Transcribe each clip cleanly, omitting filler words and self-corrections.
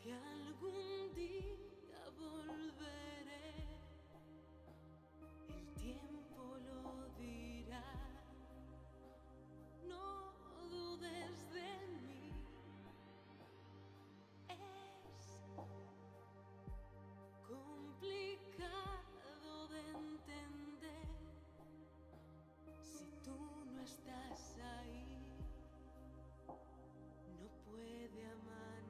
que algún día volveré. El tiempo lo dirá. No dudes de mí. Es complicado de entender si tú no estás ahí. No puede amanecer.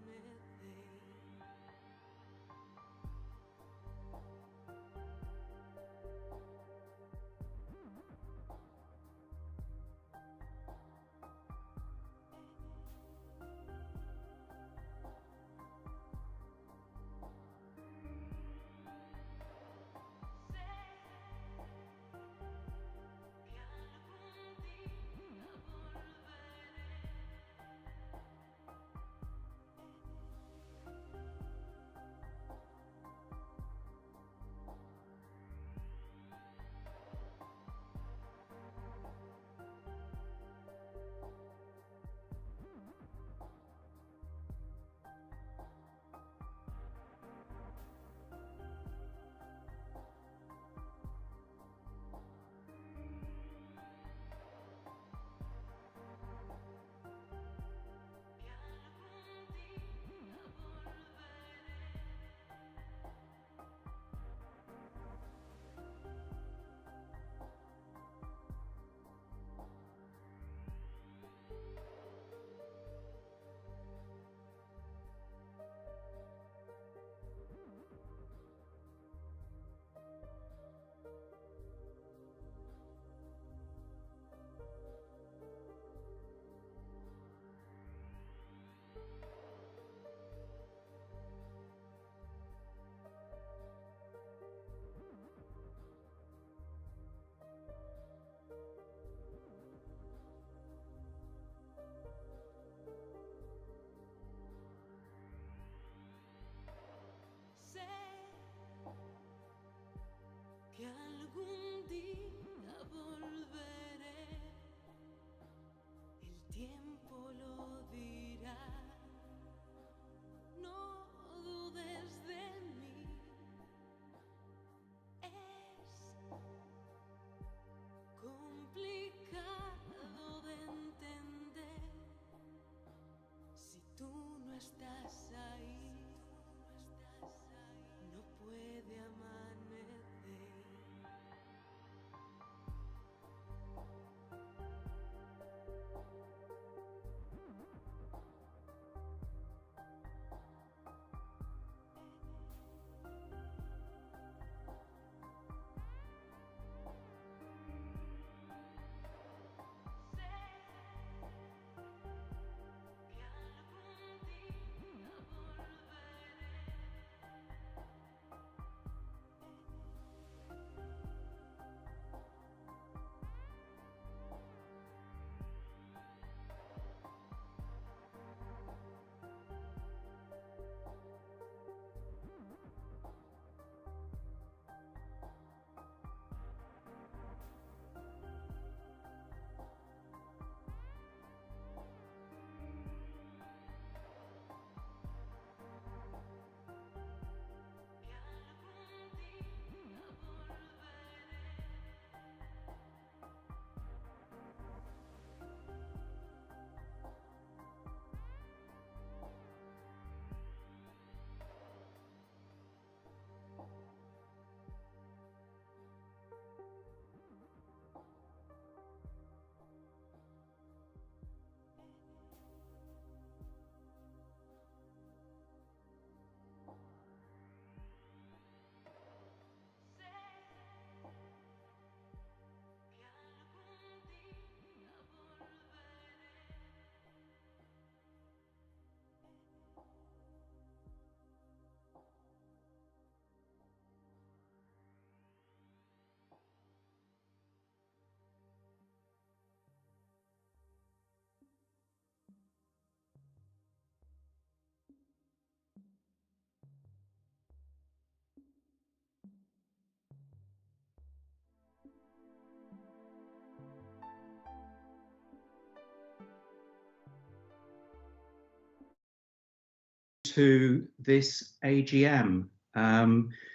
to this AGM.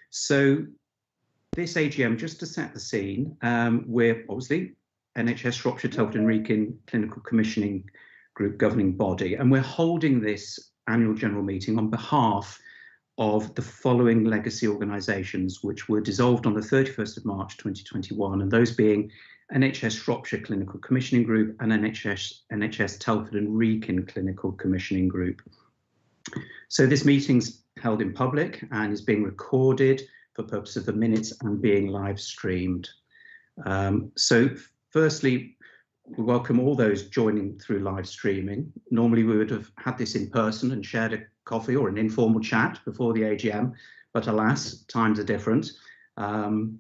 So this AGM, just to set the scene, we're obviously NHS Shropshire, Telford and Wrekin Clinical Commissioning Group governing body, and we're holding this annual general meeting on behalf of the following legacy organisations, which were dissolved on the 31st of March 2021, and those being NHS Shropshire Clinical Commissioning Group and NHS Telford and Wrekin Clinical Commissioning Group. So this meeting's held in public and is being recorded for purpose of the minutes and being live streamed. So firstly, we welcome all those joining through live streaming. Normally we would have had this in person and shared a coffee or an informal chat before the AGM, but alas, times are different. And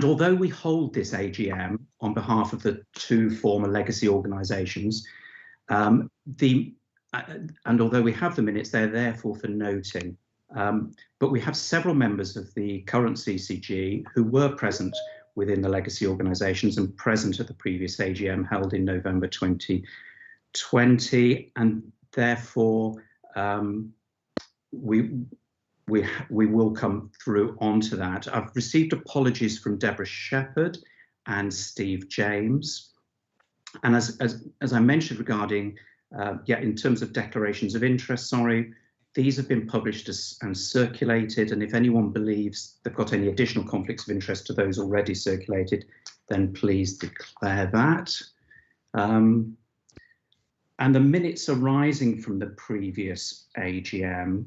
although we hold this AGM on behalf of the two former legacy organisations, and although we have the minutes, they're therefore for noting. But we have several members of the current CCG who were present within the legacy organisations and present at the previous AGM held in November 2020, and therefore we will come through onto that. I've received apologies from Deborah Shepherd and Steve James, and as I mentioned regarding in terms of declarations of interest, these have been published and circulated, and if anyone believes they've got any additional conflicts of interest to those already circulated, then please declare that. And the minutes arising from the previous AGM,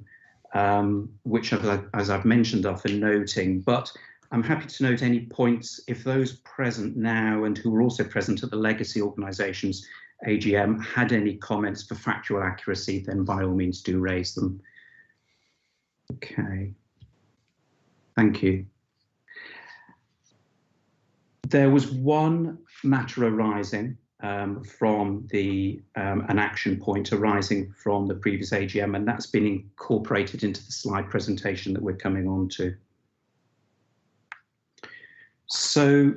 which as I've mentioned are for noting, but I'm happy to note any points if those present now and who were also present at the legacy organisations AGM had any comments for factual accuracy, then by all means do raise them. Okay, thank you. There was one matter arising from an action point arising from the previous AGM, and that's been incorporated into the slide presentation that we're coming on to. So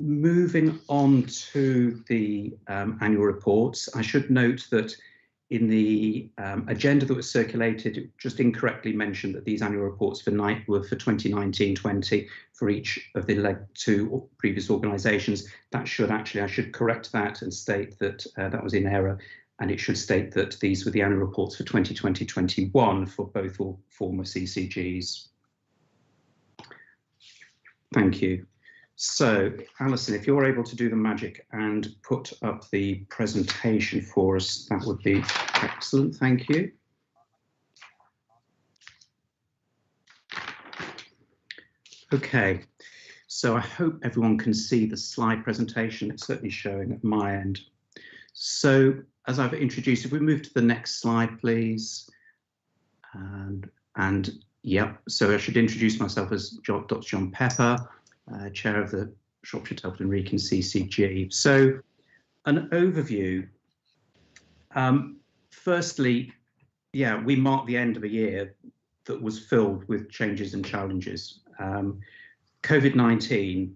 moving on to the annual reports, I should note that in the agenda that was circulated, it just incorrectly mentioned that these annual reports were for 2019-20 for each of the two previous organisations. That should actually, I should correct that and state that that was in error, and it should state that these were the annual reports for 2020-21 for both former CCGs. Thank you. So, Alison, if you're able to do the magic and put up the presentation for us, that would be excellent. Thank you. Okay, so I hope everyone can see the slide presentation. It's certainly showing at my end. So, as I've introduced, if we move to the next slide, please. And yeah, so I should introduce myself as Dr. John Pepper, Chair of the Shropshire, Telford and Wrekin CCG. So an overview. Firstly, yeah, we marked the end of a year that was filled with changes and challenges. COVID-19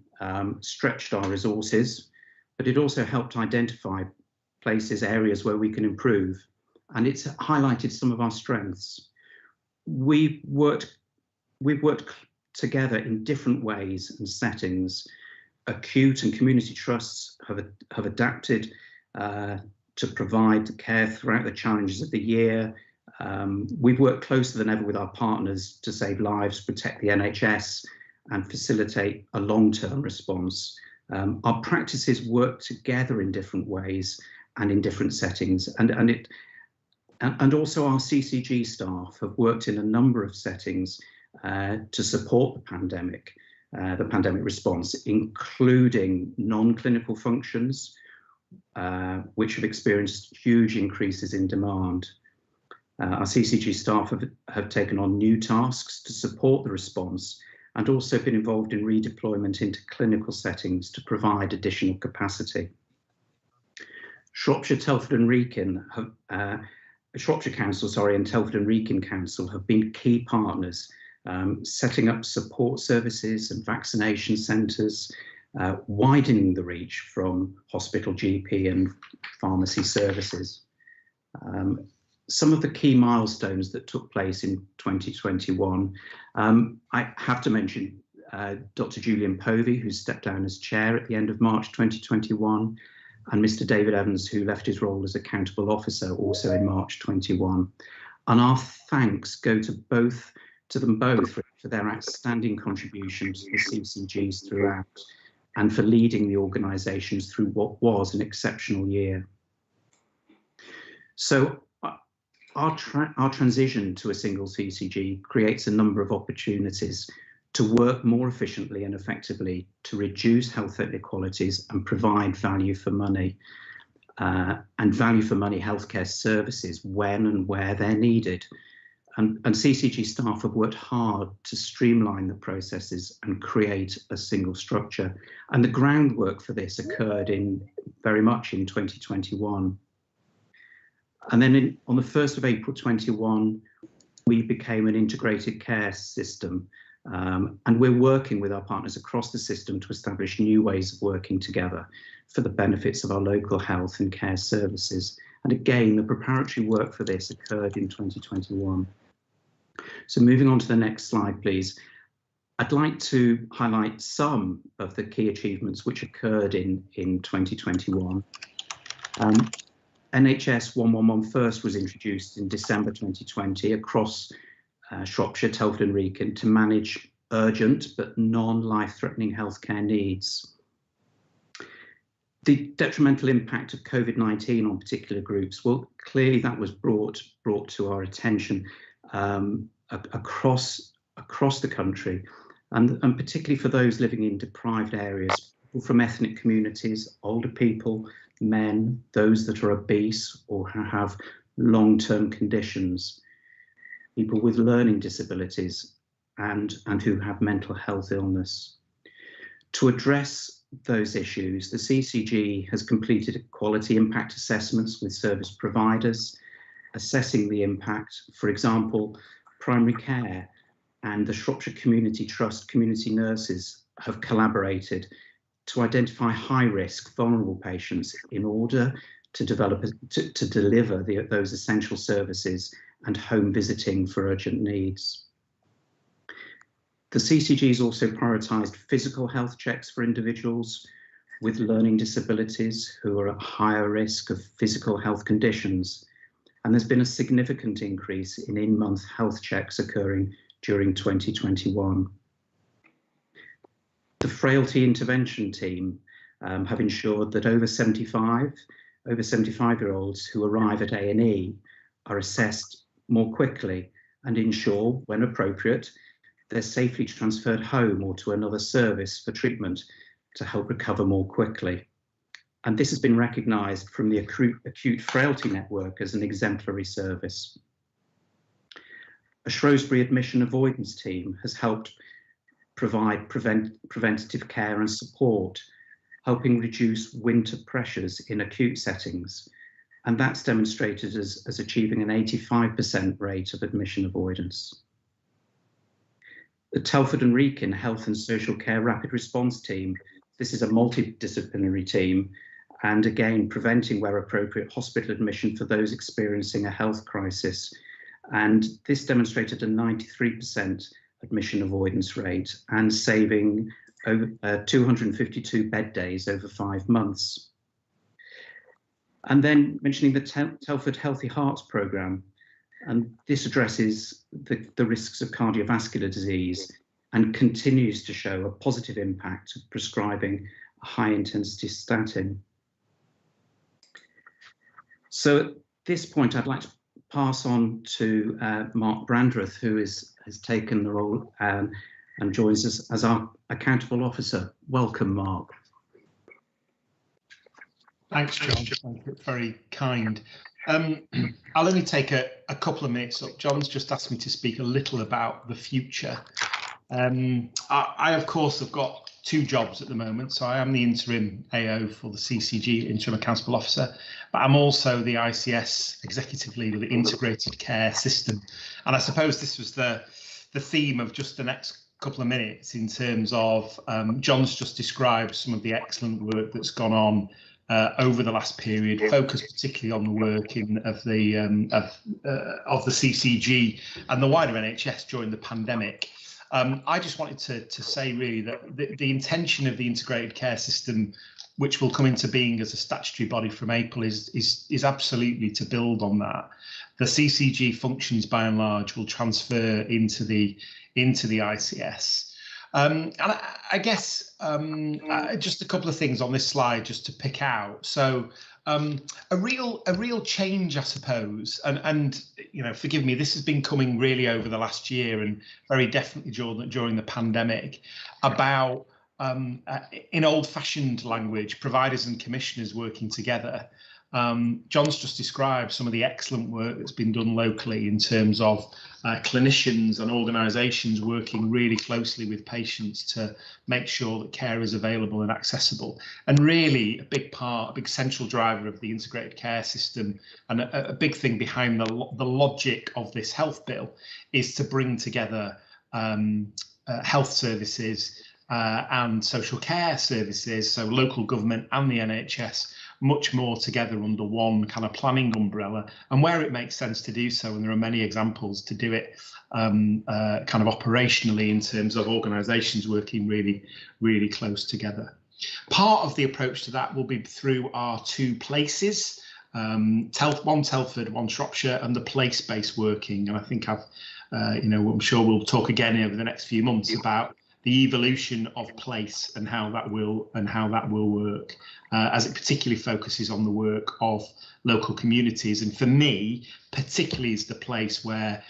stretched our resources, but it also helped identify places, areas where we can improve, and it's highlighted some of our strengths. We've worked together in different ways and settings. Acute and community trusts have adapted to provide care throughout the challenges of the year. We've worked closer than ever with our partners to save lives, protect the NHS and facilitate a long-term response. Our practices work together in different ways and in different settings, and also our CCG staff have worked in a number of settings to support the pandemic response, including non-clinical functions, which have experienced huge increases in demand. Our CCG staff have taken on new tasks to support the response and also been involved in redeployment into clinical settings to provide additional capacity. Shropshire, Telford and Wrekin Shropshire Council, and Telford and Wrekin Council have been key partners, setting up support services and vaccination centres, widening the reach from hospital, GP and pharmacy services. some of the key milestones that took place in 2021. I have to mention Dr. Julian Povey, who stepped down as chair at the end of March 2021, and Mr. David Evans, who left his role as accountable officer also in March 21. And our thanks go to them both for their outstanding contribution to the CCGs throughout, and for leading the organisations through what was an exceptional year. So our transition to a single CCG creates a number of opportunities to work more efficiently and effectively to reduce health inequalities and provide value for money healthcare services when and where they're needed. And CCG staff have worked hard to streamline the processes and create a single structure. And the groundwork for this occurred very much in 2021. And then on the 1st of April 21, we became an integrated care system. And we're working with our partners across the system to establish new ways of working together for the benefits of our local health and care services. And again, the preparatory work for this occurred in 2021. So moving on to the next slide, please. I'd like to highlight some of the key achievements which occurred in 2021. NHS 111 First was introduced in December 2020 across Shropshire, Telford and Wrekin to manage urgent but non-life-threatening healthcare needs. The detrimental impact of COVID-19 on particular groups, well, clearly that was brought to our attention across the country, and particularly for those living in deprived areas, people from ethnic communities, older people, men, those that are obese or who have long-term conditions, people with learning disabilities, and who have mental health illness. To address those issues, the CCG has completed quality impact assessments with service providers, assessing the impact. For example, primary care and the Shropshire Community Trust community nurses have collaborated to identify high-risk, vulnerable patients in order to deliver those essential services and home visiting for urgent needs. The CCGs also prioritised physical health checks for individuals with learning disabilities who are at higher risk of physical health conditions. And there's been a significant increase in in-month health checks occurring during 2021. The frailty intervention team have ensured that over 75-year-olds who arrive at A&E are assessed more quickly and ensure, when appropriate, they're safely transferred home or to another service for treatment to help recover more quickly. And this has been recognised from the Acute Frailty Network as an exemplary service. A Shrewsbury admission avoidance team has helped provide preventative care and support, helping reduce winter pressures in acute settings. And that's demonstrated as achieving an 85% rate of admission avoidance. The Telford and Wrekin Health and Social Care Rapid Response Team, this is a multidisciplinary team, and again, preventing where appropriate hospital admission for those experiencing a health crisis. And this demonstrated a 93% admission avoidance rate and saving over 252 bed days over 5 months. And then mentioning the Telford Healthy Hearts programme, and this addresses the risks of cardiovascular disease and continues to show a positive impact of prescribing a high-intensity statin. So at this point, I'd like to pass on to Mark Brandreth, who has taken the role and joins us as our accountable officer. Welcome, Mark. Thanks, John. Thank you. Very kind. I'll only take a couple of minutes up. John's just asked me to speak a little about the future. I, of course, have got 2 jobs at the moment. So I am the interim AO for the CCG, interim accountable officer, but I'm also the ICS executive lead of the integrated care system. And I suppose this was the theme of just the next couple of minutes in terms of John's just described some of the excellent work that's gone on over the last period, focused particularly on the work of the CCG and the wider NHS during the pandemic. I just wanted to say really that the intention of the integrated care system, which will come into being as a statutory body from April, is absolutely to build on that. The CCG functions by and large will transfer into the ICS. And I guess just a couple of things on this slide just to pick out. So a real change, I suppose, and you know, forgive me, this has been coming really over the last year and very definitely during the pandemic, about in old-fashioned language, providers and commissioners working together. John's just described some of the excellent work that's been done locally in terms of clinicians and organisations working really closely with patients to make sure that care is available and accessible. And really a big central driver of the integrated care system, and a big thing behind the logic of this health bill, is to bring together health services and social care services, so local government and the NHS, much more together under one kind of planning umbrella, and where it makes sense to do so, and there are many examples to do it kind of operationally in terms of organisations working really close together. Part of the approach to that will be through our two places, one Telford, one Shropshire, and the place-based working. And I think I'm sure we'll talk again over the next few months about the evolution of place and how that will work, as it particularly focuses on the work of local communities. And for me, particularly, is the place where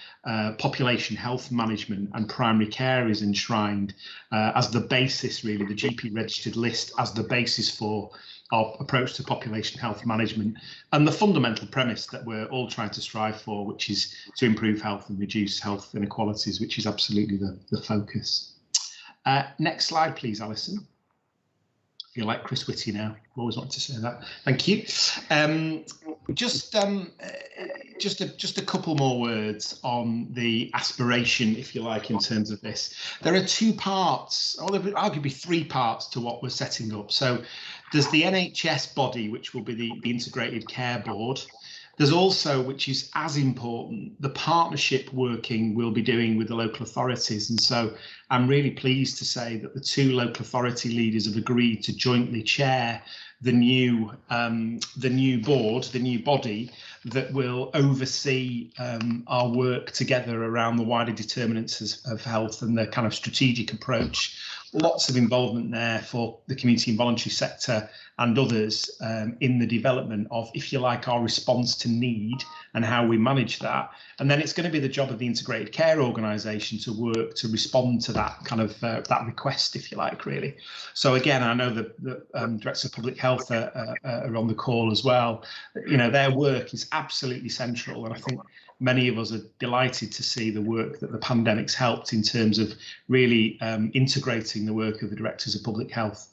population health management and primary care is enshrined as the basis, really, the GP registered list as the basis for our approach to population health management, and the fundamental premise that we're all trying to strive for, which is to improve health and reduce health inequalities, which is absolutely the focus. Next slide, please, Alison. I feel like Chris Whitty now. I've always wanted to say that. Thank you. Just a couple more words on the aspiration, if you like, in terms of this. There are two parts, or there are arguably three parts to what we're setting up. So there's the NHS body, which will be the Integrated Care Board. There's also, which is as important, the partnership working we'll be doing with the local authorities. And so I'm really pleased to say that the two local authority leaders have agreed to jointly chair the new board, the new body that will oversee our work together around the wider determinants of health and the kind of strategic approach. Lots of involvement there for the community and voluntary sector and others in the development of, if you like, our response to need and how we manage that. And then it's going to be the job of the integrated care organisation to work to respond to that kind of that request, if you like, really. So again, I know the Directors of Public Health are on the call as well. You know, their work is absolutely central, and I think many of us are delighted to see the work that the pandemic's helped in terms of really integrating the work of the Directors of Public Health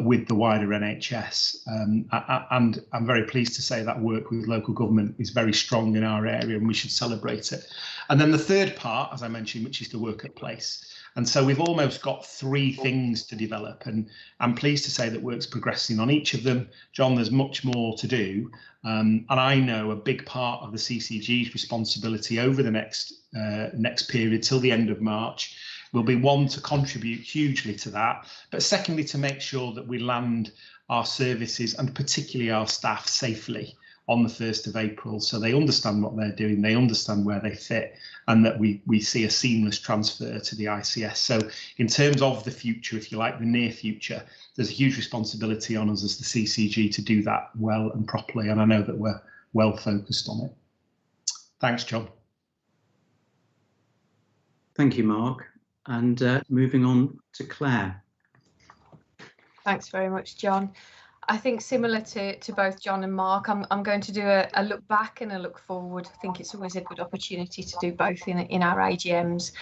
with the wider NHS. And I'm very pleased to say that work with local government is very strong in our area, and we should celebrate it. And then the third part, as I mentioned, which is the work at place. And so we've almost got three things to develop, and I'm pleased to say that work's progressing on each of them. John, there's much more to do. And I know a big part of the CCG's responsibility over the next period till the end of March will be, one, to contribute hugely to that, but secondly, to make sure that we land our services and particularly our staff safely on the 1st of April, so they understand what they're doing, they understand where they fit, and that we see a seamless transfer to the ICS. So in terms of the future, if you like, the near future, there's a huge responsibility on us as the CCG to do that well and properly, and I know that we're well focused on it. Thanks, John. Thank you, Mark. And moving on to Claire. Thanks very much, John. I think similar to both John and Mark, I'm going to do a look back and a look forward. I think it's always a good opportunity to do both in our AGMs.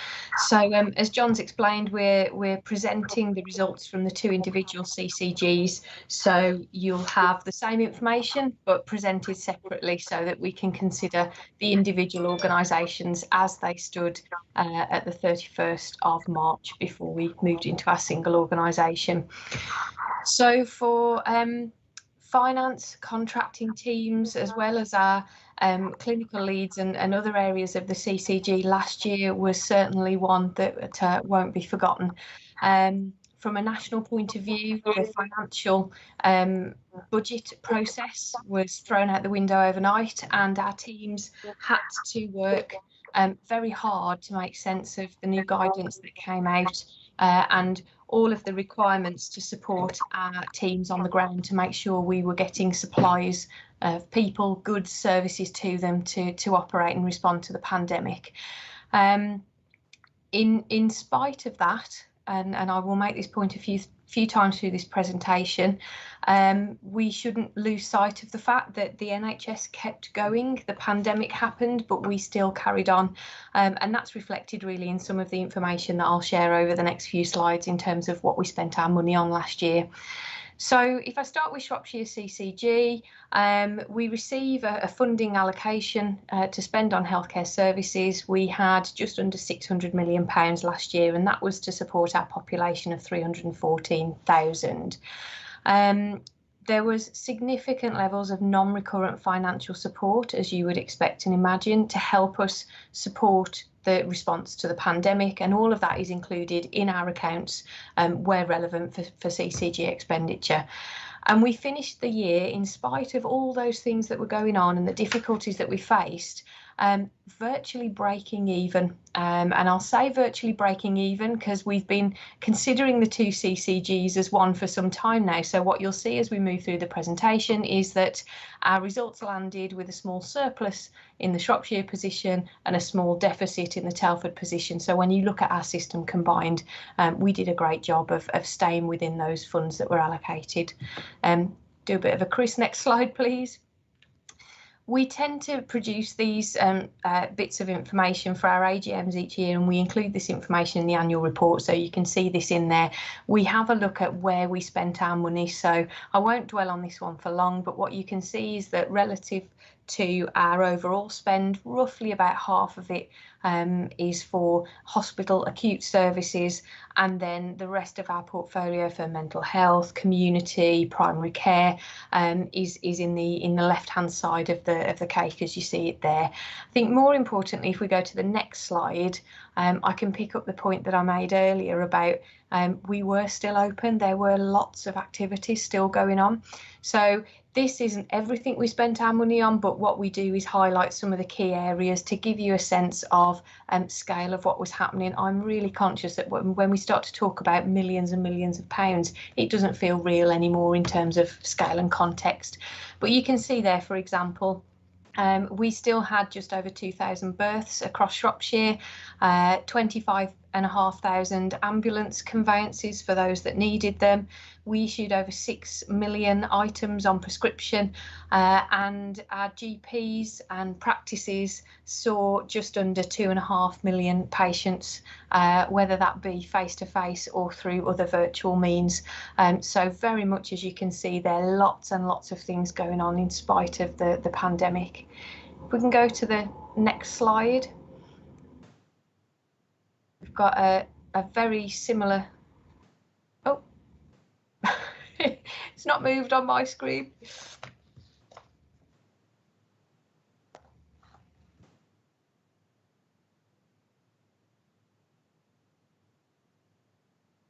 So as John's explained, we're presenting the results from the two individual CCGs. So you'll have the same information, but presented separately so that we can consider the individual organisations as they stood at the 31st of March before we moved into our single organisation. So for Finance, contracting teams, as well as our clinical leads and other areas of the CCG last year was certainly one that won't be forgotten. From a national point of view, the financial budget process was thrown out the window overnight, and our teams had to work very hard to make sense of the new guidance that came out and all of the requirements to support our teams on the ground to make sure we were getting supplies of people, goods, services to them to operate and respond to the pandemic. In spite of that, and I will make this point a few times through this presentation, we shouldn't lose sight of the fact that the NHS kept going. The pandemic happened, but we still carried on, and that's reflected really in some of the information that I'll share over the next few slides in terms of what we spent our money on last year. So if I start with Shropshire CCG, we receive a funding allocation to spend on healthcare services. We had just under £600 million last year, and that was to support our population of 314,000. There was significant levels of non-recurrent financial support, as you would expect and imagine, to help us support the response to the pandemic, and all of that is included in our accounts where relevant for CCG expenditure. And we finished the year, in spite of all those things that were going on and the difficulties that we faced, virtually breaking even. And I'll say virtually breaking even because we've been considering the two CCGs as one for some time now. So what you'll see as we move through the presentation is that our results landed with a small surplus in the Shropshire position and a small deficit in the Telford position. So when you look at our system combined, we did a great job of staying within those funds that were allocated. Do a bit of a Chris, next slide, please. We tend to produce these bits of information for our AGMs each year, and we include this information in the annual report, so you can see this in there. We have a look at where we spent our money, so I won't dwell on this one for long, but what you can see is that relative to our overall spend, roughly about half of it is for hospital acute services, and then the rest of our portfolio for mental health, community, primary care is in the left hand side of the cake as you see it there. I think more importantly, if we go to the next slide, I can pick up the point that I made earlier about we were still open. There were lots of activities still going on. So this isn't everything we spent our money on, but what we do is highlight some of the key areas to give you a sense of scale of what was happening. I'm really conscious that when we start to talk about millions and millions of pounds, it doesn't feel real anymore in terms of scale and context. But you can see there, for example, we still had just over 2,000 births across Shropshire, 25,500 ambulance conveyances for those that needed them. We issued over 6 million items on prescription, and our GPs and practices saw just under 2.5 million patients, whether that be face-to-face or through other virtual means. So very much, as you can see, there are lots and lots of things going on in spite of the pandemic. If we can go to the next slide. We've got a very similar, oh, it's not moved on my screen.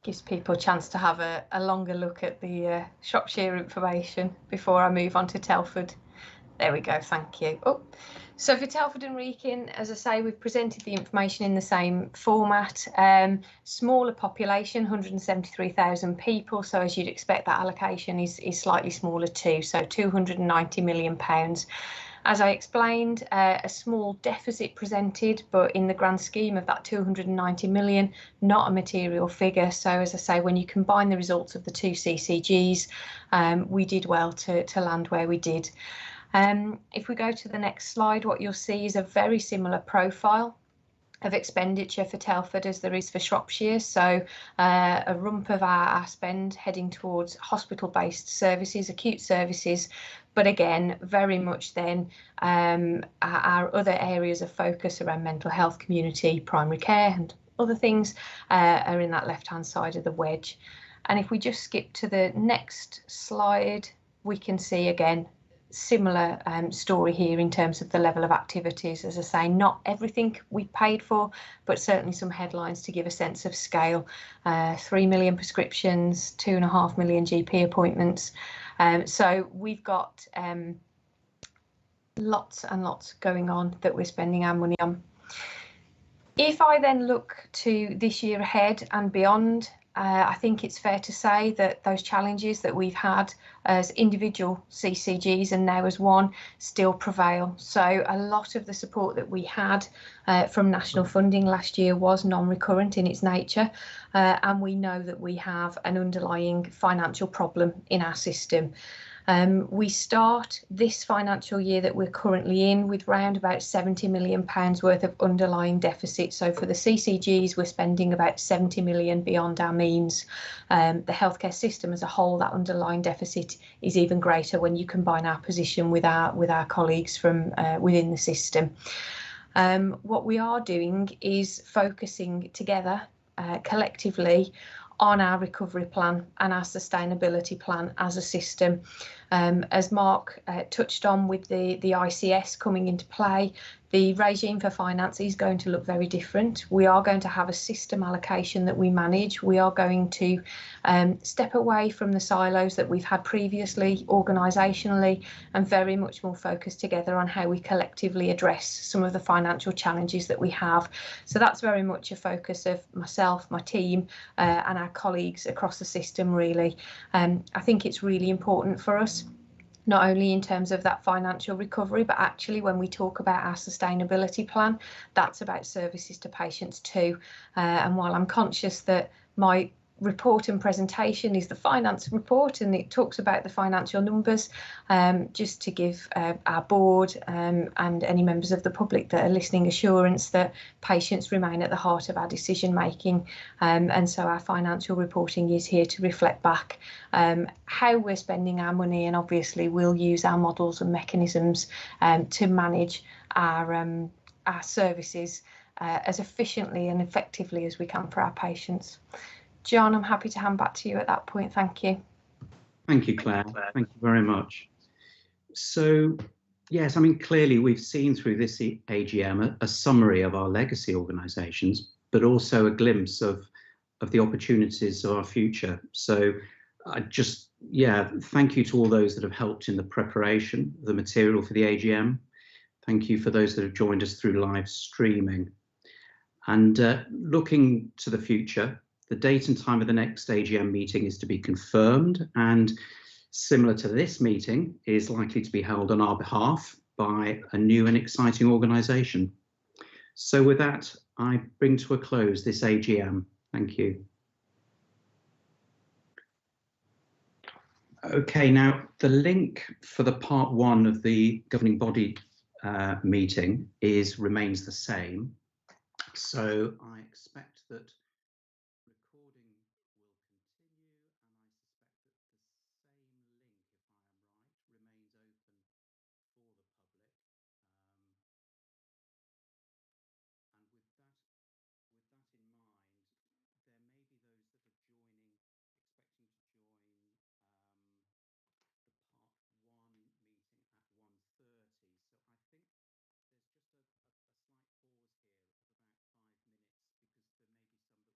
Gives people a chance to have a longer look at the Shropshire information before I move on to Telford. There we go, thank you. Oh, so for Telford and Wrekin, as I say, we've presented the information in the same format. Smaller population, 173,000 people, so as you'd expect, that allocation is slightly smaller too, so £290 million. As I explained, a small deficit presented, but in the grand scheme of that 290 million, not a material figure. So as I say, when you combine the results of the two CCGs, we did well to land where we did. If we go to the next slide, what you'll see is a very similar profile of expenditure for Telford as there is for Shropshire. So a rump of our spend heading towards hospital-based services, acute services, but again, very much then our other areas of focus around mental health, community, primary care and other things are in that left-hand side of the wedge. And if we just skip to the next slide, we can see again similar story here in terms of the level of activities. As I say, not everything we paid for, but certainly some headlines to give a sense of scale. 3 million prescriptions, 2.5 million GP appointments. So we've got lots and lots going on that we're spending our money on. If I then look to this year ahead and beyond, I think it's fair to say that those challenges that we've had as individual CCGs and now as one still prevail. So a lot of the support that we had from national funding last year was non-recurrent in its nature, and we know that we have an underlying financial problem in our system. We start this financial year that we're currently in with round about £70 million worth of underlying deficit. So for the CCGs, we're spending about 70 million beyond our means. The healthcare system as a whole, that underlying deficit is even greater when you combine our position with our colleagues from within the system. What we are doing is focusing together collectively on our recovery plan and our sustainability plan as a system. As Mark touched on with the ICS coming into play, the regime for finance is going to look very different. We are going to have a system allocation that we manage. We are going to step away from the silos that we've had previously organisationally and very much more focused together on how we collectively address some of the financial challenges that we have. So that's very much a focus of myself, my team and our colleagues across the system really. I think it's really important for us, not only in terms of that financial recovery, but actually when we talk about our sustainability plan, that's about services to patients too. And while I'm conscious that my report and presentation is the finance report and it talks about the financial numbers, just to give our board and any members of the public that are listening assurance that patients remain at the heart of our decision making, and so our financial reporting is here to reflect back how we're spending our money, and obviously we'll use our models and mechanisms to manage our services as efficiently and effectively as we can for our patients. John, I'm happy to hand back to you at that point. Thank you. Thank you, Claire. Thank you very much. So, yes, I mean, clearly we've seen through this AGM a summary of our legacy organisations, but also a glimpse of the opportunities of our future. So I just, thank you to all those that have helped in the preparation of the material for the AGM. Thank you for those that have joined us through live streaming. And looking to the future, the date and time of the next AGM meeting is to be confirmed, and similar to this meeting is likely to be held on our behalf by a new and exciting organisation. So with that, I bring to a close this AGM. Thank you. Okay, now the link for the part 1 of the governing body meeting remains the same. So I expect that recording will continue, and I suspect that the same link, if I am right, remains open for the public. And with that in mind, there may be those that are expecting to join the part 1 meeting at 1:30. So I think there's just a slight pause here of about 5 minutes, because there may be some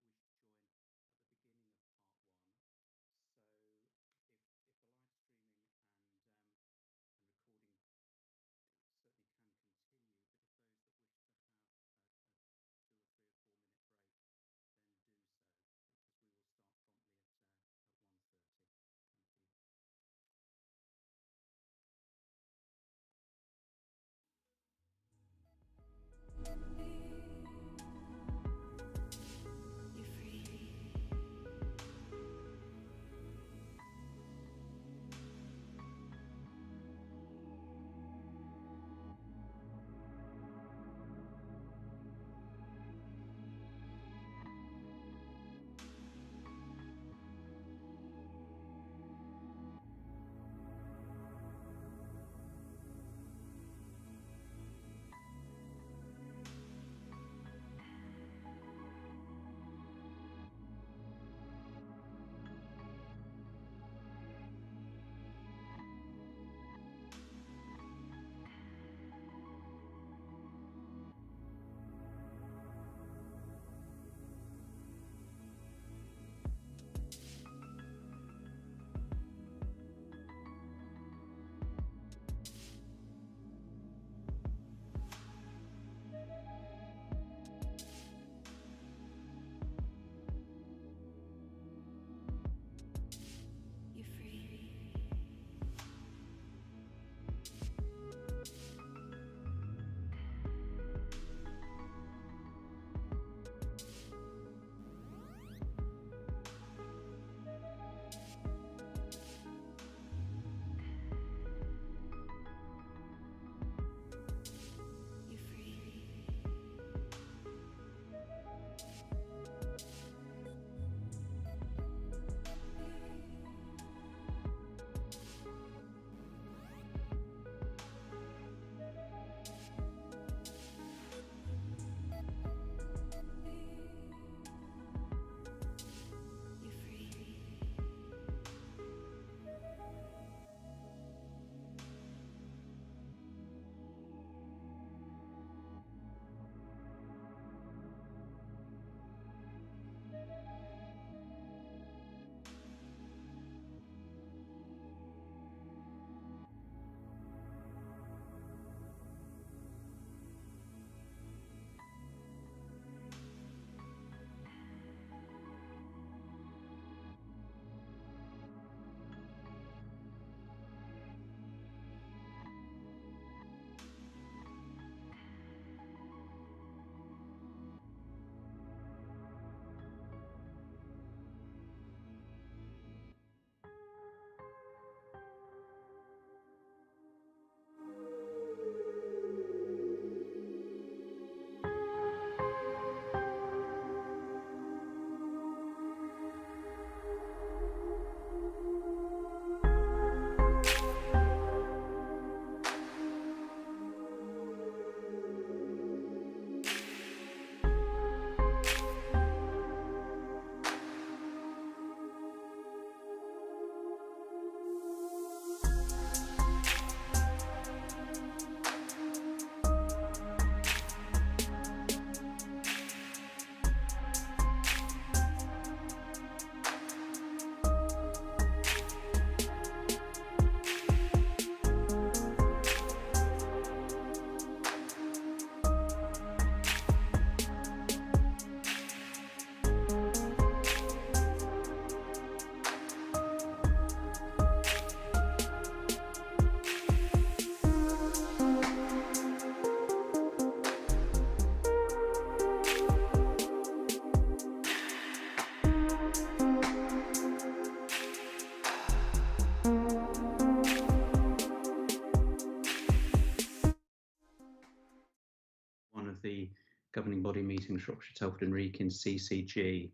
governing body meeting, Shropshire, Telford and Wrekin CCG.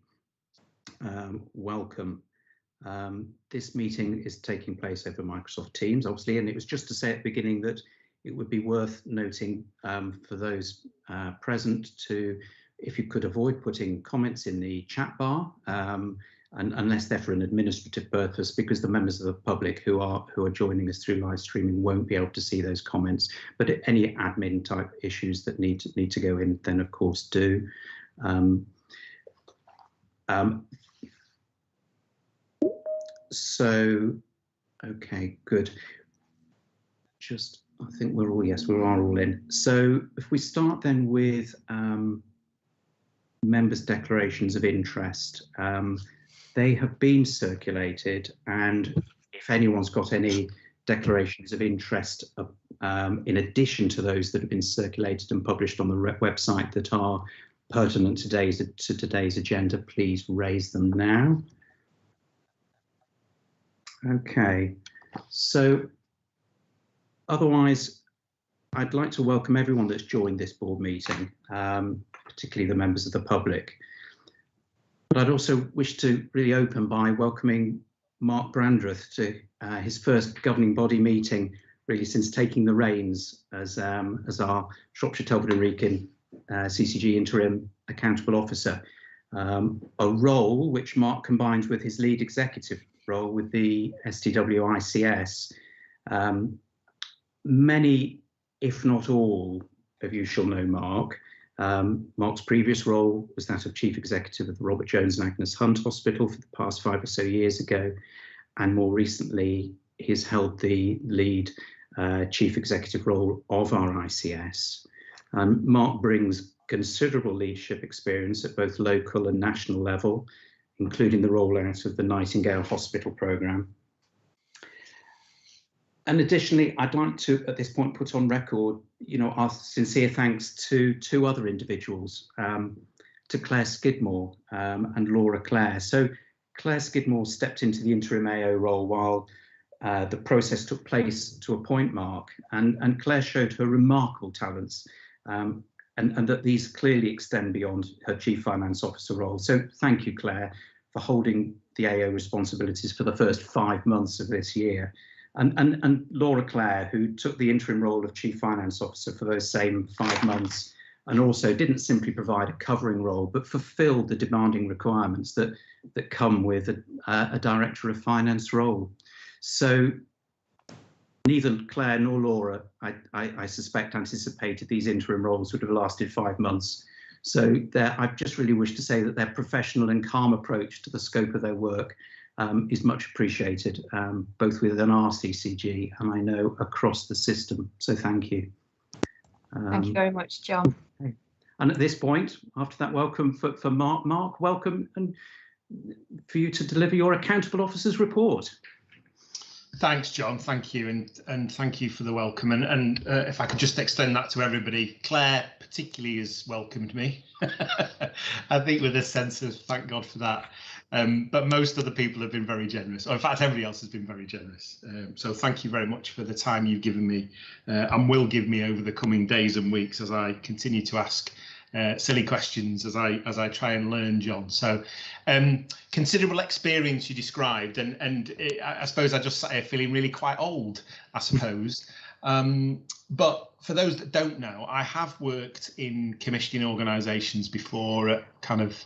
Welcome. This meeting is taking place over Microsoft Teams, obviously, and it was just to say at the beginning that it would be worth noting for those present to, if you could avoid putting comments in the chat bar, and unless they're for an administrative purpose, because the members of the public who are joining us through live streaming won't be able to see those comments. But any admin type issues that need to go in, then of course do. So, okay, good. Just, I think we're all, yes, we are all in. So if we start then with members' declarations of interest, they have been circulated, and if anyone's got any declarations of interest in addition to those that have been circulated and published on the website that are pertinent to today's agenda, please raise them now. Okay, so otherwise, I'd like to welcome everyone that's joined this board meeting, particularly the members of the public. But I'd also wish to really open by welcoming Mark Brandreth to his first governing body meeting, really since taking the reins as our Shropshire, Telford and Wrekin CCG interim accountable officer, a role which Mark combines with his lead executive role with the STWICS. Many, if not all, of you shall know Mark. Mark's previous role was that of Chief Executive of the Robert Jones and Agnes Hunt Hospital for the past 5 or so years ago, and more recently he's held the lead Chief Executive role of our ICS. Mark brings considerable leadership experience at both local and national level, including the rollout of the Nightingale Hospital programme. And additionally, I'd like to, at this point, put on record, our sincere thanks to 2 other individuals, to Claire Skidmore and Laura Clare. So Claire Skidmore stepped into the interim AO role while the process took place to appoint Mark, and Claire showed her remarkable talents, and that these clearly extend beyond her Chief Finance Officer role. So thank you, Claire, for holding the AO responsibilities for the first 5 months of this year. And Laura Clare, who took the interim role of Chief Finance Officer for those same 5 months, and also didn't simply provide a covering role, but fulfilled the demanding requirements that come with a Director of Finance role. So neither Claire nor Laura, I suspect, anticipated these interim roles would have lasted 5 months. So I just really wish to say that their professional and calm approach to the scope of their work is much appreciated, both within our CCG and I know across the system. So thank you. Thank you very much, John. Okay. And at this point, after that welcome for Mark. Mark, welcome, and for you to deliver your accountable officer's report. Thanks, John. Thank you, and thank you for the welcome. And if I could just extend that to everybody, Claire particularly has welcomed me. I think with a sense of thank God for that. But most other people have been very generous, or in fact, everybody else has been very generous. So thank you very much for the time you've given me and will give me over the coming days and weeks as I continue to ask silly questions as I try and learn, John. So considerable experience you described, and I suppose I just sat here feeling really quite old, I suppose. But for those that don't know, I have worked in commissioning organisations before at kind of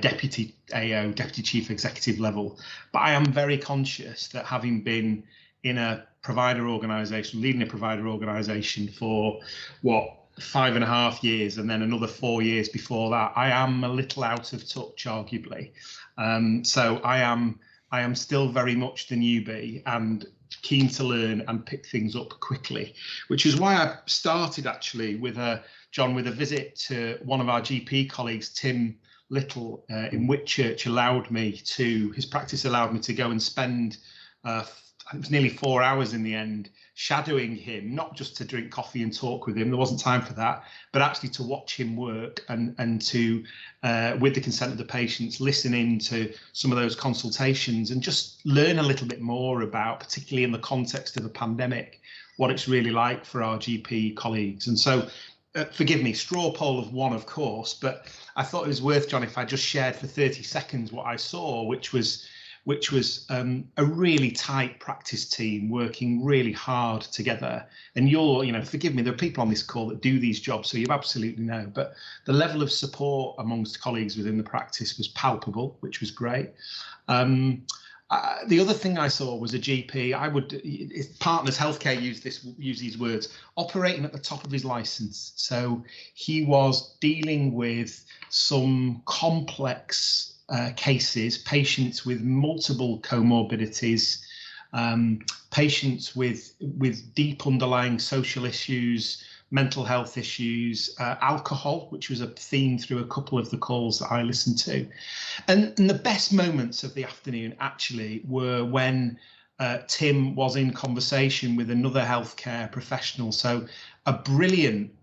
deputy AO, deputy chief executive level, but I am very conscious that having been in a provider organisation, leading a provider organisation for what, 5.5 years, and then another 4 years before that, I am a little out of touch, arguably. So I am still very much the newbie and keen to learn and pick things up quickly, which is why I started actually with a visit to one of our GP colleagues, Tim Little, in Whitchurch. His practice allowed me to go and spend it was nearly 4 hours in the end, shadowing him, not just to drink coffee and talk with him, there wasn't time for that, but actually to watch him work and to, with the consent of the patients, listen in to some of those consultations and just learn a little bit more about, particularly in the context of the pandemic, what it's really like for our GP colleagues. And so forgive me, straw poll of one, of course, but I thought it was worth, John, if I just shared for 30 seconds what I saw, which was a really tight practice team working really hard together. And forgive me, there are people on this call that do these jobs, so you absolutely know, but the level of support amongst colleagues within the practice was palpable, which was great. The other thing I saw was a GP. Partners Healthcare use these words, operating at the top of his license. So he was dealing with some complex cases, patients with multiple comorbidities, patients with deep underlying social issues, mental health issues, alcohol, which was a theme through a couple of the calls that I listened to. And the best moments of the afternoon actually were when Tim was in conversation with another healthcare professional. So a brilliant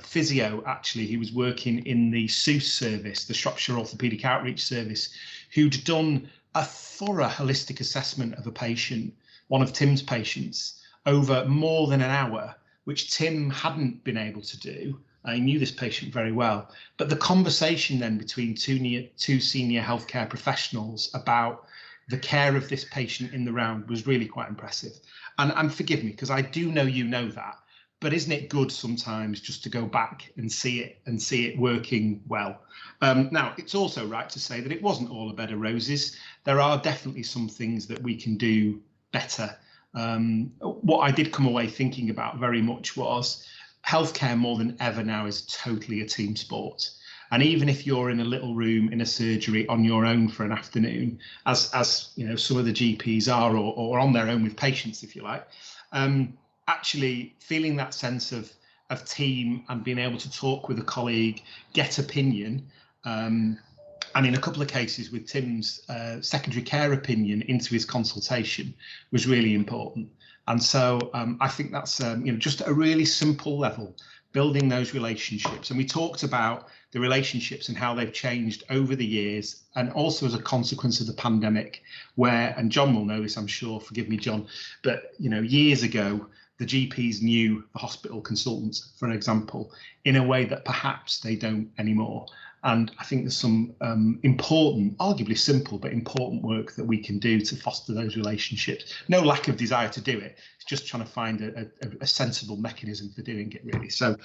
physio, actually, he was working in the SOOS service, the Shropshire Orthopaedic Outreach Service, who'd done a thorough holistic assessment of a patient, one of Tim's patients, over more than an hour, which Tim hadn't been able to do. I knew this patient very well, but the conversation then between two senior healthcare professionals about the care of this patient in the round was really quite impressive. And forgive me, because I do know you know that, but isn't it good sometimes just to go back and see it working well? Now, it's also right to say that it wasn't all a bed of roses. There are definitely some things that we can do better. What I did come away thinking about very much was healthcare more than ever now is totally a team sport. And even if you're in a little room in a surgery on your own for an afternoon, as you know, some of the GPs are, or on their own with patients, if you like, actually feeling that sense of team and being able to talk with a colleague, get opinion, and in a couple of cases with Tim's secondary care opinion into his consultation was really important. And so I think that's just at a really simple level, building those relationships. And we talked about the relationships and how they've changed over the years, and also as a consequence of the pandemic, where, and John will know this, I'm sure, forgive me, John, but years ago, the GPs knew the hospital consultants, for example, in a way that perhaps they don't anymore. And I think there's some important, arguably simple, but important work that we can do to foster those relationships. No lack of desire to do it. It's just trying to find a sensible mechanism for doing it, really. So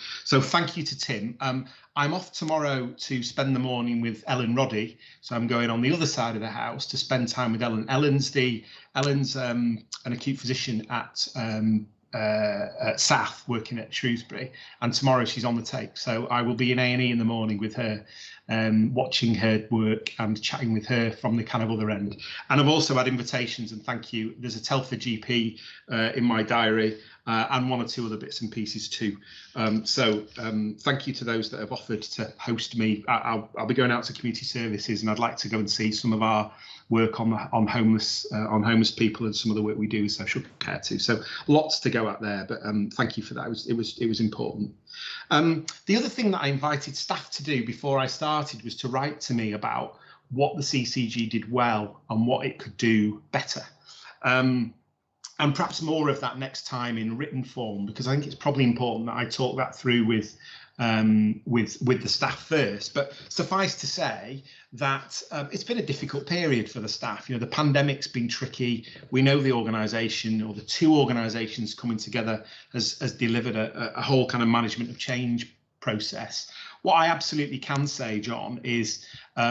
thank you to Tim. I'm off tomorrow to spend the morning with Ellen Roddy. So I'm going on the other side of the house to spend time with Ellen. Ellen's an acute physician at Sath, working at Shrewsbury, and tomorrow she's on the take, so I will be in A&E in the morning with her, watching her work and chatting with her from the kind of other end. And I've also had invitations, and thank you, there's a Telford GP in my diary, and one or two other bits and pieces too. Thank you to those that have offered to host me. I'll be going out to community services, and I'd like to go and see some of our work on homeless people and some of the work we do with social care too. So lots to go at there, but thank you for that. It was important. The other thing that I invited staff to do before I started was to write to me about what the CCG did well and what it could do better. And perhaps more of that next time in written form, because I think it's probably important that I talk that through with the staff first. But suffice to say that it's been a difficult period for the staff. The pandemic's been tricky. We know the organisation, or the two organisations coming together, has delivered a whole kind of management of change process. What I absolutely can say, John, is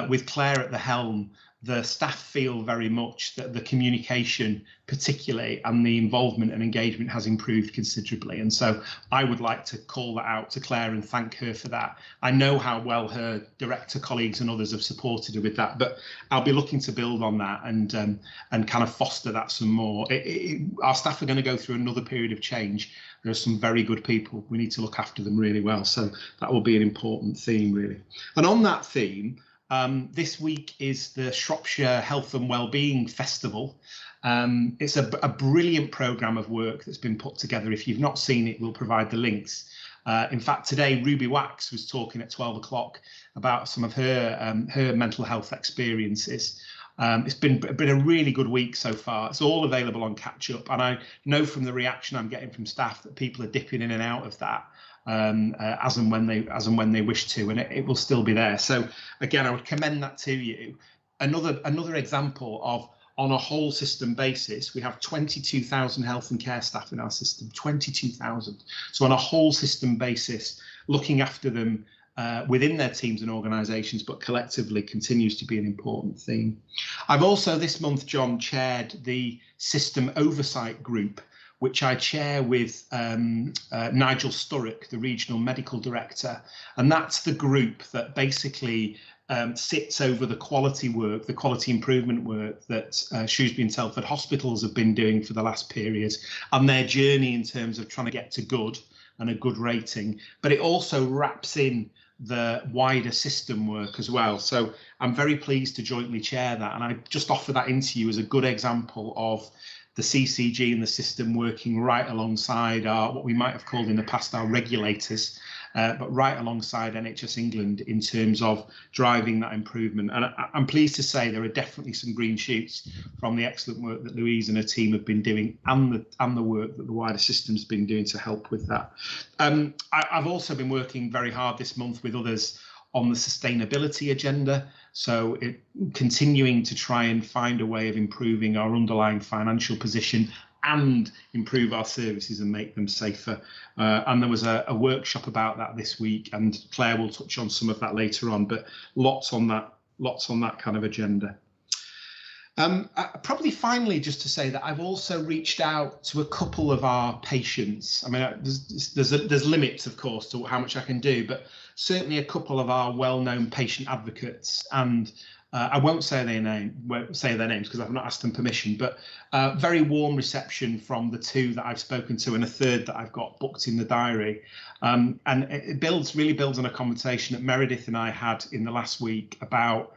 with Claire at the helm, the staff feel very much that the communication particularly and the involvement and engagement has improved considerably. And so I would like to call that out to Claire and thank her for that. I know how well her director colleagues and others have supported her with that, but I'll be looking to build on that and kind of foster that some more. Our staff are going to go through another period of change. There are some very good people. We need to look after them really well. So that will be an important theme, really. And on that theme, this week is the Shropshire Health and Wellbeing Festival. It's a brilliant programme of work that's been put together. If you've not seen it, we'll provide the links. In fact, today Ruby Wax was talking at 12 o'clock about some of her mental health experiences. It's been a really good week so far. It's all available on Catch Up, and I know from the reaction I'm getting from staff that people are dipping in and out of that. as and when they wish to, and it will still be there. So again, I would commend that to you. Another example of, on a whole system basis, we have 22,000 health and care staff in our system, 22,000. So on a whole system basis, looking after them within their teams and organisations, but collectively, continues to be an important theme. I've also this month, John, chaired the System Oversight Group, which I chair with Nigel Sturrock, the Regional Medical Director. And that's the group that basically sits over the quality work, the quality improvement work that Shrewsbury and Telford hospitals have been doing for the last period, and their journey in terms of trying to get to good and a good rating. But it also wraps in the wider system work as well. So I'm very pleased to jointly chair that. And I just offer that into you as a good example of the CCG and the system working right alongside our, what we might have called in the past, our regulators, but right alongside NHS England in terms of driving that improvement. And I'm pleased to say there are definitely some green shoots from the excellent work that Louise and her team have been doing, and the work that the wider system's been doing to help with that. I've also been working very hard this month with others on the sustainability agenda. So continuing to try and find a way of improving our underlying financial position and improve our services and make them safer. And there was a workshop about that this week, and Claire will touch on some of that later on, but lots on that kind of agenda. Probably finally, just to say that I've also reached out to a couple of our patients. I mean, there's limits, of course, to how much I can do, but certainly a couple of our well-known patient advocates, and I won't say their names because I've not asked them permission, but very warm reception from the two that I've spoken to, and a third that I've got booked in the diary. And it really builds on a conversation that Meredith and I had in the last week about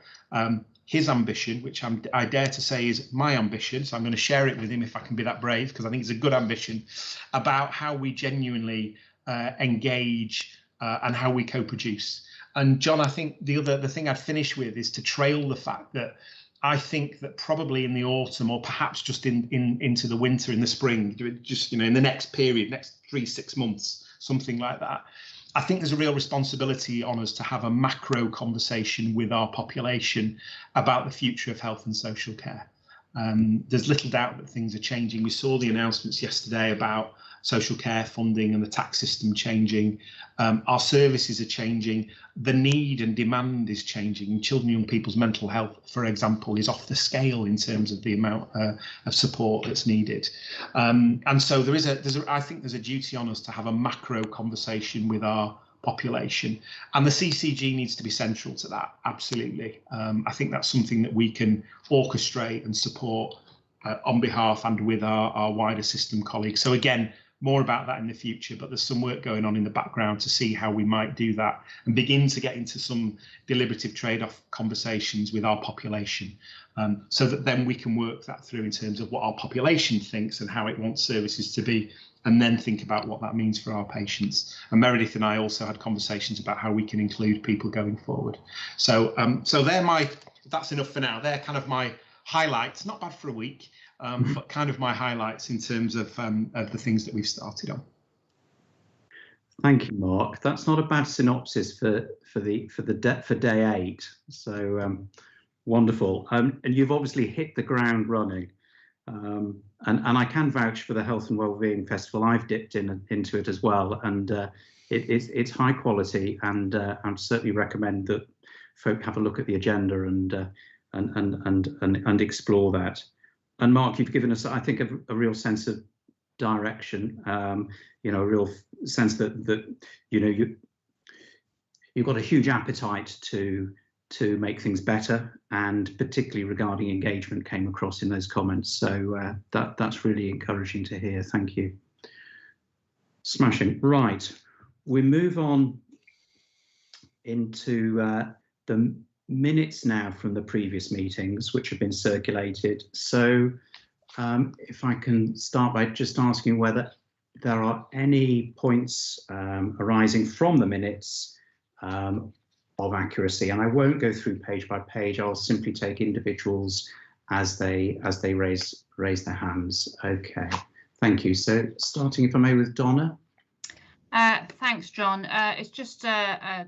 his ambition, which I dare to say is my ambition. So I'm going to share it with him if I can be that brave, because I think it's a good ambition, about how we genuinely engage and how we co-produce. And John, I think the thing I'd finish with is to trail the fact that I think that probably in the autumn, or perhaps just into the winter, in the spring, just in the next period, next 3-6 months, something like that, I think there's a real responsibility on us to have a macro conversation with our population about the future of health and social care. There's little doubt that things are changing. We saw the announcements yesterday about social care funding and the tax system changing. Our services are changing. The need and demand is changing. And children and young people's mental health, for example, is off the scale in terms of the amount of support that's needed. And so I think there's a duty on us to have a macro conversation with our population, and the CCG needs to be central to that. Absolutely. I think that's something that we can orchestrate and support on behalf and with our wider system colleagues. So again, more about that in the future, but there's some work going on in the background to see how we might do that and begin to get into some deliberative trade-off conversations with our population, so that then we can work that through in terms of what our population thinks and how it wants services to be, and then think about what that means for our patients. And Meredith and I also had conversations about how we can include people going forward. So that's enough for now. They're kind of my highlights, not bad for a week, but kind of my highlights in terms of the things that we've started on. Thank you, Mark. That's not a bad synopsis for day 8. So wonderful. And you've obviously hit the ground running. And I can vouch for the Health and Wellbeing Festival. I've dipped into it as well, and it's high quality. And I'd certainly recommend that folk have a look at the agenda and explore that. And Mark, you've given us, I think, a real sense of direction. A real sense that you've got a huge appetite to make things better, and particularly regarding engagement came across in those comments. So that's really encouraging to hear. Thank you. Smashing. Right, we move on into the minutes now from the previous meetings, which have been circulated. So if I can start by just asking whether there are any points arising from the minutes of accuracy, and I won't go through page by page. I'll simply take individuals as they raise their hands. Okay, thank you. So starting, if I may, with Donna. Thanks, John. It's just a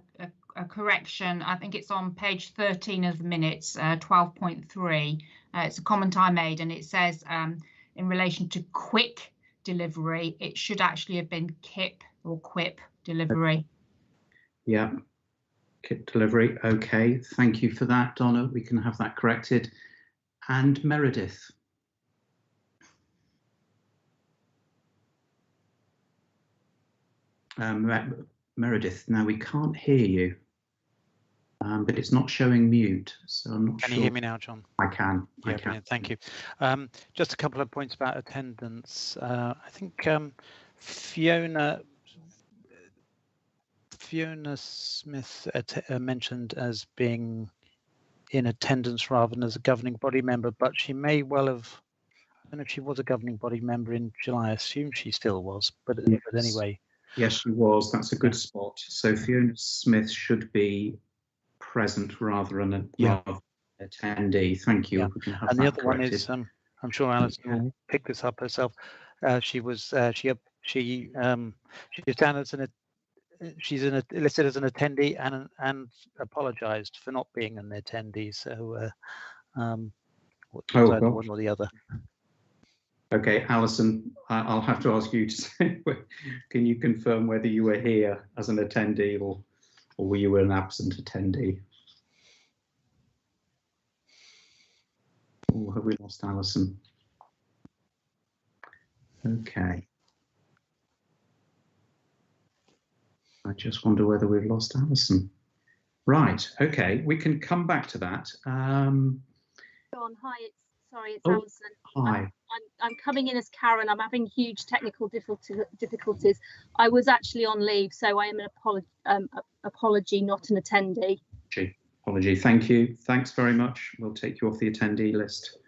correction. I think it's on page 13 of the minutes, 12.3. It's a comment I made, and it says in relation to quick delivery, it should actually have been KIP or QUIP delivery. Yeah, KIP delivery. Okay, thank you for that, Donna. We can have that corrected. And Meredith. Meredith, now we can't hear you, but it's not showing mute, so I'm not sure. Can you hear me now, John? I can. Yeah, brilliant. Thank you. Just a couple of points about attendance. I think Fiona Smith mentioned as being in attendance rather than as a governing body member, but she may well have. I don't know if she was a governing body member in July. I assume she still was, but anyway. Yes, she was. That's a good spot. So Fiona Smith should be present rather than an attendee. Thank you. Yeah. We can have and that the other corrected. one is, I'm sure Alison will pick this up herself. She was she's down as she's listed as an attendee and apologised for not being an attendee. So either one or the other. Okay, Alison, I'll have to ask you to say, can you confirm whether you were here as an attendee or were you an absent attendee? Or have we lost Alison? Okay. I just wonder whether we've lost Alison. Right, okay, we can come back to that. John, hi, it's Alison. Hi. I'm coming in as Karen. I'm having huge technical difficulties. I was actually on leave, so I am an apology, not an attendee. Apology. Thank you. Thanks very much. We'll take you off the attendee list.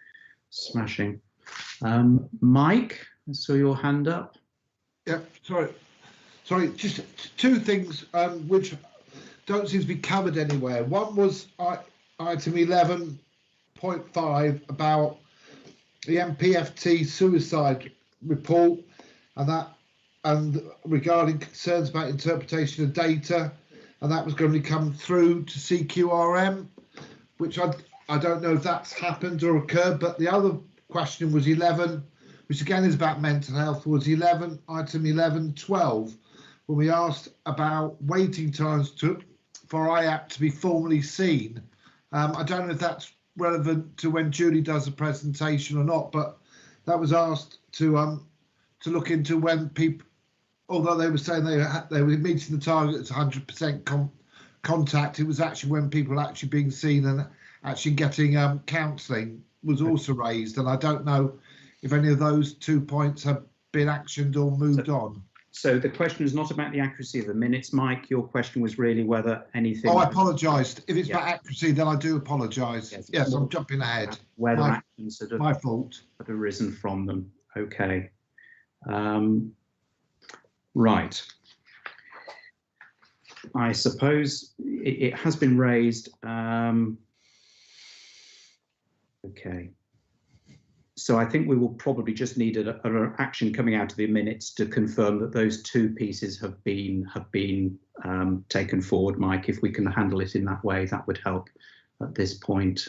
Smashing. Mike, I saw your hand up. Yeah, sorry. Just two things which don't seem to be covered anywhere. One was item 11.5 about the MPFT suicide report and regarding concerns about interpretation of data, and that was going to come through to CQRM, which I don't know if that's happened or occurred. But the other question was 11, which again is about mental health, was item 11.12, when we asked about waiting times for IAP to be formally seen. I don't know if that's relevant to when Julie does a presentation or not, but that was asked to look into when people, although they were saying they were meeting the target at 100% contact, it was actually when people are actually being seen and actually getting counselling was also raised. And I don't know if any of those 2 points have been actioned or moved on. So the question is not about the accuracy of the minutes, Mike. Your question was really whether anything... Oh, I apologise. If it's about accuracy, then I do apologise. Yes, I'm jumping ahead. Whether actions had my fault had arisen from them. Okay. Right. I suppose it has been raised. Okay. So I think we will probably just need an action coming out of the minutes to confirm that those two pieces have been taken forward. Mike, if we can handle it in that way, that would help at this point.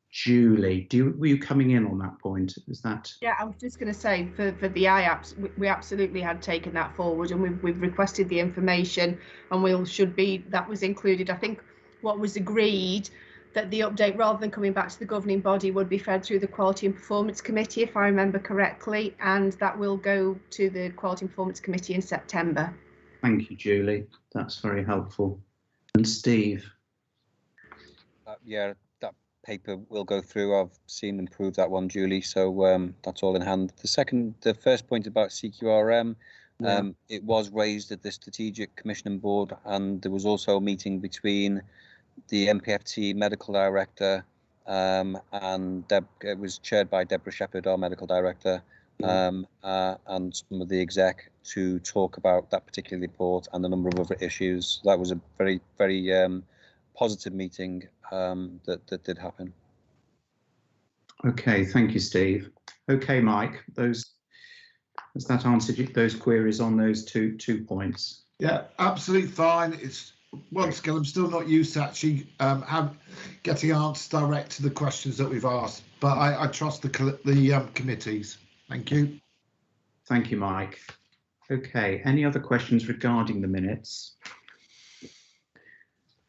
Julie, were you coming in on that point? Is that? Yeah, I was just going to say for the IAPS, we absolutely had taken that forward, and we've requested the information, and that was included. I think what was agreed, that the update, rather than coming back to the governing body, would be fed through the Quality and Performance Committee, if I remember correctly, and that will go to the Quality and Performance Committee in September. Thank you, Julie. That's very helpful. And Steve? Yeah, that paper will go through. I've seen and proved that one, Julie, so that's all in hand. The first point about CQRM, it was raised at the Strategic Commissioning Board, and there was also a meeting between the MPFT medical director and it was chaired by Deborah Shepherd, our medical director, and some of the exec to talk about that particular report and a number of other issues. That was a very, very positive meeting that did happen. Okay, thank you, Steve. Okay, Mike, those Has that answered those queries on those two points? Yeah, absolutely fine. It's once again, I'm still not used to actually getting answers direct to the questions that we've asked, but I trust the committees. Thank you. Thank you, Mike. Okay, any other questions regarding the minutes?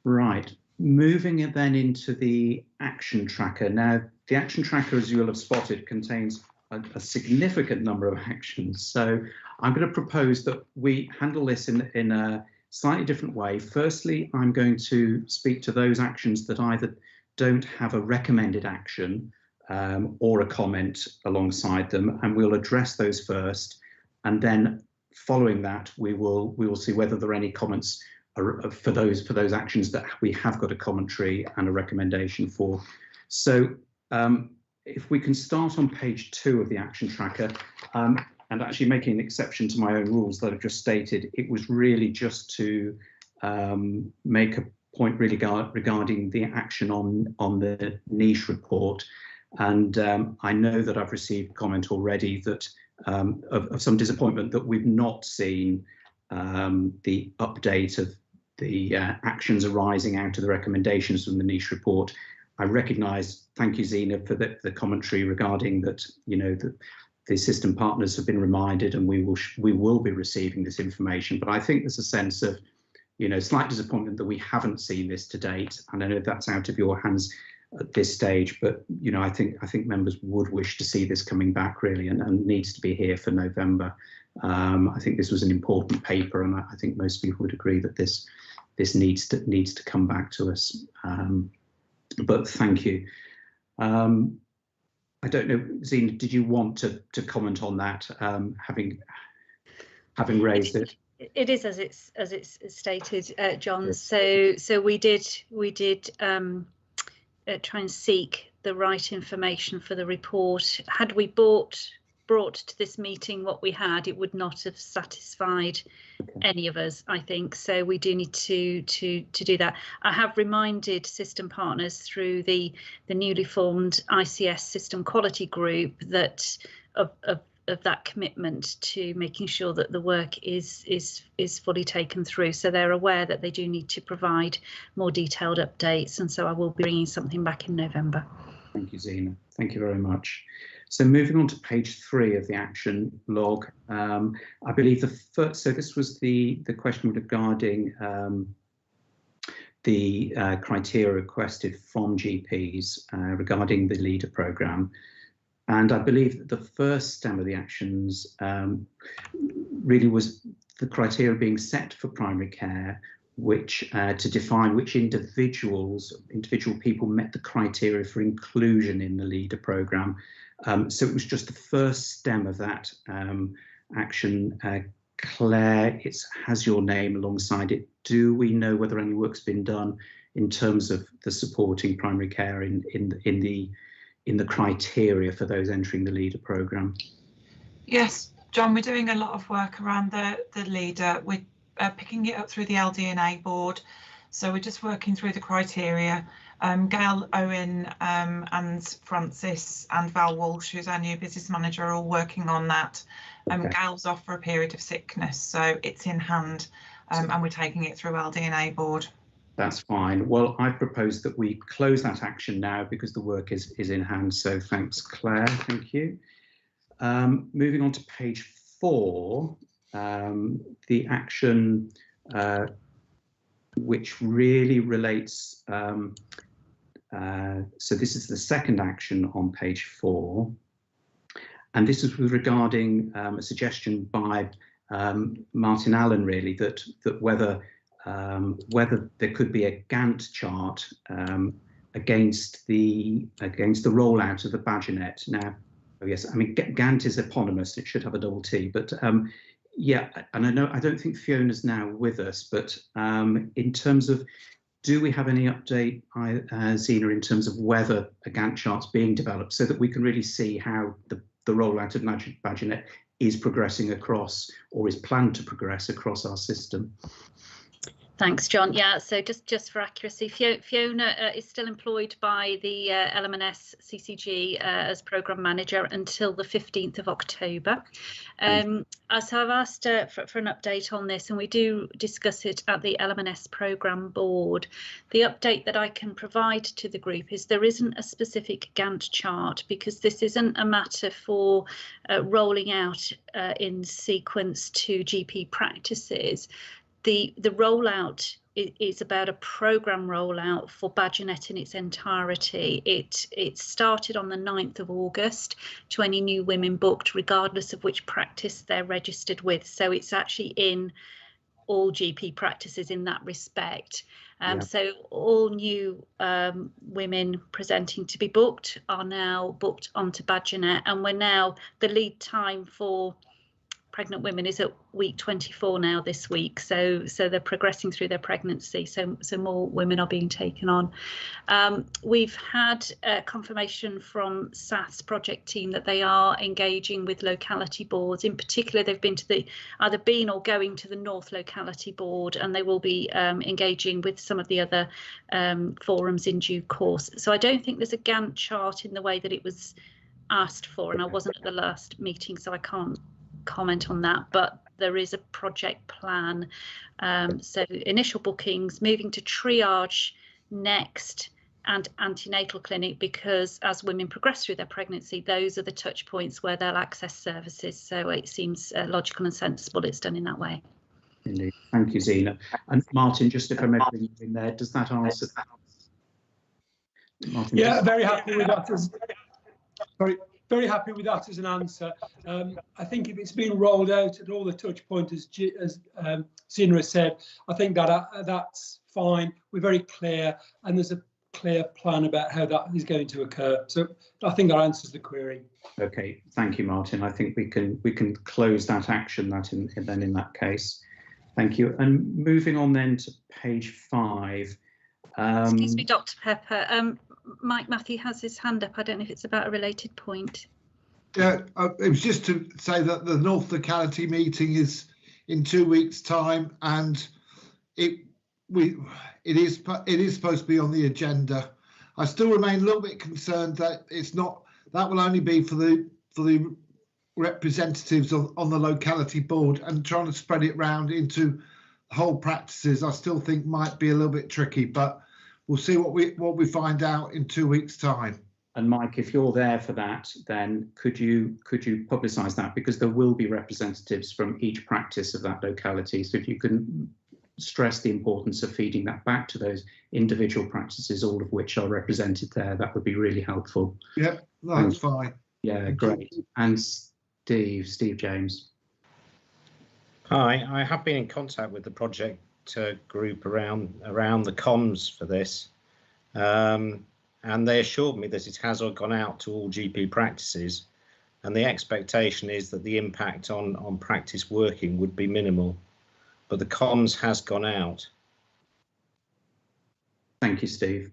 Right, moving it then into the action tracker. Now, the action tracker, as you'll have spotted, contains a significant number of actions. So I'm going to propose that we handle this in a slightly different way. Firstly, I'm going to speak to those actions that either don't have a recommended action or a comment alongside them, and we'll address those first. And then following that, we will see whether there are any comments for those actions that we have got a commentary and a recommendation for. So if we can start on page 2 of the action tracker, and actually making an exception to my own rules that I've just stated, it was really just to make a point really regarding the action on the niche report. And I know that I've received comment already that of some disappointment that we've not seen the update of the actions arising out of the recommendations from the niche report. I recognise, thank you, Zena, for the commentary regarding that, you know, that the system partners have been reminded and we will be receiving this information. But I think there's a sense of, you know, slight disappointment that we haven't seen this to date. And I know that's out of your hands at this stage, but, you know, I think members would wish to see this coming back really and needs to be here for November. I think this was an important paper, and I think most people would agree that this needs to come back to us. But thank you. I don't know, Zena, did you want to comment on that, having raised it? It is as it's stated, John. Yes. So we did try and seek the right information for the report. Had we brought to this meeting what we had, it would not have satisfied any of us, I think. So we do need to do that. I have reminded system partners through the newly formed ICS System Quality Group that of that commitment to making sure that the work is fully taken through. So they're aware that they do need to provide more detailed updates, and so I will be bringing something back in November. Thank you, Zena. Thank you very much. So moving on to page 3 of the action log, I believe so this was the question regarding the criteria requested from GPs regarding the leader programme. And I believe that the first stem of the actions really was the criteria being set for primary care, which to define which individual people met the criteria for inclusion in the leader programme. So it was just the first stem of that action. Claire, it has your name alongside it. Do we know whether any work's been done in terms of the supporting primary care in the criteria for those entering the leader programme? Yes, John, we're doing a lot of work around the leader. We're picking it up through the LDNA board. So we're just working through the criteria. Gail, Owen and Francis and Val Walsh, who's our new business manager, are all working on that. Okay. Gail's off for a period of sickness, so it's in hand and we're taking it through LDNA board. That's fine. Well, I propose that we close that action now because the work is in hand. So thanks, Claire. Thank you. Moving on to page 4, the action which really relates. So this is the second action on page 4. And this is regarding a suggestion by Martin Allen, really, that whether there could be a Gantt chart against the rollout of the Badgernet. Now, oh yes, I mean Gantt is eponymous; it should have a double T. But yeah, and I don't think Fiona's now with us. But in terms of, do we have any update, Zena, in terms of whether a Gantt chart's being developed so that we can really see how the rollout of Badgernet is progressing across, or is planned to progress across our system? Thanks, John. Yeah, so just for accuracy, Fiona is still employed by the NHS CCG as programme manager until the 15th of October. So I've asked for an update on this, and we do discuss it at the NHS programme board. The update that I can provide to the group is there isn't a specific Gantt chart, because this isn't a matter for rolling out in sequence to GP practices. The rollout is about a programme rollout for Badgernet in its entirety. It started on the 9th of August to any new women booked, regardless of which practice they're registered with. So it's actually in all GP practices in that respect. So all new women presenting to be booked are now booked onto Badgernet, and we're now, the lead time for pregnant women is at week 24 now this week, so they're progressing through their pregnancy, so more women are being taken on. We've had confirmation from SAT's project team that they are engaging with locality boards. In particular, they've been to either been or going to the North Locality Board, and they will be engaging with some of the other forums in due course. So I don't think there's a Gantt chart in the way that it was asked for, and I wasn't at the last meeting, so I can't comment on that, but there is a project plan. So initial bookings, moving to triage next, and antenatal clinic, because as women progress through their pregnancy, those are the touch points where they'll access services. So it seems logical and sensible it's done in that way. Indeed. Thank you, Zena. And Martin, just if I'm in there, does that answer? Martin, yeah, very happy with that. Very happy with that as an answer. I think if it's been rolled out at all the touch points, as Zena has said, I think that's fine. We're very clear, and there's a clear plan about how that is going to occur. So I think that answers the query. Okay, thank you, Martin. I think we can close that action then in that case. Thank you. And moving on then to page 5. Excuse me, Dr. Pepper. Mike Matthew has his hand up. I don't know if it's about a related point. Yeah, it was just to say that the North Locality meeting is in 2 weeks' time, and it is supposed to be on the agenda. I still remain a little bit concerned that it's not. That will only be for the representatives on the locality board, and trying to spread it round into whole practices. I still think might be a little bit tricky, but we'll see what we find out in 2 weeks' time. And Mike, if you're there for that, then could you publicise that, because there will be representatives from each practice of that locality. So if you can stress the importance of feeding that back to those individual practices, all of which are represented there, that would be really helpful. Yeah, that's fine. Yeah, great. And Steve James. Hi, I have been in contact with the project group around the comms for this, and they assured me that it has gone out to all GP practices, and the expectation is that the impact on practice working would be minimal, but the comms has gone out. Thank you, Steve.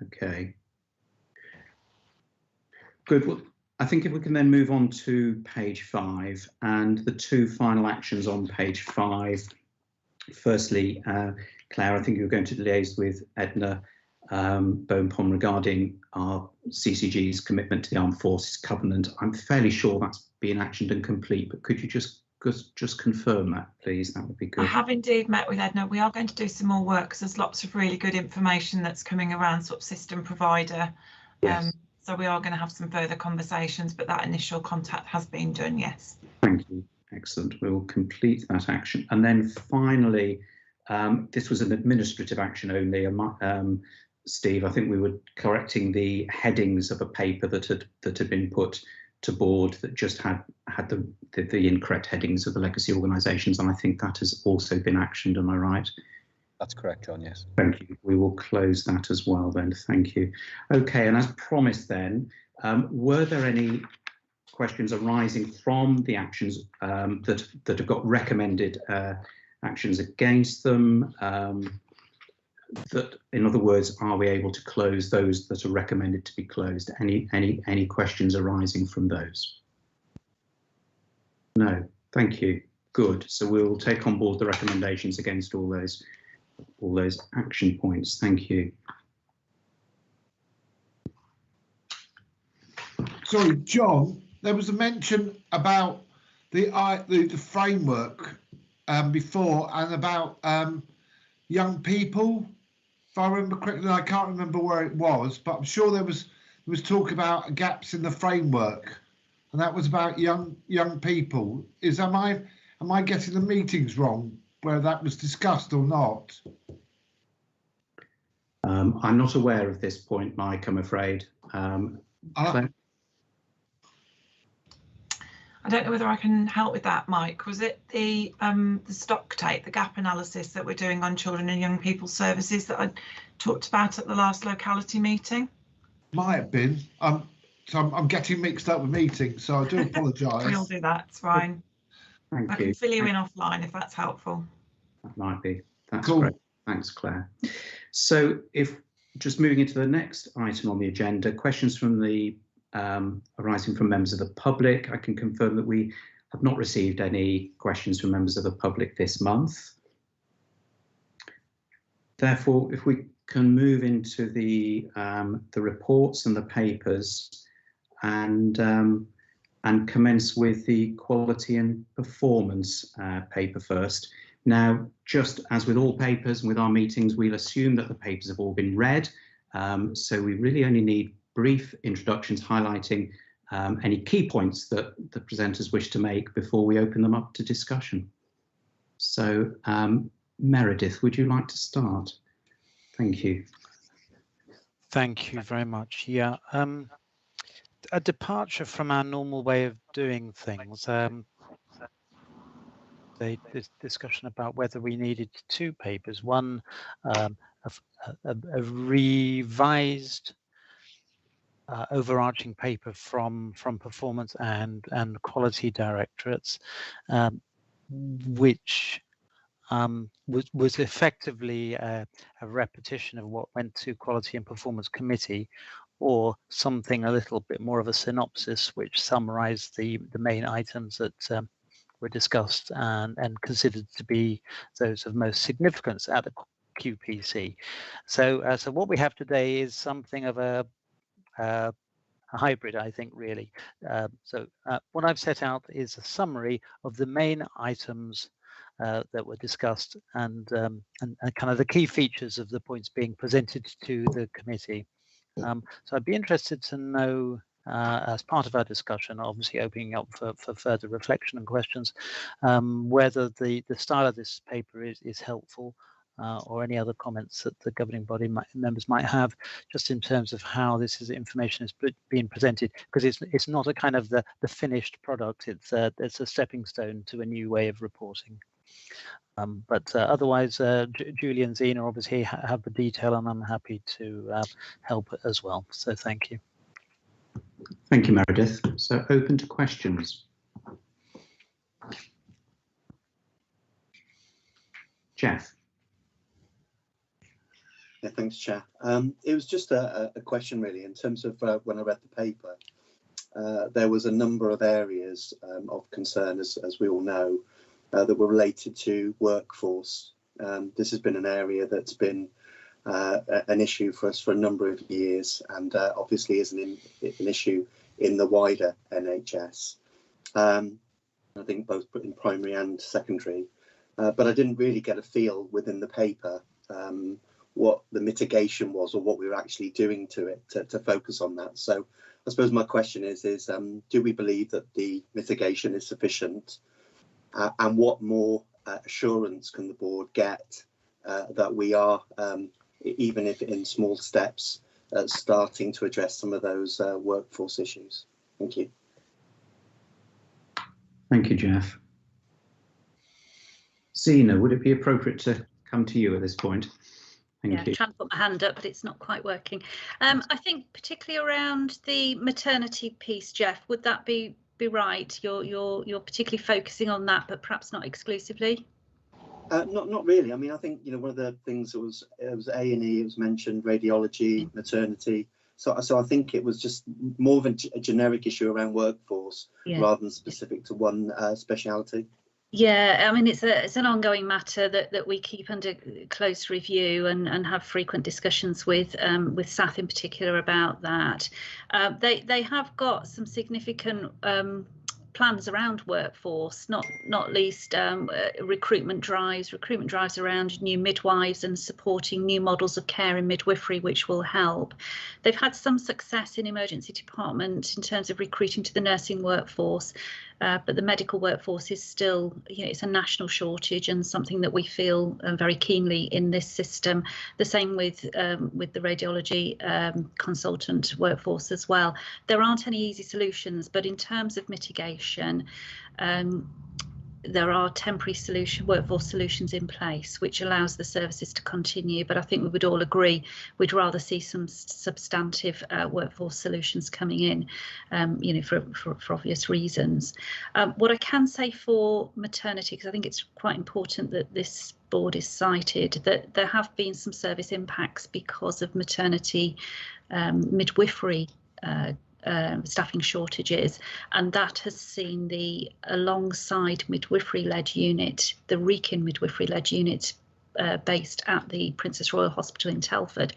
Okay. Good. Well, I think if we can then move on to page 5 and the 2 final actions on page 5. Firstly, Claire, I think you're going to liaise with Edna Bonpom regarding our CCG's commitment to the Armed Forces Covenant. I'm fairly sure that's been actioned and complete, but could you just confirm that, please? That would be good. I have indeed met with Edna. We are going to do some more work because there's lots of really good information that's coming around sort of system provider. Yes. So we are going to have some further conversations, but that initial contact has been done, yes. Thank you. Excellent. We will complete that action. And then finally, this was an administrative action only. Steve, I think we were correcting the headings of a paper that had been put to board that just had the incorrect headings of the legacy organisations, and I think that has also been actioned. Am I right? That's correct, John, yes. Thank you. We will close that as well then. Thank you. Okay, and as promised then, were there any questions arising from the actions that have got recommended actions against them? That, in other words, are we able to close those that are recommended to be closed? Any questions arising from those? No. Thank you. Good. So we'll take on board the recommendations against all those. all those action points. Thank you. Sorry, John, there was a mention about the framework before, and about young people. If I remember correctly, I can't remember where it was, but I'm sure there was talk about gaps in the framework, and that was about young people. Am I getting the meetings wrong where that was discussed or not? I'm not aware of this point, Mike, I'm afraid. Claire? I don't know whether I can help with that, Mike. Was it the stock take, the gap analysis that we're doing on children and young people services that I talked about at the last locality meeting? Might have been. So I'm getting mixed up with meetings, so I do apologise. We'll do that, it's fine. Thank you. I can fill you in offline if that's helpful. That might be. That's cool. Great. Thanks, Claire. So if just moving into the next item on the agenda, questions from the arising from members of the public. I can confirm that we have not received any questions from members of the public this month. Therefore, if we can move into the reports and the papers, and commence with the quality and performance paper first. Now, just as with all papers and with our meetings, we'll assume that the papers have all been read. So we really only need brief introductions highlighting any key points that the presenters wish to make before we open them up to discussion. So Meredith, would you like to start? Thank you. Thank you very much. Yeah, a departure from our normal way of doing things. This discussion about whether we needed two papers, one a revised overarching paper from performance and quality directorates, which was effectively a repetition of what went to quality and performance committee, or something a little bit more of a synopsis which summarized the main items that were discussed and considered to be those of most significance at the QPC. So what we have today is something of a hybrid, I think, really. What I've set out is a summary of the main items that were discussed and kind of the key features of the points being presented to the committee. So I'd be interested to know, as part of our discussion, obviously opening up for further reflection and questions, whether the style of this paper is helpful, or any other comments that the governing body members might have, just in terms of how this information is being presented, because it's not a kind of the finished product. It's a stepping stone to a new way of reporting. But otherwise, Julie and Zena obviously have the detail, and I'm happy to help as well. So thank you. Thank you, Meredith. So open to questions. Jeff. Yeah, thanks, Chair. It was just a question, really, in terms of when I read the paper. There was a number of areas of concern, as we all know, that were related to workforce. This has been an area that's been an issue for us for a number of years, and obviously is an issue in the wider NHS. I think both in primary and secondary, but I didn't really get a feel within the paper what the mitigation was, or what we were actually doing to it to focus on that. So I suppose my question is do we believe that the mitigation is sufficient, and what more assurance can the board get that we are, even if in small steps, starting to address some of those workforce issues? Thank you. Thank you, Jeff. Zena, would it be appropriate to come to you at this point? Thank you. I'm trying to put my hand up, but it's not quite working. I think particularly around the maternity piece, Jeff, would that be right? You're particularly focusing on that, but perhaps not exclusively. Not really. I mean, I think one of the things that was A&E. It was mentioned radiology, maternity. So I think it was just more of a generic issue around workforce rather than specific to one speciality. Yeah, I mean, it's an ongoing matter that we keep under close review and have frequent discussions with SAF in particular about that. They have got some significant plans around workforce, not least recruitment drives around new midwives and supporting new models of care in midwifery, which will help. They've had some success in emergency department in terms of recruiting to the nursing workforce, but the medical workforce is still, it's a national shortage and something that we feel very keenly in this system. The same with the radiology consultant workforce as well. There aren't any easy solutions, but in terms of mitigation, there are temporary workforce solutions in place, which allows the services to continue. But I think we would all agree we'd rather see some substantive workforce solutions coming in, for obvious reasons. What I can say for maternity, because I think it's quite important that this board is cited, that there have been some service impacts because of maternity midwifery staffing shortages, and that has seen alongside midwifery-led unit, the Wrekin midwifery-led unit based at the Princess Royal Hospital in Telford,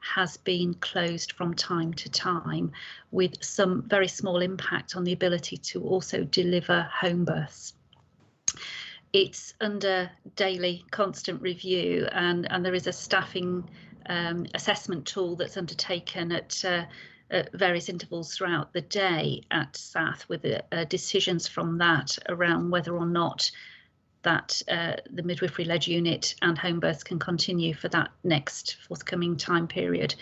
has been closed from time to time, with some very small impact on the ability to also deliver home births. It's under daily constant review, and there is a staffing assessment tool that's undertaken at various intervals throughout the day at SAF, with decisions from that around whether or not that the midwifery-led unit and home births can continue for that next forthcoming time period.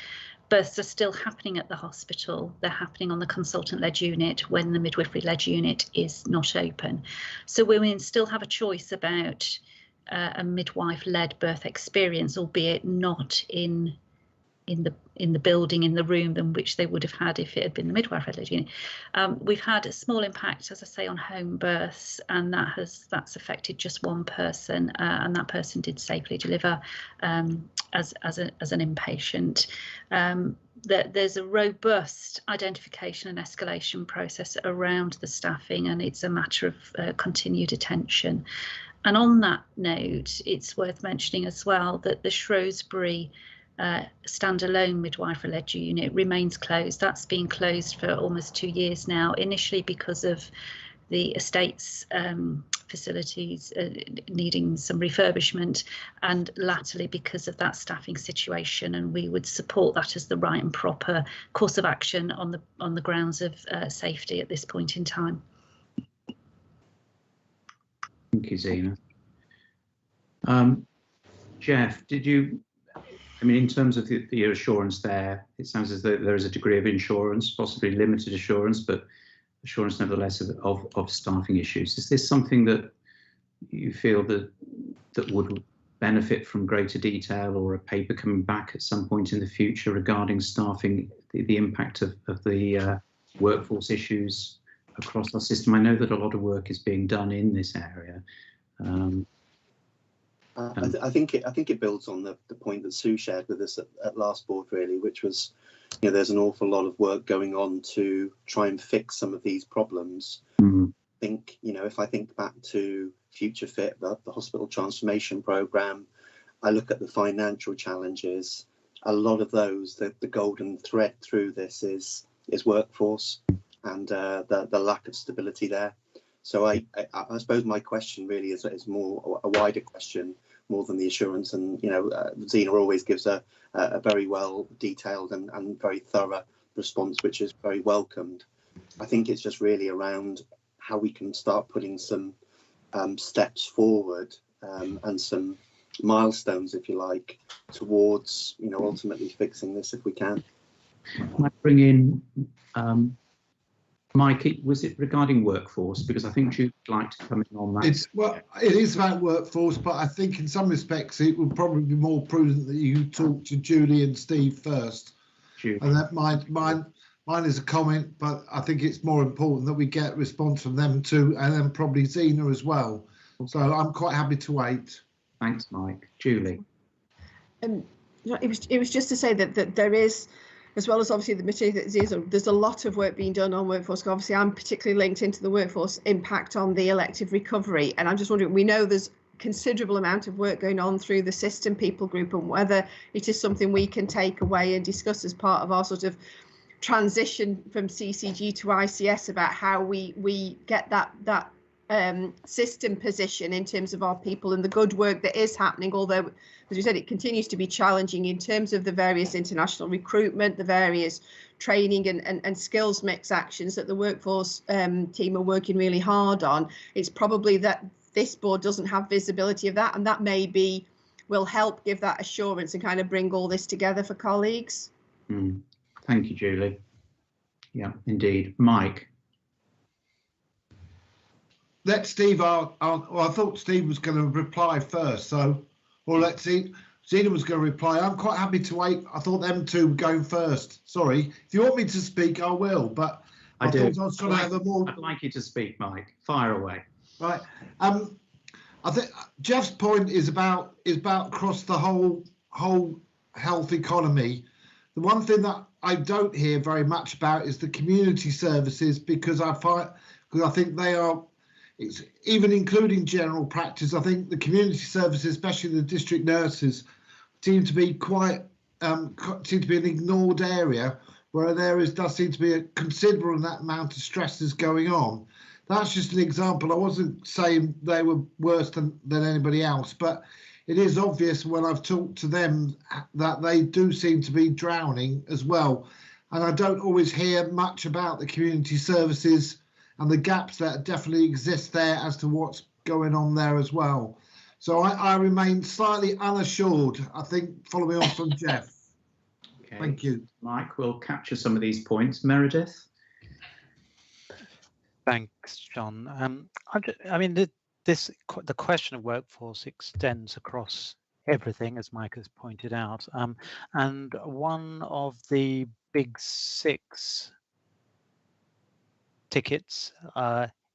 Births are still happening at the hospital. They're happening on the consultant-led unit when the midwifery-led unit is not open. So women still have a choice about a midwife-led birth experience, albeit not in the building, in the room in which they would have had if it had been the midwife-led unit. We've had a small impact, as I say, on home births, and that's affected just one person, and that person did safely deliver as an inpatient. There's a robust identification and escalation process around the staffing, and it's a matter of continued attention. And on that note, it's worth mentioning as well that the Shrewsbury standalone midwifery-led unit remains closed. That's been closed for almost 2 years now, initially because of the estate's facilities needing some refurbishment, and latterly because of that staffing situation, and we would support that as the right and proper course of action on the grounds of safety at this point in time. Thank you, Zena. Jeff, in terms of the assurance there, it sounds as though there is a degree of insurance, possibly limited assurance, but assurance nevertheless of staffing issues. Is this something that you feel that would benefit from greater detail, or a paper coming back at some point in the future regarding staffing, the impact of the workforce issues across our system? I know that a lot of work is being done in this area. I think it builds on the point that Sue shared with us at last board, really, which was, there's an awful lot of work going on to try and fix some of these problems. Mm-hmm. I think, if I think back to Future Fit, the hospital transformation programme, I look at the financial challenges. A lot of those, the golden thread through this is workforce and the lack of stability there. So I suppose my question really is more a wider question, more than the assurance. And Zena always gives a very well detailed and very thorough response, which is very welcomed. I think it's just really around how we can start putting some steps forward and some milestones, if you like, towards ultimately fixing this if we can. Can I bring in Mike? Was it regarding workforce? Because I think you'd like to come in on that. It is about workforce, but I think in some respects it would probably be more prudent that you talk to Julie and Steve first. Julie. And that mine is a comment, but I think it's more important that we get a response from them too, and then probably Zena as well. So I'm quite happy to wait. Thanks, Mike. Julie. It was just to say that there is as well as obviously the material, there's a lot of work being done on workforce. Obviously, I'm particularly linked into the workforce impact on the elective recovery. And I'm just wondering, we know there's considerable amount of work going on through the system people group, and whether it is something we can take away and discuss as part of our sort of transition from CCG to ICS about how we get that system position in terms of our people and the good work that is happening, although, as you said, it continues to be challenging in terms of the various international recruitment, the various training and skills mix actions that the workforce team are working really hard on. It's probably that this board doesn't have visibility of that, and that maybe will help give that assurance and kind of bring all this together for colleagues. Thank you, Julie. Yeah, indeed. Mike. Let Steve, well, I thought Steve was going to reply first, so, or let's see, Zena was going to reply. I'm quite happy to wait. I thought them two were going first. Sorry. If you want me to speak, I will, but I do. I was trying to have a more... I'd like you to speak, Mike. Fire away. Right. I think Jeff's point is about across the whole health economy. The one thing that I don't hear very much about is the community services, because I think they are, it's even including general practice. I think the community services, especially the district nurses, seem to be an ignored area, where does seem to be a considerable amount of stresses going on. That's just an example. I wasn't saying they were worse than anybody else, but it is obvious when I've talked to them that they do seem to be drowning as well. And I don't always hear much about the community services and the gaps that definitely exist there as to what's going on there as well. So I remain slightly unassured, I think, following on from Jeff. Okay. Thank you. Mike, we'll capture some of these points. Meredith? Thanks, John. I mean, the question of workforce extends across everything, as Mike has pointed out. And one of the big 6 tickets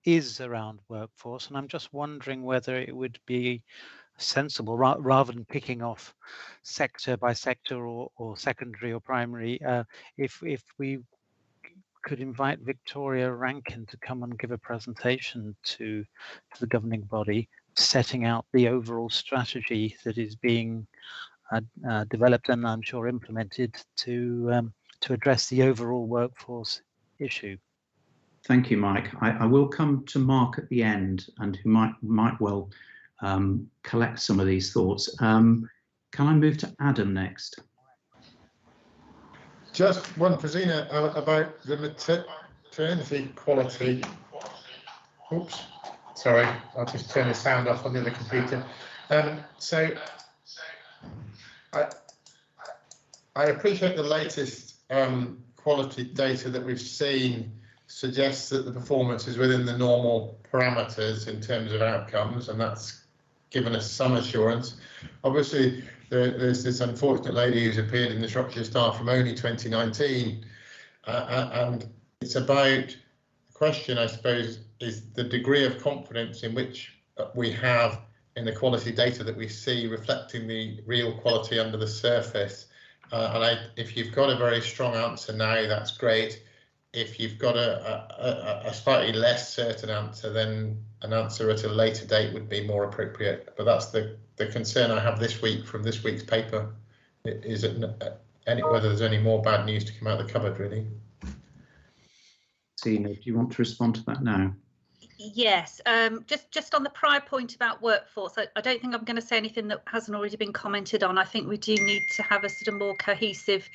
is around workforce, and I'm just wondering whether it would be sensible, rather than picking off sector by sector or secondary or primary, if we could invite Victoria Rankin to come and give a presentation to the governing body, setting out the overall strategy that is being developed and I'm sure implemented to address the overall workforce issue. Thank you, Mike. I will come to Mark at the end, and who might well collect some of these thoughts. Can I move to Adam next? Just one for Zena about the maternity quality. Oops, sorry, I'll just turn the sound off on the other computer. So I appreciate the latest quality data that we've seen suggests that the performance is within the normal parameters in terms of outcomes, and that's given us some assurance. Obviously, there's this unfortunate lady who's appeared in the Shropshire Star from only 2019, and it's about, the question I suppose is the degree of confidence in which we have in the quality data that we see reflecting the real quality under the surface. If you've got a very strong answer now, that's great. If you've got a slightly less certain answer, then an answer at a later date would be more appropriate. But that's the concern I have this week from this week's paper, is whether there's any more bad news to come out of the cupboard, really. Zena, do you want to respond to that now? Yes, just on the prior point about workforce, I don't think I'm going to say anything that hasn't already been commented on. I think we do need to have a sort of more cohesive,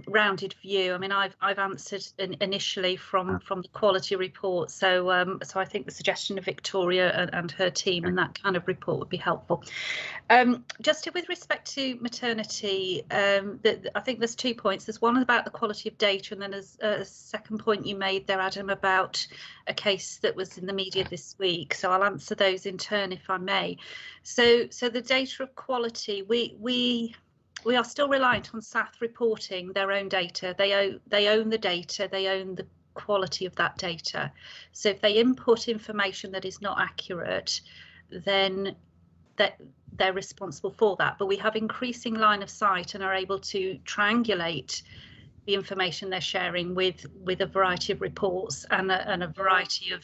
rounded view. I mean, I've answered initially from the quality report, so I think the suggestion of Victoria and her team and that kind of report would be helpful. Just with respect to maternity, I think there's 2 points. There's one about the quality of data, and then there's a second point you made there, Adam, about a case that was in the media this week. So I'll answer those in turn, if I may. So the data of quality, we are still reliant on SATH reporting their own data. They own the data, they own the quality of that data. So if they input information that is not accurate, then they're responsible for that. But we have increasing line of sight and are able to triangulate the information they're sharing with a variety of reports and a variety of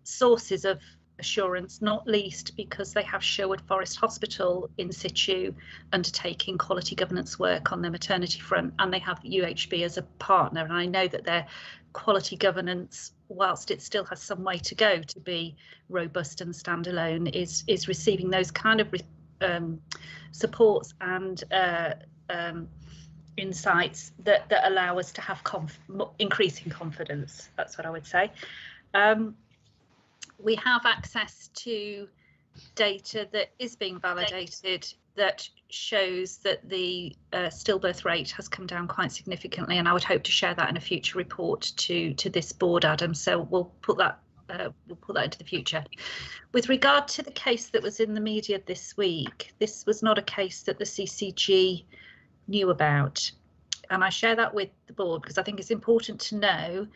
sources of assurance, not least because they have Sherwood Forest Hospital in situ undertaking quality governance work on their maternity front, and they have UHB as a partner. And I know that their quality governance, whilst it still has some way to go to be robust and standalone, is receiving those kind of supports and insights that allow us to have increasing confidence. That's what I would say. We have access to data that is being validated that shows that the stillbirth rate has come down quite significantly, and I would hope to share that in a future report to this board, Adam. So we'll put that into the future. With regard to the case that was in the media this week, this was not a case that the CCG knew about, and I share that with the board because I think it's important to know.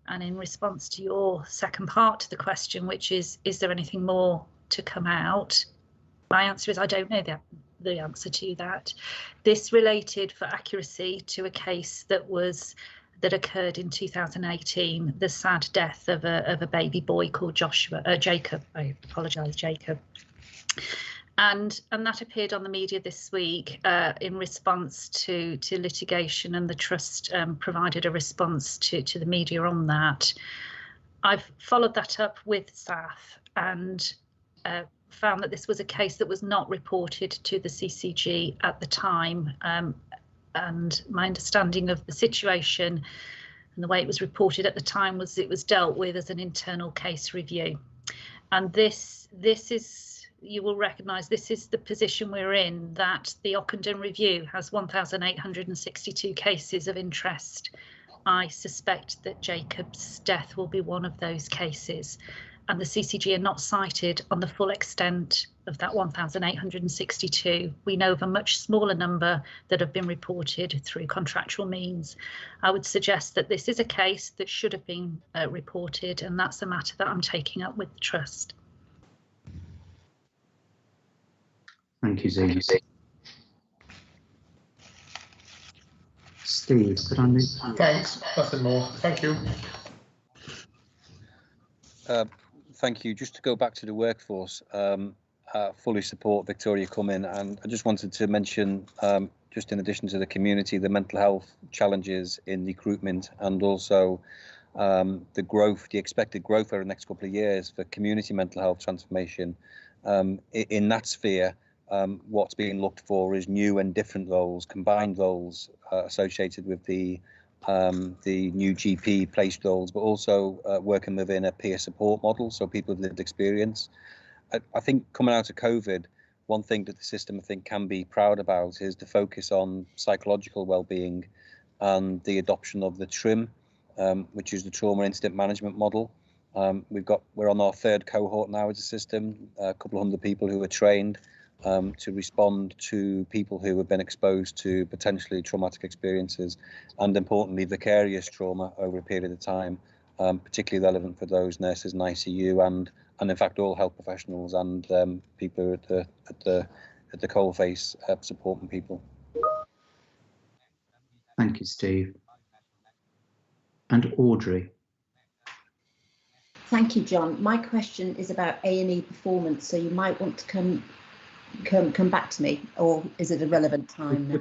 And in response to your second part to the question, which is there anything more to come out? My answer is I don't know the answer to that. This related, for accuracy, to a case that occurred in 2018, the sad death of a baby boy called Jacob. I apologise, Jacob. And that appeared on the media this week in response to litigation, and the trust provided a response to the media on that. I've followed that up with SAF and found that this was a case that was not reported to the CCG at the time. And my understanding of the situation and the way it was reported at the time was it was dealt with as an internal case review. And this is, you will recognise, this is the position we're in, that the Ockenden Review has 1,862 cases of interest. I suspect that Jacob's death will be one of those cases, and the CCG are not cited on the full extent of that 1,862. We know of a much smaller number that have been reported through contractual means. I would suggest that this is a case that should have been reported, and that's a matter that I'm taking up with the Trust. Thank you, Zee. Steve, could I move? Thanks, nothing more. Thank you. Thank you. Just to go back to the workforce, fully support Victoria Cumming, and I just wanted to mention, just in addition to the community, the mental health challenges in recruitment, and also the expected growth over the next couple of years for community mental health transformation. In that sphere, what's being looked for is new and different roles, combined roles associated with the new GP placed roles, but also working within a peer support model, so people with lived experience. I think coming out of COVID, one thing that the system I think can be proud about is the focus on psychological well-being and the adoption of the TRIM, which is the trauma incident management model. We're on our third cohort now as a system, a couple of hundred people who are trained to respond to people who have been exposed to potentially traumatic experiences, and importantly vicarious trauma over a period of time, particularly relevant for those nurses in ICU and in fact all health professionals and people at the coalface supporting people. Thank you, Steve. And Audrey. Thank you, John. My question is about A&E performance, so you might want to come back to me, or is it a relevant time now?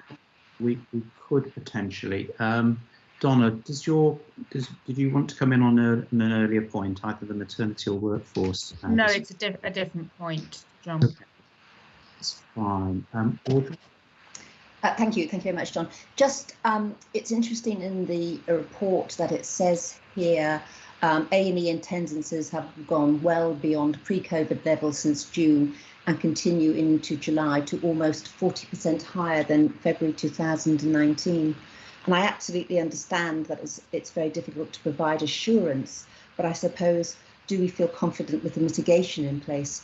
We could potentially. Donna, did you want to come in on an earlier point, either the maternity or workforce? No, it's a different point, John. Okay. That's fine. Audrey? Thank you very much, John. Just it's interesting in the report that it says here A&E attendances have gone well beyond pre-COVID levels since June and continue into July to almost 40% higher than February 2019. And I absolutely understand that it's very difficult to provide assurance, but I suppose, do we feel confident with the mitigation in place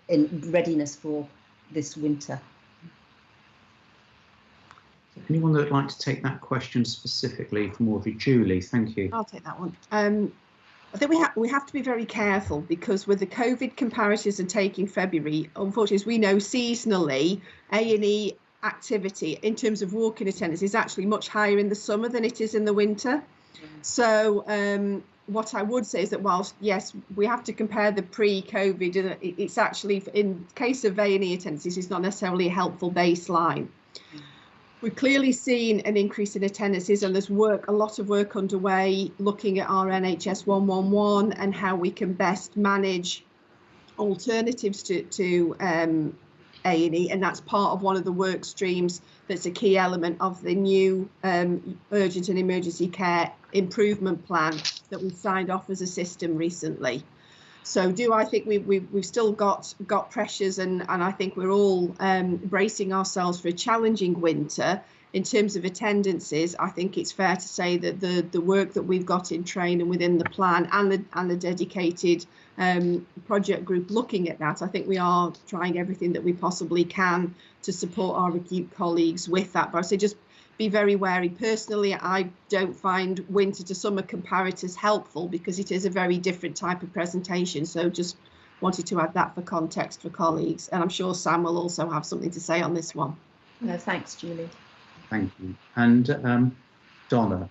in readiness for this winter? Anyone that would like to take that question specifically from Audrey? Julie, thank you. I'll take that one. I think we have to be very careful, because with the COVID comparatives and taking February, unfortunately, as we know, seasonally, A&E activity in terms of walking attendance is actually much higher in the summer than it is in the winter. So what I would say is that whilst, yes, we have to compare the pre-COVID, it's actually, in case of A&E attendances, it's not necessarily a helpful baseline. We've clearly seen an increase in attendances, and there's a lot of work underway looking at our NHS 111 and how we can best manage alternatives to A&E, and that's part of one of the work streams that's a key element of the new urgent and emergency care improvement plan that we signed off as a system recently. So do I think we've still got pressures, and I think we're all bracing ourselves for a challenging winter. In terms of attendances, I think it's fair to say that the work that we've got in train and within the plan and the dedicated project group looking at that, I think we are trying everything that we possibly can to support our acute colleagues with that. But I say just be very wary. Personally, I don't find winter to summer comparators helpful because it is a very different type of presentation. So just wanted to add that for context for colleagues. And I'm sure Sam will also have something to say on this one. No, thanks, Julie. Thank you. And Donna,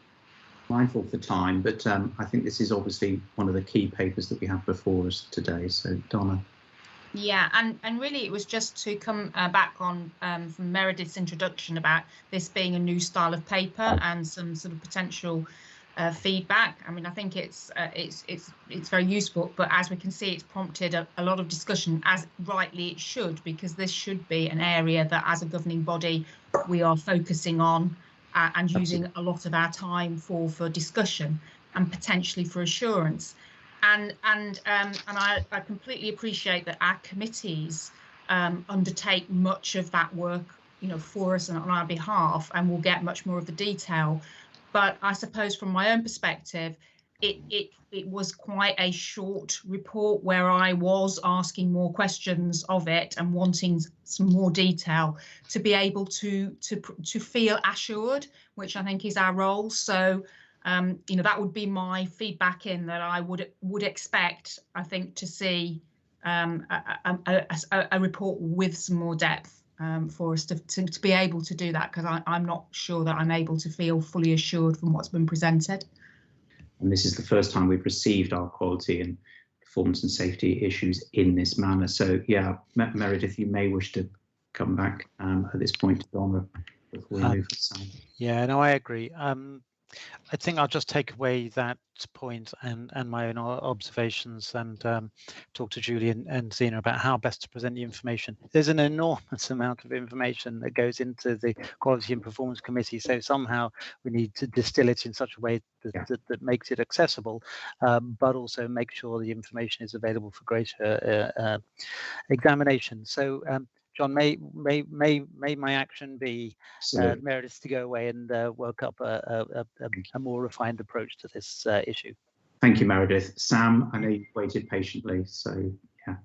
mindful of the time, but I think this is obviously one of the key papers that we have before us today. So Donna. Yeah, and really it was just to come back on from Meredith's introduction about this being a new style of paper and some sort of potential feedback. I mean, I think it's very useful, but as we can see, it's prompted a lot of discussion, as rightly it should, because this should be an area that as a governing body we are focusing on and using a lot of our time for discussion and potentially for assurance. And I completely appreciate that our committees undertake much of that work, you know, for us and on our behalf, and we'll get much more of the detail. But I suppose from my own perspective, it was quite a short report where I was asking more questions of it and wanting some more detail to be able to feel assured, which I think is our role. So you know, that would be my feedback in that I would expect, I think, to see a report with some more depth for us to be able to do that, because I'm not sure that I'm able to feel fully assured from what's been presented. And this is the first time we've received our quality and performance and safety issues in this manner. So yeah, Meredith, you may wish to come back at this point to Donna before we move to Sam. Yeah, no, I agree. I think I'll just take away that point and my own observations and talk to Julie and Zena about how best to present the information. There's an enormous amount of information that goes into the Quality and Performance Committee, so somehow we need to distill it in such a way that makes it accessible, but also make sure the information is available for greater examination. So John, may my action be Meredith to go away and work up a more refined approach to this issue. Thank you, Meredith. Sam, I know you've waited patiently, so yeah.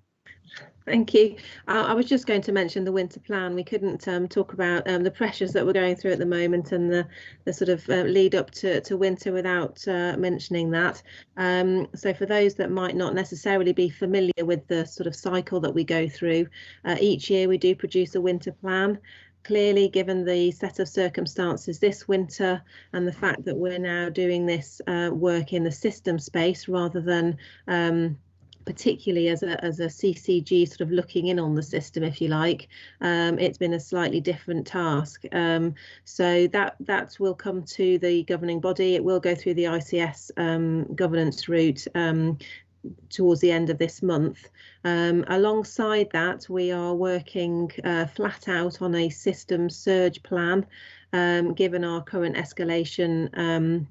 Thank you. I was just going to mention the winter plan. We couldn't talk about the pressures that we're going through at the moment and the sort of lead up to winter without mentioning that. So for those that might not necessarily be familiar with the sort of cycle that we go through, each year we do produce a winter plan. Clearly, given the set of circumstances this winter and the fact that we're now doing this work in the system space rather than particularly as a CCG sort of looking in on the system, if you like, it's been a slightly different task. So that will come to the governing body. It will go through the ICS governance route towards the end of this month. Alongside that, we are working flat out on a system surge plan, given our current escalation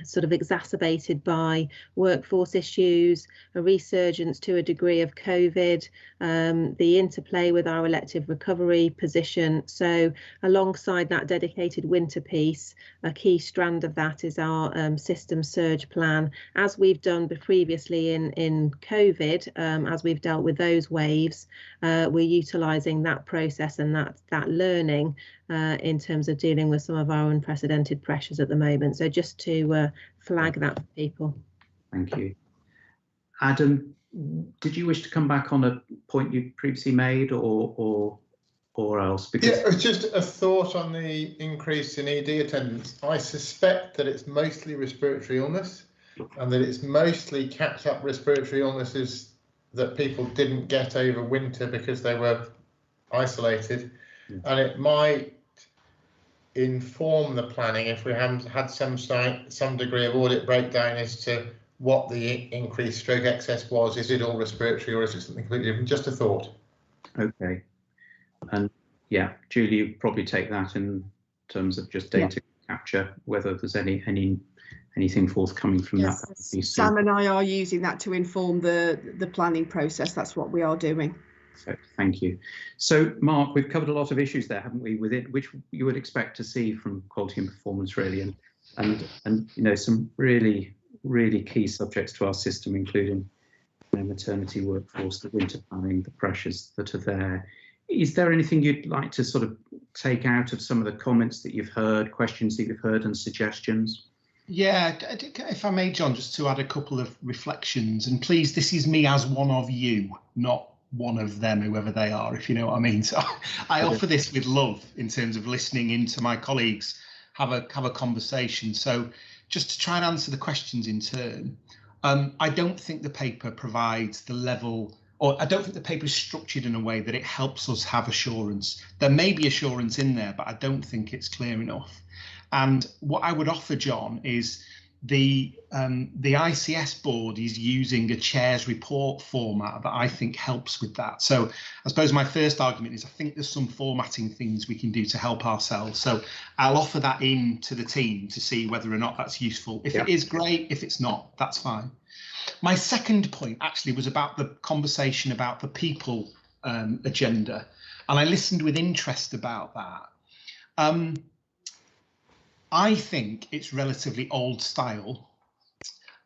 sort of exacerbated by workforce issues, a resurgence to a degree of COVID, the interplay with our elective recovery position. So alongside that dedicated winter piece, a key strand of that is our system surge plan. As we've done previously in COVID, as we've dealt with those waves, we're utilising that process and that learning in terms of dealing with some of our unprecedented pressures at the moment. So just to flag that for people. Thank you. Adam, did you wish to come back on a point you previously made, or or else? Because yeah, it's just a thought on the increase in ED attendance. I suspect that it's mostly respiratory illness, and that it's mostly catch-up respiratory illnesses that people didn't get over winter because they were isolated, and it might inform the planning if we haven't had some degree of audit breakdown as to what the increased stroke excess was. Is it all respiratory or is it something completely different? Just a thought. Okay, and yeah, Julie, you probably take that in terms of just data capture, whether there's anything forthcoming from that. Sam and I are using that to inform the planning process. That's what we are doing. So, thank you. So, Mark, we've covered a lot of issues there, haven't we? With it, which you would expect to see from quality and performance, really, and you know, some really key subjects to our system, including maternity workforce, the winter planning, the pressures that are there. Is there anything you'd like to sort of take out of some of the comments that you've heard, questions that you've heard, and suggestions? Yeah, if I may, John, just to add a couple of reflections, and please, this is me as one of you, not one of them, whoever they are, if you know what I mean. So I offer this with love in terms of listening into my colleagues, have a conversation. So just to try and answer the questions in turn, I don't think the paper provides the level, or I don't think the paper is structured in a way that it helps us have assurance. There may be assurance in there, but I don't think it's clear enough. And what I would offer, John, is the ICS board is using a chair's report format that I think helps with that. So I suppose my first argument is I think there's some formatting things we can do to help ourselves. So I'll offer that in to the team to see whether or not that's useful. If it is, great. If it's not, that's fine. My second point actually was about the conversation about the people agenda. And I listened with interest about that. I think it's relatively old style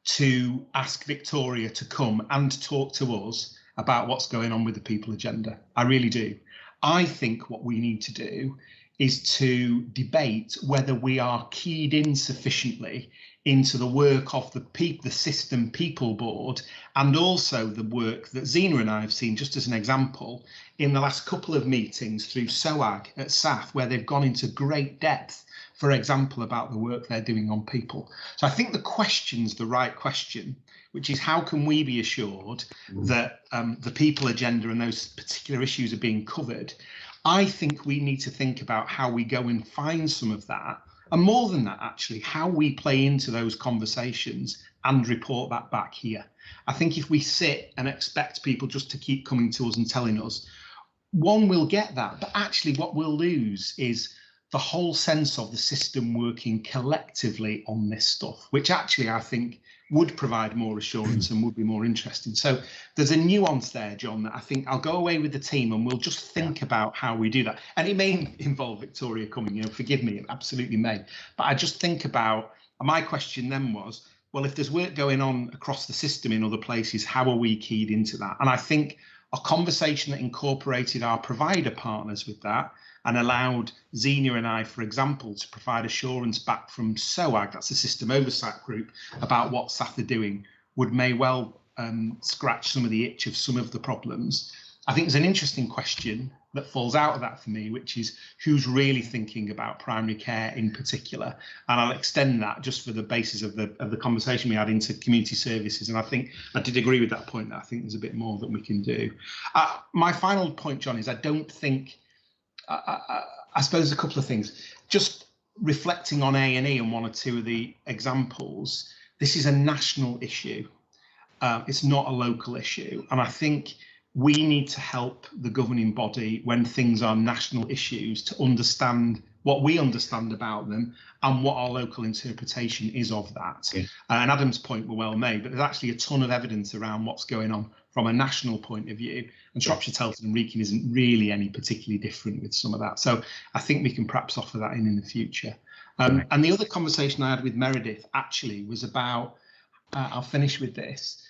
to ask Victoria to come and talk to us about what's going on with the people agenda. I really do. I think what we need to do is to debate whether we are keyed in sufficiently into the work of the system people board, and also the work that Zena and I have seen, just as an example, in the last couple of meetings through SOAG at SAF, where they've gone into great depth, for example, about the work they're doing on people. So I think the question's the right question, which is how can we be assured that the people agenda and those particular issues are being covered? I think we need to think about how we go and find some of that. And more than that, actually, how we play into those conversations and report that back here. I think if we sit and expect people just to keep coming to us and telling us, one, we'll get that, but actually what we'll lose is the whole sense of the system working collectively on this stuff, which actually I think would provide more assurance and would be more interesting. So there's a nuance there, John, that I think I'll go away with the team and we'll just think about how we do that. And it may involve Victoria coming, you know, forgive me, it absolutely may. But I just think about, my question then was, well, if there's work going on across the system in other places, how are we keyed into that? And I think a conversation that incorporated our provider partners with that and allowed Zena and I, for example, to provide assurance back from SOAG, that's the System Oversight Group, about what SAF are doing, may well scratch some of the itch of some of the problems. I think there's an interesting question that falls out of that for me, which is who's really thinking about primary care in particular. And I'll extend that just for the basis of the conversation we had into community services. And I think I did agree with that point, that I think there's a bit more that we can do. My final point, John, is I don't think, I suppose a couple of things. Just reflecting on A&E and one or two of the examples, this is a national issue. It's not a local issue. And I think we need to help the governing body when things are national issues to understand what we understand about them and what our local interpretation is of that. Yeah. And Adam's point were well made, but there's actually a ton of evidence around what's going on from a national point of view. And Shropshire, Telford and Wrekin isn't really any particularly different with some of that. So I think we can perhaps offer that in the future. And the other conversation I had with Meredith actually was about, I'll finish with this,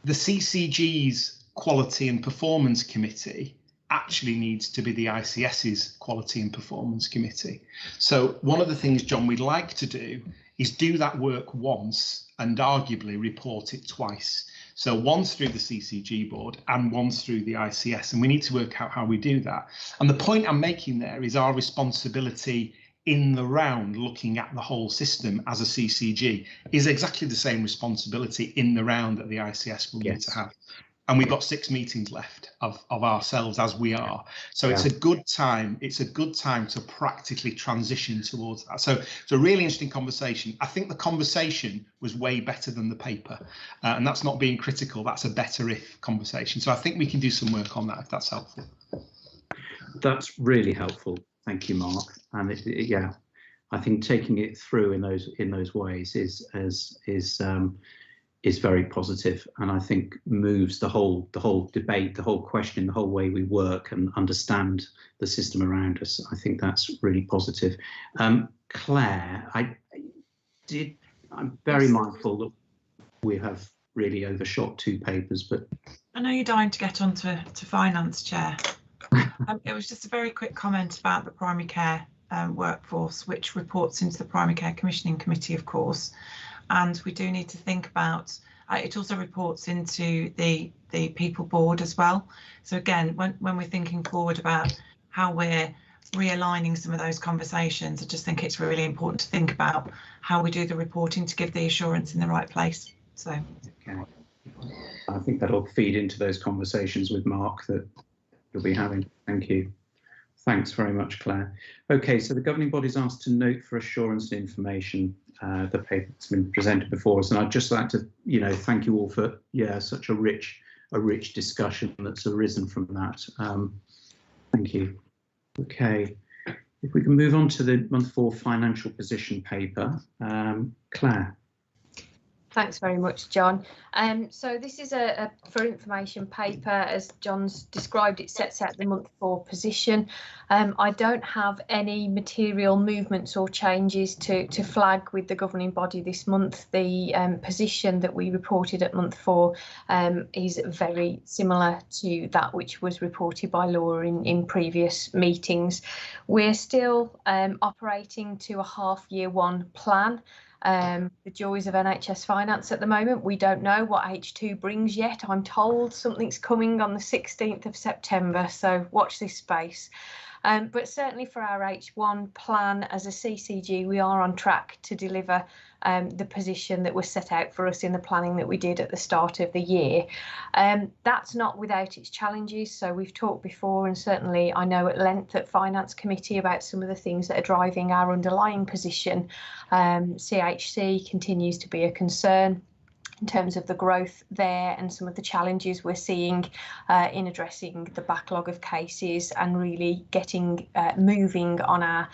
the CCG's Quality and Performance Committee actually needs to be the ICS's Quality and Performance Committee. So one of the things, John, we'd like to do is do that work once and arguably report it twice. So one's through the CCG board and one's through the ICS, and we need to work out how we do that. And the point I'm making there is our responsibility in the round, looking at the whole system as a CCG, is exactly the same responsibility in the round that the ICS will need to have. And we've got 6 meetings left of ourselves as we are. So it's a good time. It's a good time to practically transition towards that. So it's a really interesting conversation. I think the conversation was way better than the paper. And that's not being critical. That's a better if conversation. So I think we can do some work on that if that's helpful. That's really helpful. Thank you, Mark. And yeah, I think taking it through in those ways is very positive, and I think moves the whole debate, the whole question, the whole way we work and understand the system around us. I think that's really positive. Claire, I'm very mindful that we have really overshot 2 papers, but I know you're dying to get on to finance, Chair. It was just a very quick comment about the primary care workforce, which reports into the Primary Care Commissioning Committee, of course. And we do need to think about, it also reports into the people board as well. So again, when we're thinking forward about how we're realigning some of those conversations, I just think it's really important to think about how we do the reporting to give the assurance in the right place. So okay. I think that'll feed into those conversations with Mark that you'll be having. Thank you. Thanks very much, Claire. Okay, so the governing body's asked to note for assurance and information the paper that's been presented before us, and I'd just like to, thank you all for such a rich discussion that's arisen from that. Thank you. Okay, if we can move on to the month 4 financial position paper, Claire. Thanks very much, John. So this is a for information paper. As John's described, it sets out the month 4 position. I don't have any material movements or changes to flag with the governing body this month. The position that we reported at month 4 is very similar to that which was reported by Laura in previous meetings. We're still operating to a half-year 1 plan. The joys of NHS finance at the moment. We don't know what H2 brings yet. I'm told something's coming on the 16th of September, so watch this space. But certainly for our H1 plan as a CCG, we are on track to deliver the position that was set out for us in the planning that we did at the start of the year. That's not without its challenges. So we've talked before, and certainly I know at length at Finance Committee about some of the things that are driving our underlying position. CHC continues to be a concern in terms of the growth there and some of the challenges we're seeing in addressing the backlog of cases and really getting moving on our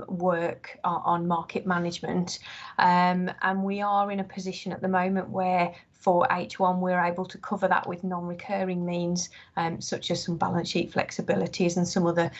work on market management. And we are in a position at the moment where for H1 we're able to cover that with non-recurring means, such as some balance sheet flexibilities and some other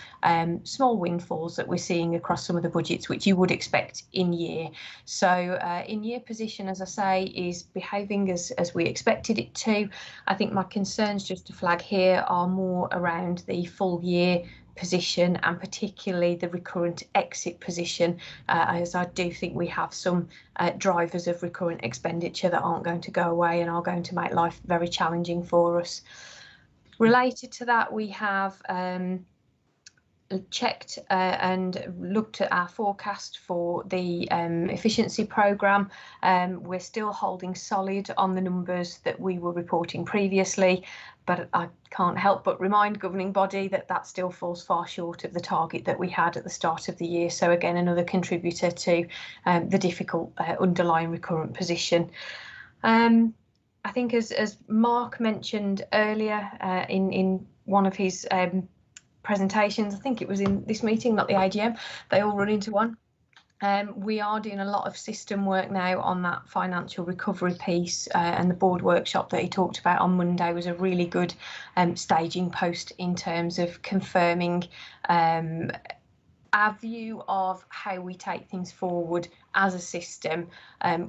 small windfalls that we're seeing across some of the budgets, which you would expect in year. So in year position, as I say, is behaving as we expected it to. I think my concerns, just to flag here, are more around the full year position and particularly the recurrent exit position, as I do think we have some drivers of recurrent expenditure that aren't going to go away and are going to make life very challenging for us. Related to that, we have checked and looked at our forecast for the efficiency programme. We're still holding solid on the numbers that we were reporting previously, but I can't help but remind governing body that that still falls far short of the target that we had at the start of the year. So again, another contributor to the difficult underlying recurrent position. I think as Mark mentioned earlier in one of his presentations, I think it was in this meeting, not the AGM, they all run into one. We are doing a lot of system work now on that financial recovery piece, and the board workshop that he talked about on Monday was a really good staging post in terms of confirming our view of how we take things forward as a system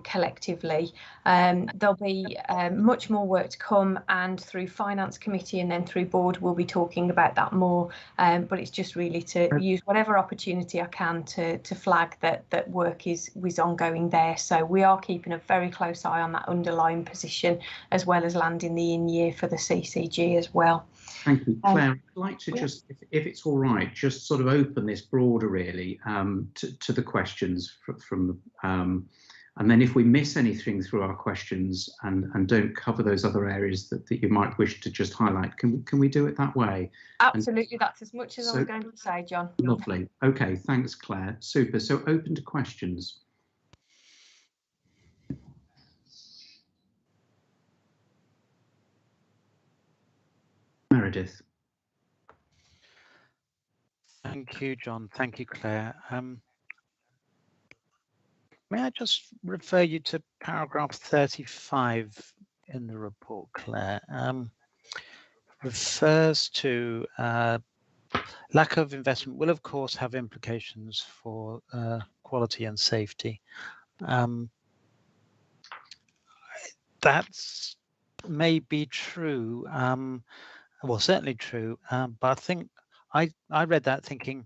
collectively. There'll be much more work to come, and through Finance Committee and then through Board we'll be talking about that more, but it's just really to use whatever opportunity I can to flag that work is ongoing there. So we are keeping a very close eye on that underlying position, as well as landing the in-year for the CCG as well. Thank you, Claire. I'd like to just, if it's all right, just sort of open this broader really to the questions from and then if we miss anything through our questions and don't cover those other areas that you might wish to just highlight, can we do it that way? Absolutely, that's as much as I was going to say, John. Lovely. Okay, thanks, Claire. Super. So open to questions. Meredith. Thank you, John. Thank you, Claire. May I just refer you to paragraph 35 in the report, Claire? Refers to lack of investment will, of course, have implications for quality and safety. That's may be true. Well, certainly true, but I think I read that thinking,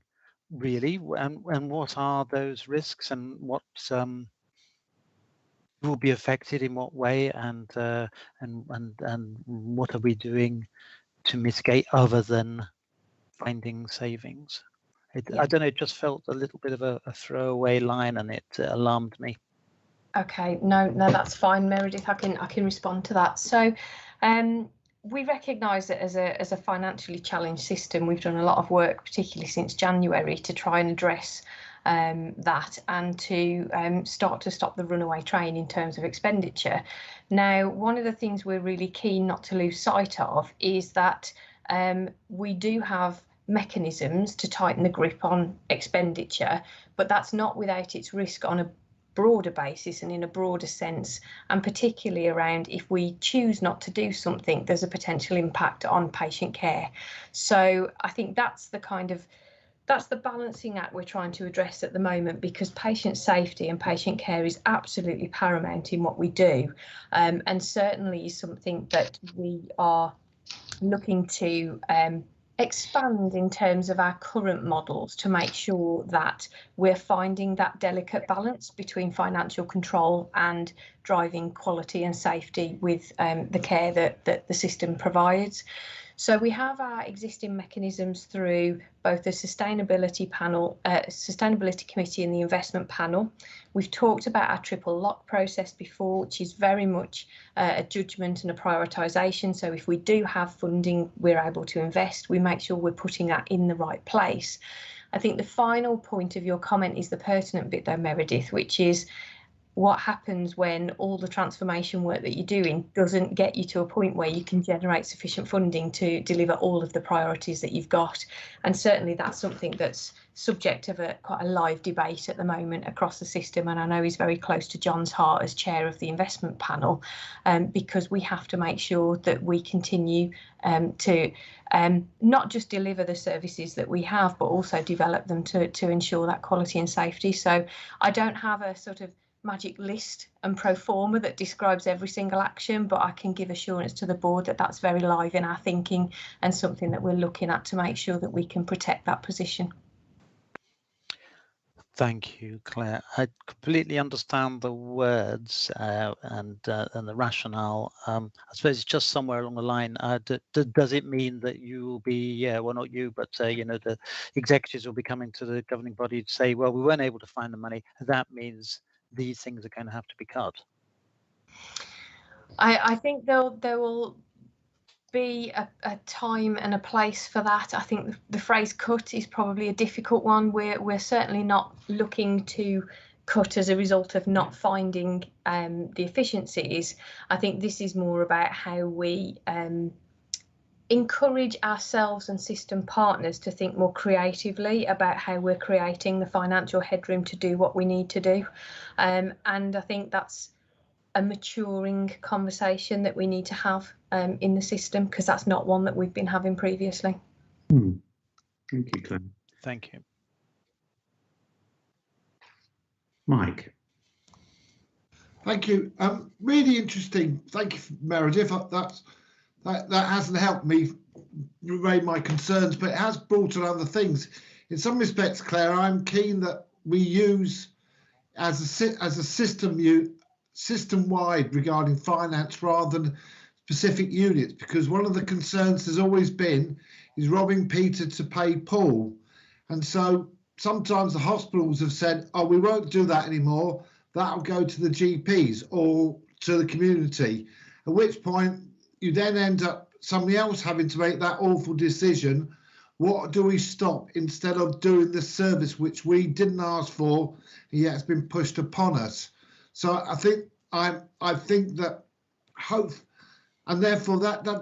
really, and what are those risks, and what will be affected in what way, and what are we doing to mitigate other than finding savings? I don't know. It just felt a little bit of a throwaway line, and it alarmed me. Okay, no, that's fine, Meredith. I can respond to that. So, we recognise that as a financially challenged system, we've done a lot of work, particularly since January, to try and address that and to start to stop the runaway train in terms of expenditure. Now, one of the things we're really keen not to lose sight of is that we do have mechanisms to tighten the grip on expenditure, but that's not without its risk on a broader basis and in a broader sense, and particularly around if we choose not to do something, there's a potential impact on patient care. So I think that's the balancing act we're trying to address at the moment, because patient safety and patient care is absolutely paramount in what we do, and certainly is something that we are looking to expand in terms of our current models to make sure that we're finding that delicate balance between financial control and driving quality and safety with the care that the system provides. So we have our existing mechanisms through both the Sustainability Committee and the Investment Panel. We've talked about our triple lock process before, which is very much a judgment and a prioritisation. So if we do have funding we're able to invest, we make sure we're putting that in the right place. I think the final point of your comment is the pertinent bit though, Meredith, which is what happens when all the transformation work that you're doing doesn't get you to a point where you can generate sufficient funding to deliver all of the priorities that you've got. And certainly that's something that's subject of quite a live debate at the moment across the system, and I know is very close to John's heart as chair of the investment panel, because we have to make sure that we continue to not just deliver the services that we have, but also develop them to ensure that quality and safety. So I don't have a sort of magic list and pro forma that describes every single action, but I can give assurance to the board that that's very live in our thinking and something that we're looking at to make sure that we can protect that position. Thank you, Claire. I completely understand the words and the rationale. I suppose it's just somewhere along the line. Does it mean that you will be, well, not you, but the executives will be coming to the governing body to say, well, we weren't able to find the money. That means these things are going to have to be cut? I think there will be a time and a place for that. I think the phrase cut is probably a difficult one. We're certainly not looking to cut as a result of not finding the efficiencies. I think this is more about how we encourage ourselves and system partners to think more creatively about how we're creating the financial headroom to do what we need to do. And I think that's a maturing conversation that we need to have in the system, because that's not one that we've been having previously. Thank you, Claire. Thank you. Mike. Thank you. Really interesting. Thank you, Meredith. That hasn't helped me raise my concerns, but it has brought on other things. In some respects, Claire, I'm keen that we use as a system-wide regarding finance rather than specific units, because one of the concerns has always been is robbing Peter to pay Paul. And so sometimes the hospitals have said, oh, we won't do that anymore. That'll go to the GPs or to the community, at which point you then end up somebody else having to make that awful decision. What do we stop instead of doing this service which we didn't ask for, and yet it's been pushed upon us? So I think that hope, and therefore that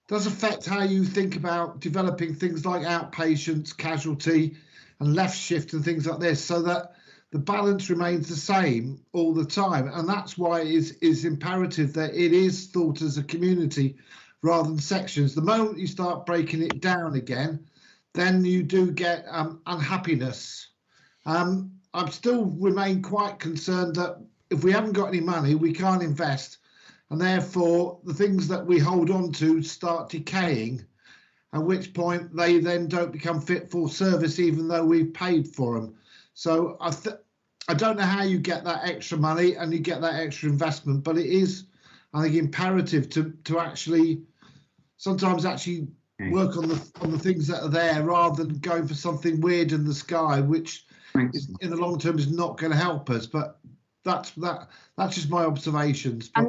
does affect how you think about developing things like outpatients, casualty, and left shift and things like this, so that the balance remains the same all the time. And that's why it is imperative that it is thought as a community rather than sections. The moment you start breaking it down again, then you do get unhappiness. I still remain quite concerned that if we haven't got any money, we can't invest, and therefore the things that we hold on to start decaying, at which point they then don't become fit for service even though we've paid for them. So I don't know how you get that extra money and you get that extra investment, but it is, I think, imperative to actually sometimes actually work on the things that are there rather than going for something weird in the sky, which is, in the long term is not going to help us. But that's just my observations. And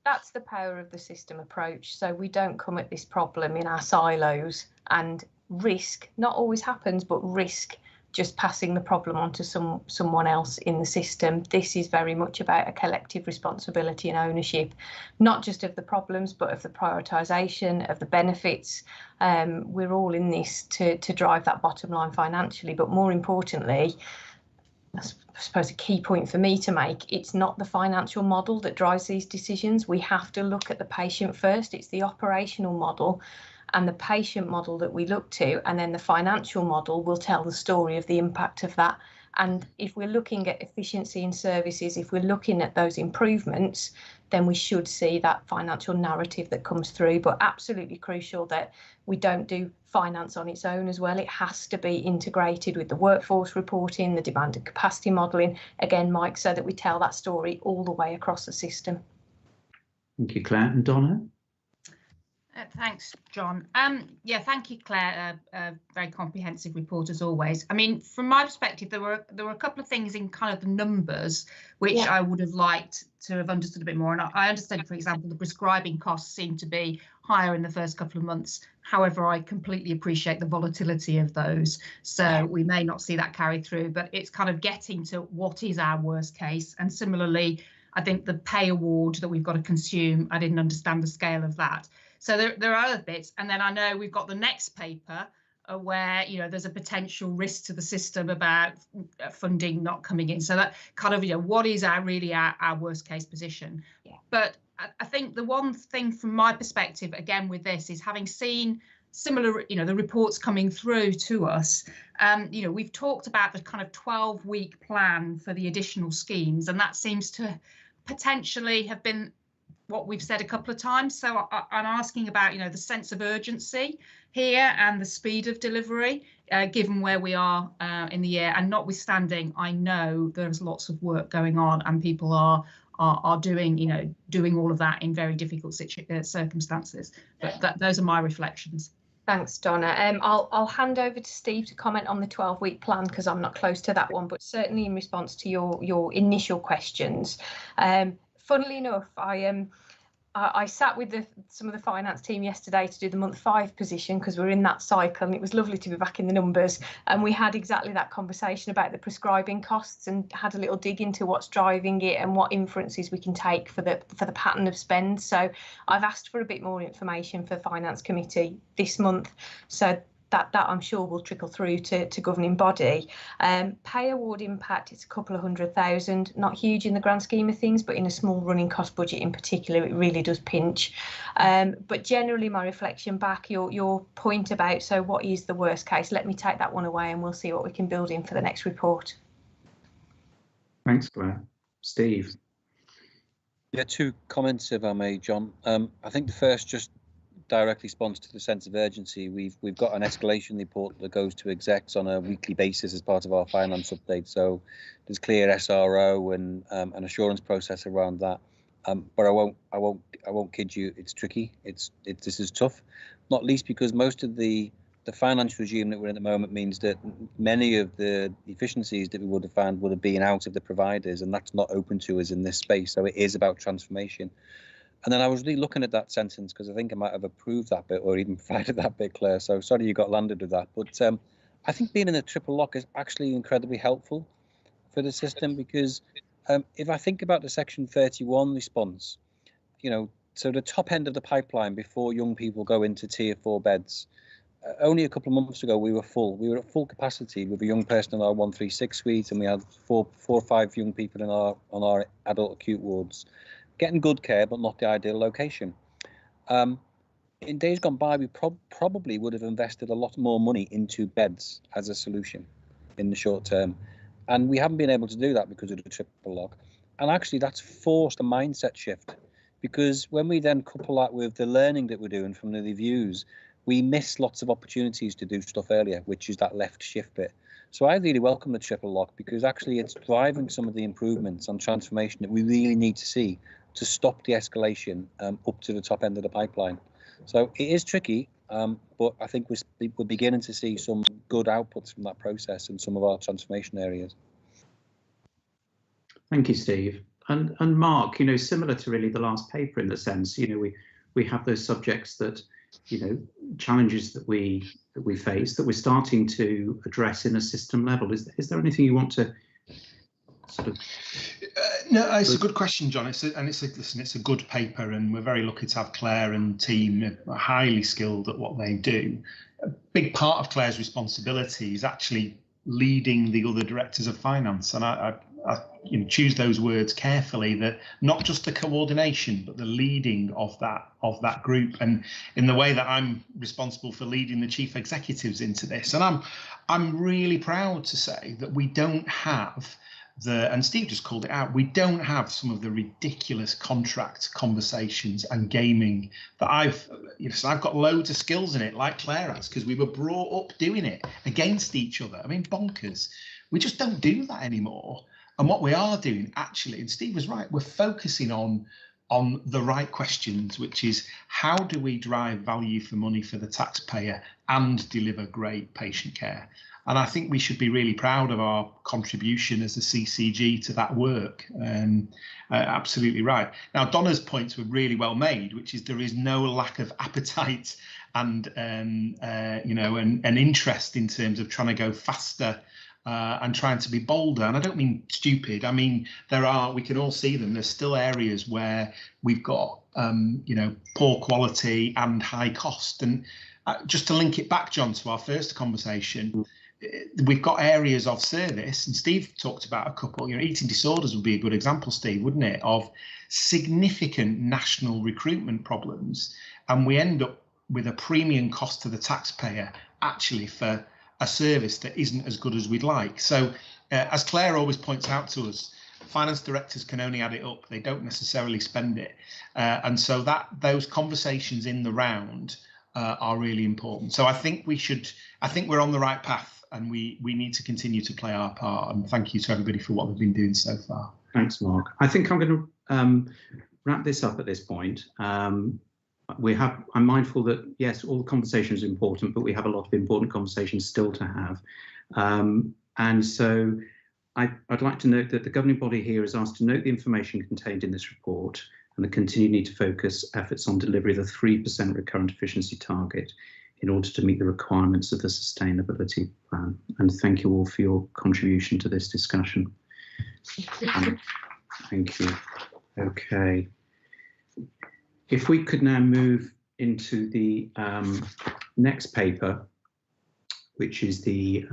that's the power of the system approach. So we don't come at this problem in our silos, and risk not always happens, but risk just passing the problem on to someone else in the system. This is very much about a collective responsibility and ownership, not just of the problems, but of the prioritisation, of the benefits. We're all in this to drive that bottom line financially, but more importantly, I suppose a key point for me to make, it's not the financial model that drives these decisions. We have to look at the patient first. It's the operational model and the patient model that we look to, and then the financial model will tell the story of the impact of that. And if we're looking at efficiency in services, if we're looking at those improvements, then we should see that financial narrative that comes through. But absolutely crucial that we don't do finance on its own as well. It has to be integrated with the workforce reporting, the demand and capacity modelling, again, Mike, so that we tell that story all the way across the system. Thank you, Claire. And Donna? Thanks, John. Yeah, thank you, Claire. Very comprehensive report as always. I mean, from my perspective, there were a couple of things in kind of the numbers which I would have liked to have understood a bit more. And I understand, for example, the prescribing costs seem to be higher in the first couple of months. However, I completely appreciate the volatility of those. So we may not see that carry through, but it's kind of getting to what is our worst case. And similarly, I think the pay award that we've got to consume, I didn't understand the scale of that. So there are other bits, and then I know we've got the next paper where there's a potential risk to the system about funding not coming in. So that kind of what is our worst case position. Yeah. But I think the one thing from my perspective again with this is having seen similar the reports coming through to us. We've talked about the kind of 12-week plan for the additional schemes, and that seems to potentially have been what we've said a couple of times. So I'm asking about, the sense of urgency here and the speed of delivery, given where we are in the year, and notwithstanding, I know there's lots of work going on and people are doing, doing all of that in very difficult circumstances. But those are my reflections. Thanks, Donna. I'll hand over to Steve to comment on the 12-week plan because I'm not close to that one, but certainly in response to your initial questions. Funnily enough, I sat with some of the finance team yesterday to do the month 5 position because we're in that cycle, and it was lovely to be back in the numbers. And we had exactly that conversation about the prescribing costs and had a little dig into what's driving it and what inferences we can take for the pattern of spend. So I've asked for a bit more information for the finance committee this month. So that I'm sure will trickle through to governing body. Pay award impact, it's a couple of 100,000, not huge in the grand scheme of things, but in a small running cost budget in particular, it really does pinch. But generally my reflection back, your point about, so what is the worst case? Let me take that one away and we'll see what we can build in for the next report. Thanks, Claire. Steve. Yeah, 2 comments if I may, John. I think the first just directly responds to the sense of urgency. We've got an escalation report that goes to execs on a weekly basis as part of our finance update. So there's clear SRO and an assurance process around that. But I won't kid you. It's tricky. This is tough, not least because most of the finance regime that we're in at the moment means that many of the efficiencies that we would have found would have been out of the providers, and that's not open to us in this space. So it is about transformation. And then I was really looking at that sentence because I think I might have approved that bit or even provided that bit, Claire. So sorry you got landed with that. But I think being in a triple lock is actually incredibly helpful for the system because if I think about the Section 31 response, so the top end of the pipeline before young people go into Tier 4 beds, only a couple of months ago we were full. We were at full capacity with a young person in our 136 suite, and we had four or five young people in on our adult acute wards, getting good care but not the ideal location. In days gone by, we probably would have invested a lot more money into beds as a solution in the short term, and we haven't been able to do that because of the triple lock. And actually, that's forced a mindset shift, because when we then couple that with the learning that we're doing from the reviews, we miss lots of opportunities to do stuff earlier, which is that left shift bit. So I really welcome the triple lock because actually it's driving some of the improvements and transformation that we really need to see to stop the escalation up to the top end of the pipeline. So it is tricky, but I think we're beginning to see some good outputs from that process in some of our transformation areas. Thank you, Steve. And Mark, similar to really the last paper in the sense, we have those subjects that, challenges that we face that we're starting to address in a system level. Is there anything you want to sort of? No, it's a good question, John. It's a good paper, and we're very lucky to have Claire and team are highly skilled at what they do. A big part of Claire's responsibility is actually leading the other directors of finance, and I choose those words carefully, that not just the coordination but the leading of that group, and in the way that I'm responsible for leading the chief executives into this. And I'm really proud to say that we don't have and Steve just called it out, we don't have some of the ridiculous contract conversations and gaming that I've got loads of skills in it, like Claire has, because we were brought up doing it against each other. I mean, bonkers. We just don't do that anymore. And what we are doing, actually, and Steve was right, we're focusing on the right questions, which is how do we drive value for money for the taxpayer and deliver great patient care? And I think we should be really proud of our contribution as a CCG to that work. Absolutely right. Now, Donna's points were really well made, which is there is no lack of appetite and an interest in terms of trying to go faster and trying to be bolder. And I don't mean stupid. I mean, we can all see them. There's still areas where we've got, poor quality and high cost. And just to link it back, John, to our first conversation, we've got areas of service, and Steve talked about a couple. Eating disorders would be a good example, Steve, wouldn't it, of significant national recruitment problems, and we end up with a premium cost to the taxpayer actually for a service that isn't as good as we'd like. So as Claire always points out to us, finance directors can only add it up, they don't necessarily spend it, and so those conversations in the round are really important. So I think we're on the right path, and we need to continue to play our part. And thank you to everybody for what we've been doing so far. Thanks, Mark. I think I'm going to wrap this up at this point. I'm mindful that, yes, all the conversation is important, but we have a lot of important conversations still to have. And so I'd like to note that the governing body here is asked to note the information contained in this report and the continued need to focus efforts on delivery of the 3% recurrent efficiency target in order to meet the requirements of the sustainability plan. And thank you all for your contribution to this discussion. Thank you. Okay. If we could now move into the next paper, which is the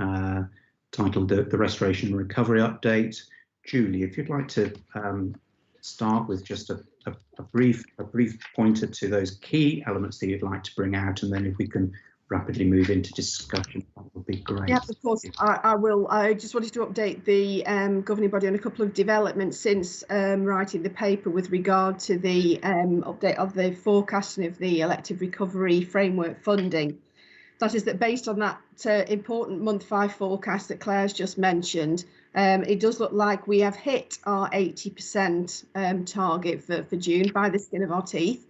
titled the Restoration and Recovery Update. Julie, if you'd like to start with just a brief pointer to those key elements that you'd like to bring out, and then if we can rapidly move into discussion, that would be great. Yeah, of course, I will. I just wanted to update the governing body on a couple of developments since writing the paper with regard to the update of the forecasting of the elective recovery framework funding. That is that based on that important month 5 forecast that Claire's just mentioned, it does look like we have hit our 80% target for June by the skin of our teeth.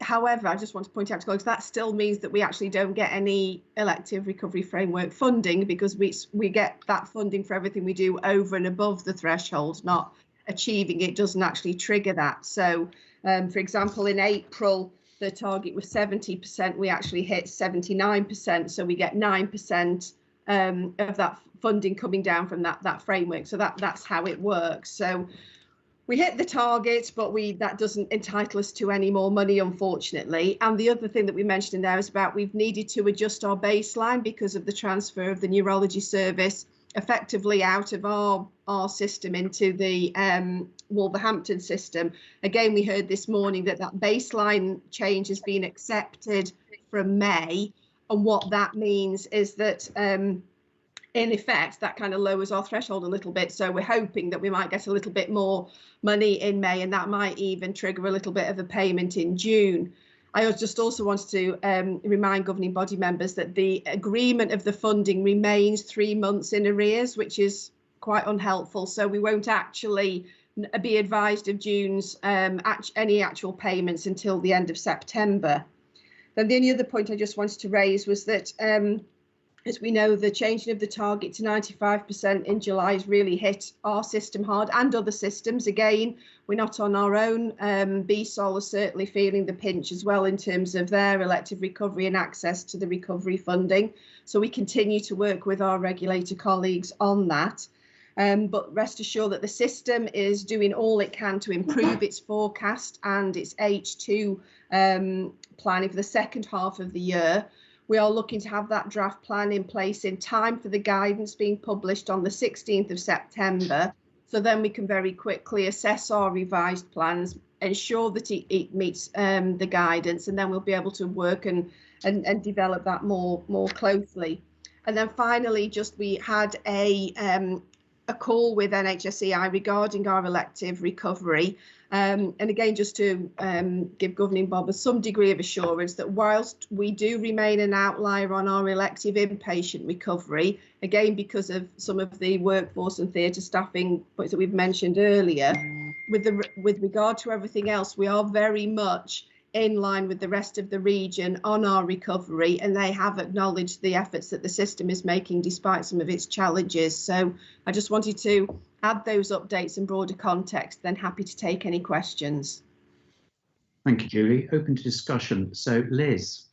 However, I just want to point out to colleagues that still means that we actually don't get any elective recovery framework funding, because we get that funding for everything we do over and above the threshold. Not achieving it doesn't actually trigger that. So, for example, in April, the target was 70%, we actually hit 79%, so we get 9% of that funding coming down from that framework. So that's how it works. So we hit the target, but that doesn't entitle us to any more money, unfortunately. And the other thing that we mentioned in there is about we've needed to adjust our baseline because of the transfer of the neurology service effectively out of our system into the Wolverhampton system. Again, we heard this morning that baseline change has been accepted from May, and what that means is that in effect that kind of lowers our threshold a little bit, so we're hoping that we might get a little bit more money in May, and that might even trigger a little bit of a payment in June. I just also wanted to remind governing body members that the agreement of the funding remains 3 months in arrears, which is quite unhelpful. So we won't actually be advised of June's any actual payments until the end of September. Then the only other point I just wanted to raise was that, as we know, the changing of the target to 95% in July has really hit our system hard and other systems. Again, we're not on our own. BSOL are certainly feeling the pinch as well in terms of their elective recovery and access to the recovery funding. So we continue to work with our regulator colleagues on that. But rest assured that the system is doing all it can to improve its forecast and its H2 planning for the second half of the year. We are looking to have that draft plan in place in time for the guidance being published on the 16th of September. So then we can very quickly assess our revised plans, ensure that it meets the guidance, and then we'll be able to work and develop that more closely. And then finally, just we had a call with NHSEI regarding our elective recovery. And again, just to give Governing Bob some degree of assurance that whilst we do remain an outlier on our elective inpatient recovery, again, because of some of the workforce and theatre staffing points that we've mentioned earlier, with regard to everything else, we are very much in line with the rest of the region on our recovery, and they have acknowledged the efforts that the system is making despite some of its challenges. So I just wanted to add those updates and broader context, then happy to take any questions. Thank you, Julie. Open to discussion. So Liz.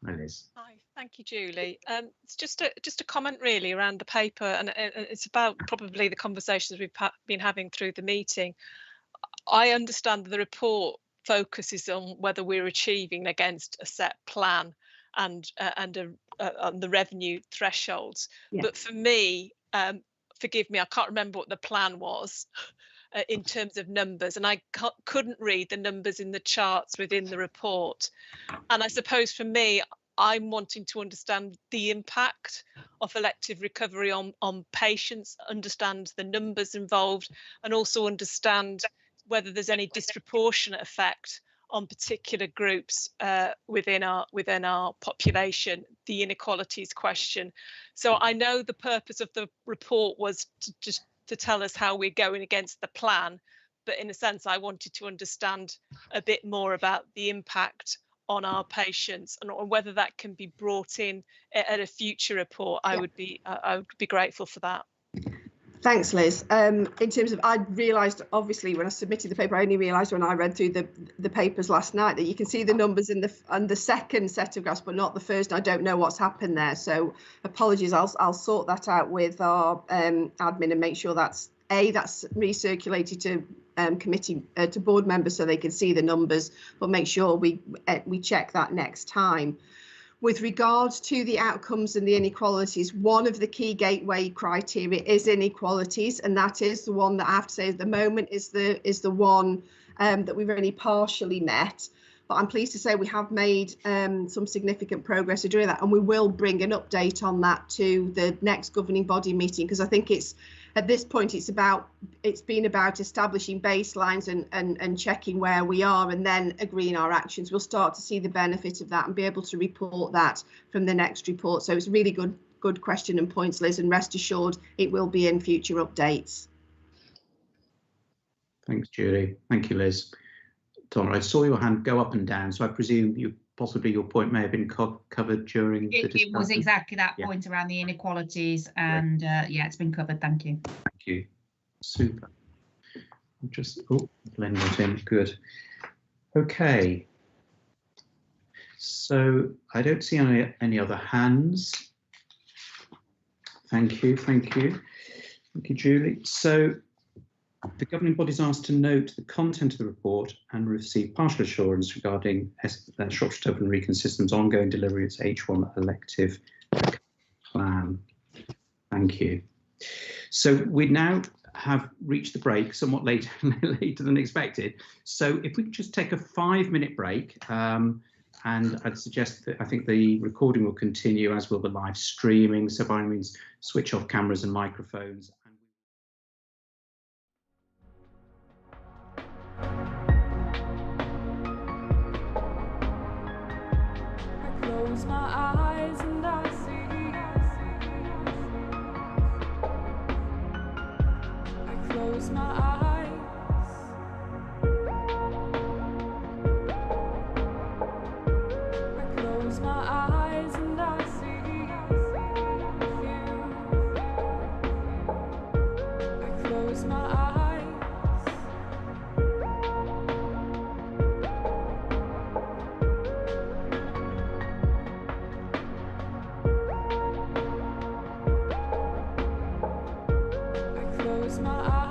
Hi, Liz. Hi, thank you, Julie. It's just a comment really around the paper, and it's about probably the conversations we've been having through the meeting. I understand the report focuses on whether we're achieving against a set plan and on the revenue thresholds. Yeah. But for me, forgive me, I can't remember what the plan was in terms of numbers, and I couldn't read the numbers in the charts within the report. And I suppose for me, I'm wanting to understand the impact of elective recovery on patients, understand the numbers involved, and also understand whether there's any disproportionate effect on particular groups within our population, the inequalities question. So I know the purpose of the report was to tell us how we're going against the plan, but in a sense I wanted to understand a bit more about the impact on our patients and whether that can be brought in at a future report. I would be grateful for that. Thanks, Liz. In terms of, I realised, obviously, when I submitted the paper, I only realised when I read through the papers last night that you can see the numbers in the second set of graphs, but not the first. I don't know what's happened there, so apologies. I'll sort that out with our admin and make sure that's recirculated to committee to board members so they can see the numbers, but make sure we check that next time. With regards to the outcomes and the inequalities, one of the key gateway criteria is inequalities, and that is the one that I have to say at the moment is the one that we've only partially met. but I'm pleased to say we have made some significant progress in doing that, and we will bring an update on that to the next governing body meeting, because I think it's at this point it's been about establishing baselines and checking where we are and then agreeing our actions. We'll start to see the benefit of that and be able to report that from the next report. So it's a really good question and points, Liz, and rest assured it will be in future updates. Thanks, Julie. Thank you, Liz. Donna, I saw your hand go up and down, so I presume possibly your point may have been covered during the discussion. It was exactly that point around the inequalities, and yeah, it's been covered. Thank you. Thank you. Super. Glenn got in. Good. Okay. So I don't see any other hands. Thank you. Thank you. Thank you, Julie. So the governing body is asked to note the content of the report and receive partial assurance regarding Shropshire, Telford and Wrekin System's ongoing delivery of its H1 elective plan. Thank you. So we now have reached the break somewhat later than expected. So if we could just take a 5-minute break, and I'd suggest that I think the recording will continue, as will the live streaming. So by all means, switch off cameras and microphones. Close my eyes and I see. I close my eyes. I close my eyes and I see you. I close my eyes. Close my eyes.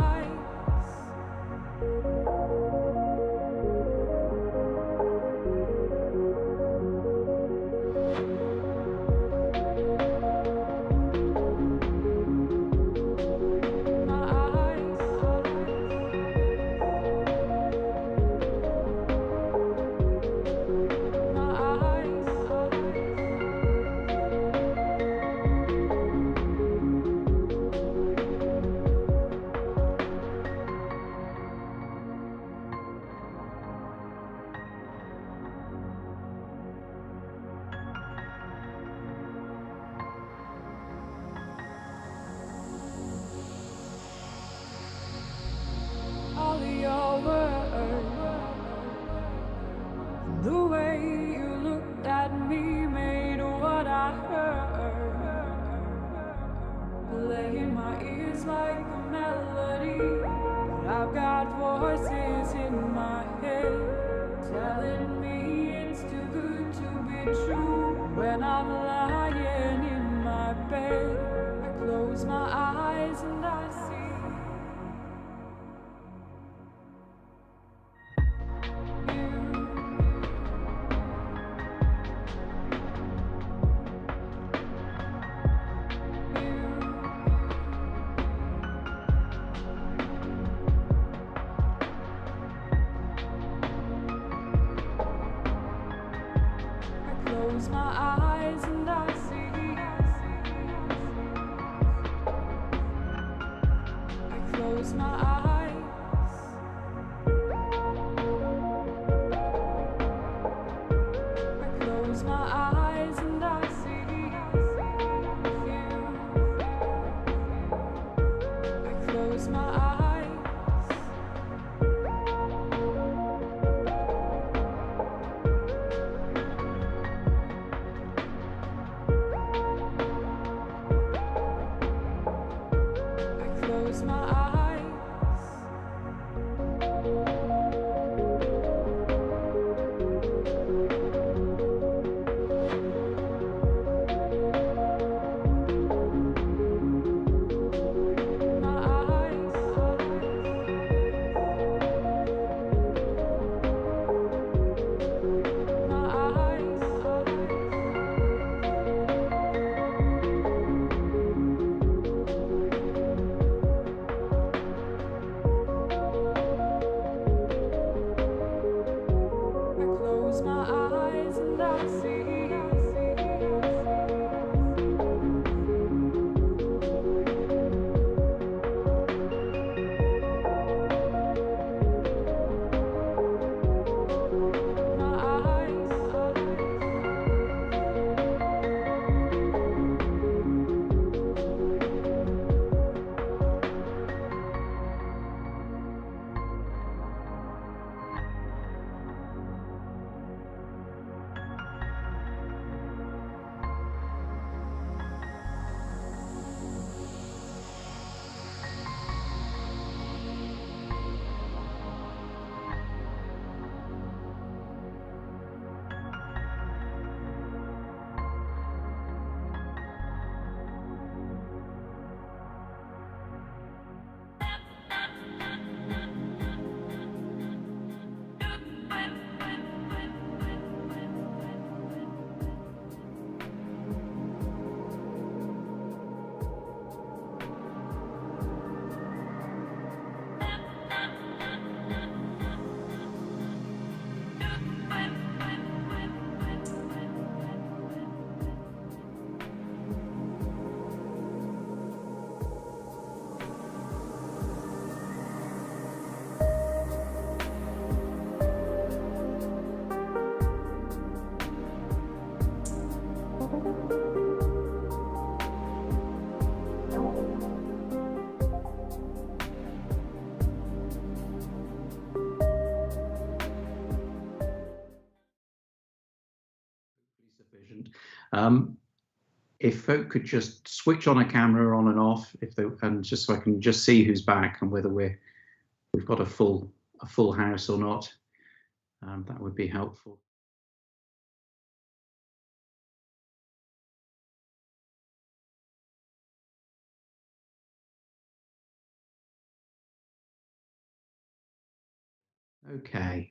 All your words, the way you looked at me made what I heard play in my ears like a melody. But I've got voices in my head telling me it's too good to be true. When I'm lying in my bed, I close my eyes and I see. Close my eyes and I see. I close my eyes. I close my eyes and I see you. I close my eyes. If folk could just switch on a camera on and off, and just so I can just see who's back and whether we've got a full house or not, that would be helpful. Okay,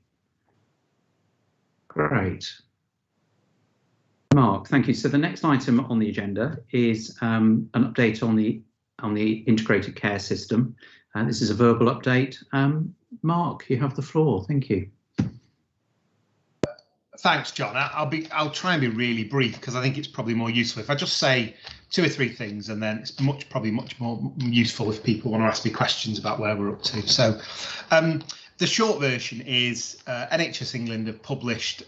great. Mark, thank you. So the next item on the agenda is an update on the integrated care system. This is a verbal update. Mark, you have the floor. Thank you. Thanks, John. I'll try and be really brief because I think it's probably more useful if I just say 2 or 3 things, and then it's probably much more useful if people want to ask me questions about where we're up to. So the short version is NHS England have published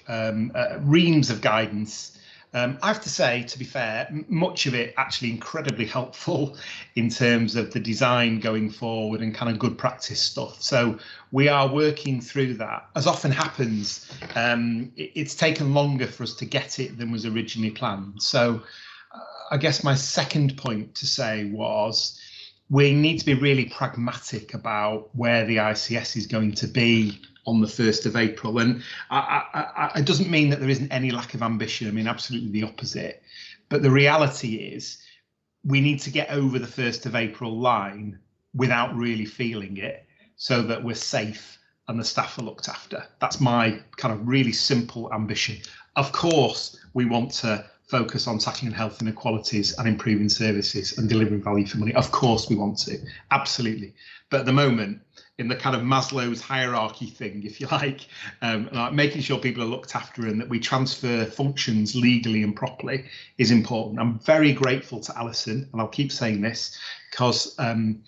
reams of guidance. I have to say, to be fair, much of it actually incredibly helpful in terms of the design going forward and kind of good practice stuff. So we are working through that. As often happens, it's taken longer for us to get it than was originally planned. So I guess my second point to say was we need to be really pragmatic about where the ICS is going to be on the 1st of April. And it doesn't mean that there isn't any lack of ambition. I mean, absolutely the opposite. But the reality is we need to get over the 1st of April line without really feeling it, so that we're safe and the staff are looked after. That's my kind of really simple ambition. Of course, we want to focus on tackling health inequalities and improving services and delivering value for money. Of course we want to, absolutely. But at the moment, in the kind of Maslow's hierarchy thing, if you like making sure people are looked after and that we transfer functions legally and properly is important. I'm very grateful to Alison, and I'll keep saying this, because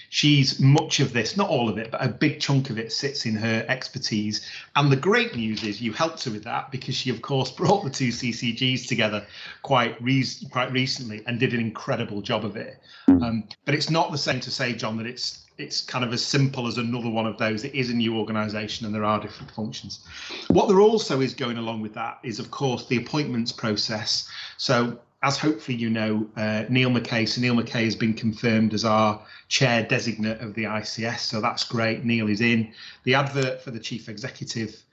she's much of this, not all of it, but a big chunk of it sits in her expertise. And the great news is you helped her with that, because she, of course, brought the 2 CCGs together quite recently and did an incredible job of it. But it's not the same to say, John, that it's kind of as simple as another one of those. It is a new organisation and there are different functions. What there also is going along with that is, of course, the appointments process. So as hopefully you know, Neil McKay. So Neil McKay has been confirmed as our chair designate of the ICS. So that's great. Neil is in. The advert for the chief executive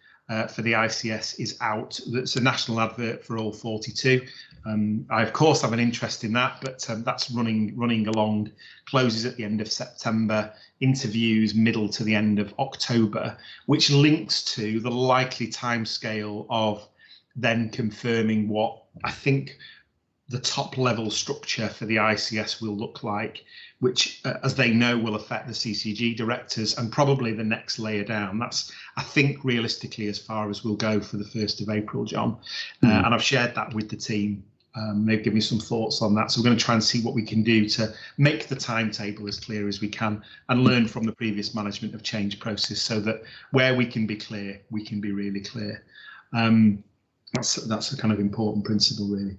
for the ICS is out. It's a national advert for all 42. I, of course, have an interest in that, but that's running along, closes at the end of September, interviews middle to the end of October, which links to the likely timescale of then confirming what I think the top level structure for the ICS will look like, which, as they know, will affect the CCG directors and probably the next layer down. That's, I think, realistically as far as we'll go for the 1st of April, John. And I've shared that with the team. They've given me some thoughts on that. So we're going to try and see what we can do to make the timetable as clear as we can and learn from the previous management of change process, so that where we can be clear, we can be really clear. That's a kind of important principle, really.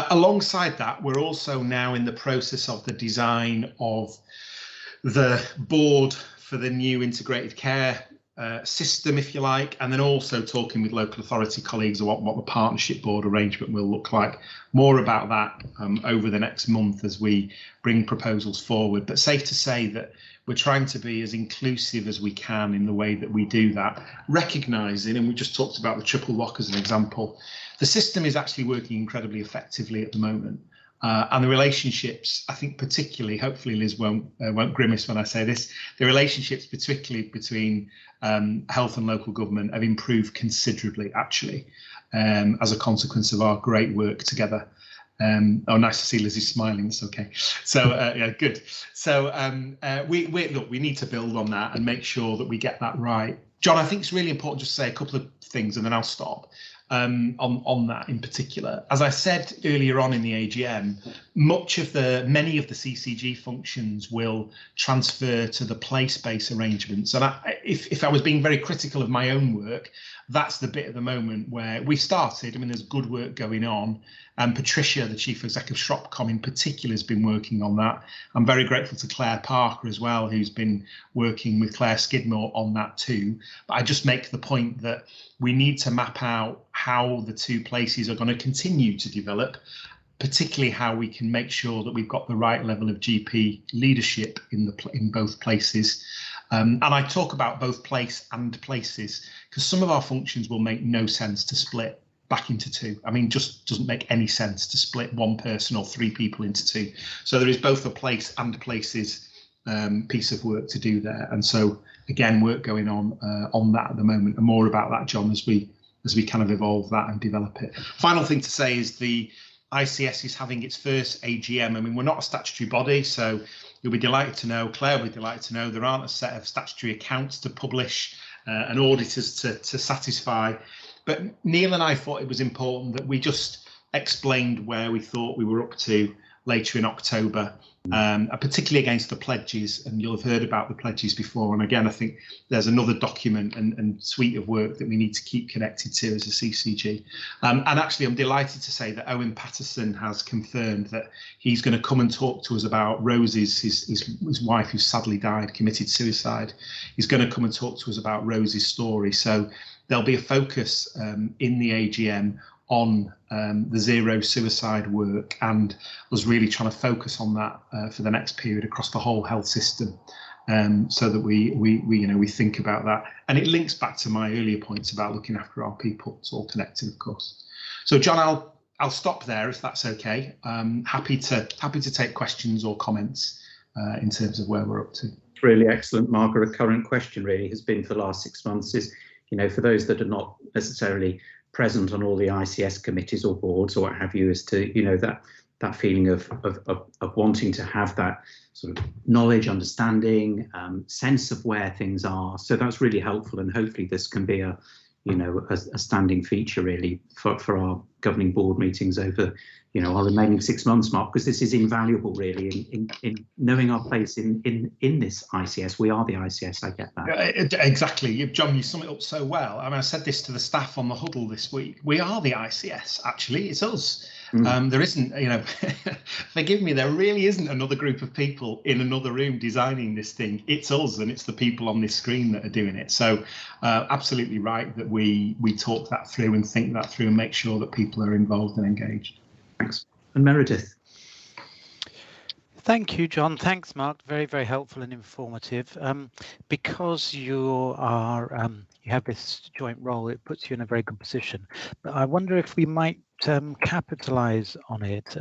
Alongside that, we're also now in the process of the design of the board for the new integrated care system, if you like, and then also talking with local authority colleagues about what the partnership board arrangement will look like. More about that over the next month as we bring proposals forward. But safe to say that we're trying to be as inclusive as we can in the way that we do that, recognising, and we just talked about the triple lock as an example, the system is actually working incredibly effectively at the moment. And the relationships, I think particularly, hopefully Liz won't grimace when I say this, the relationships particularly between health and local government have improved considerably, actually, as a consequence of our great work together. Oh, nice to see Lizzie smiling. It's okay. So yeah, good. So we need to build on that and make sure that we get that right. John, I think it's really important just to say a couple of things and then I'll stop. On that in particular. As I said earlier on in the AGM, many of the CCG functions will transfer to the place-based arrangements. And if I was being very critical of my own work, that's the bit at the moment where we started. I mean, there's good work going on. And Patricia, the Chief Executive of Shropcom in particular, has been working on that. I'm very grateful to Claire Parker as well, who's been working with Claire Skidmore on that too. But I just make the point that we need to map out how the two places are going to continue to develop. particularly how we can make sure that we've got the right level of GP leadership in both places. And I talk about both place and places because some of our functions will make no sense to split back into two. I mean, just doesn't make any sense to split one person or three people into two. So there is both a place and places piece of work to do there. And so again, work going on that at the moment, and more about that, John, as we kind of evolve that and develop it. Final thing to say is the ICS is having its first AGM. I mean, we're not a statutory body, so you'll be delighted to know, Claire will be delighted to know, there aren't a set of statutory accounts to publish and auditors to satisfy. But Neil and I thought it was important that we just explained where we thought we were up to later in October, particularly against the pledges, and you'll have heard about the pledges before. And again, I think there's another document and suite of work that we need to keep connected to as a CCG. And actually, I'm delighted to say that Owen Patterson has confirmed that he's going to come and talk to us about Rose's, his wife, who sadly died, committed suicide. He's going to come and talk to us about Rose's story. So there'll be a focus in the AGM on the zero suicide work, and was really trying to focus on that for the next period across the whole health system, so that we think about that. And it links back to my earlier points about looking after our people. It's all connected, of course. So John, I'll stop there if that's okay. Happy to take questions or comments in terms of where we're up to. Really excellent, Mark. A recurrent question really has been for the last 6 months is, for those that are not necessarily present on all the ICS committees or boards or what have you, as to that feeling of wanting to have that sort of knowledge, understanding, sense of where things are. So that's really helpful, and hopefully this can be a standing feature really for our governing board meetings over our remaining 6 months, Mark, because this is invaluable really in knowing our place in this ICS. We are the ICS, I get that. Exactly, John, you sum it up so well. I mean, I said this to the staff on the huddle this week. We are the ICS, actually, it's us. There isn't, forgive me, there really isn't another group of people in another room designing this thing. It's us, and it's the people on this screen that are doing it. So absolutely right that we talk that through and think that through and make sure that people are involved and engaged. Thanks. And Meredith. Thank you, John. Thanks, Mark. Very, very helpful and informative. Because you have this joint role, it puts you in a very good position. But I wonder if we might capitalise on it.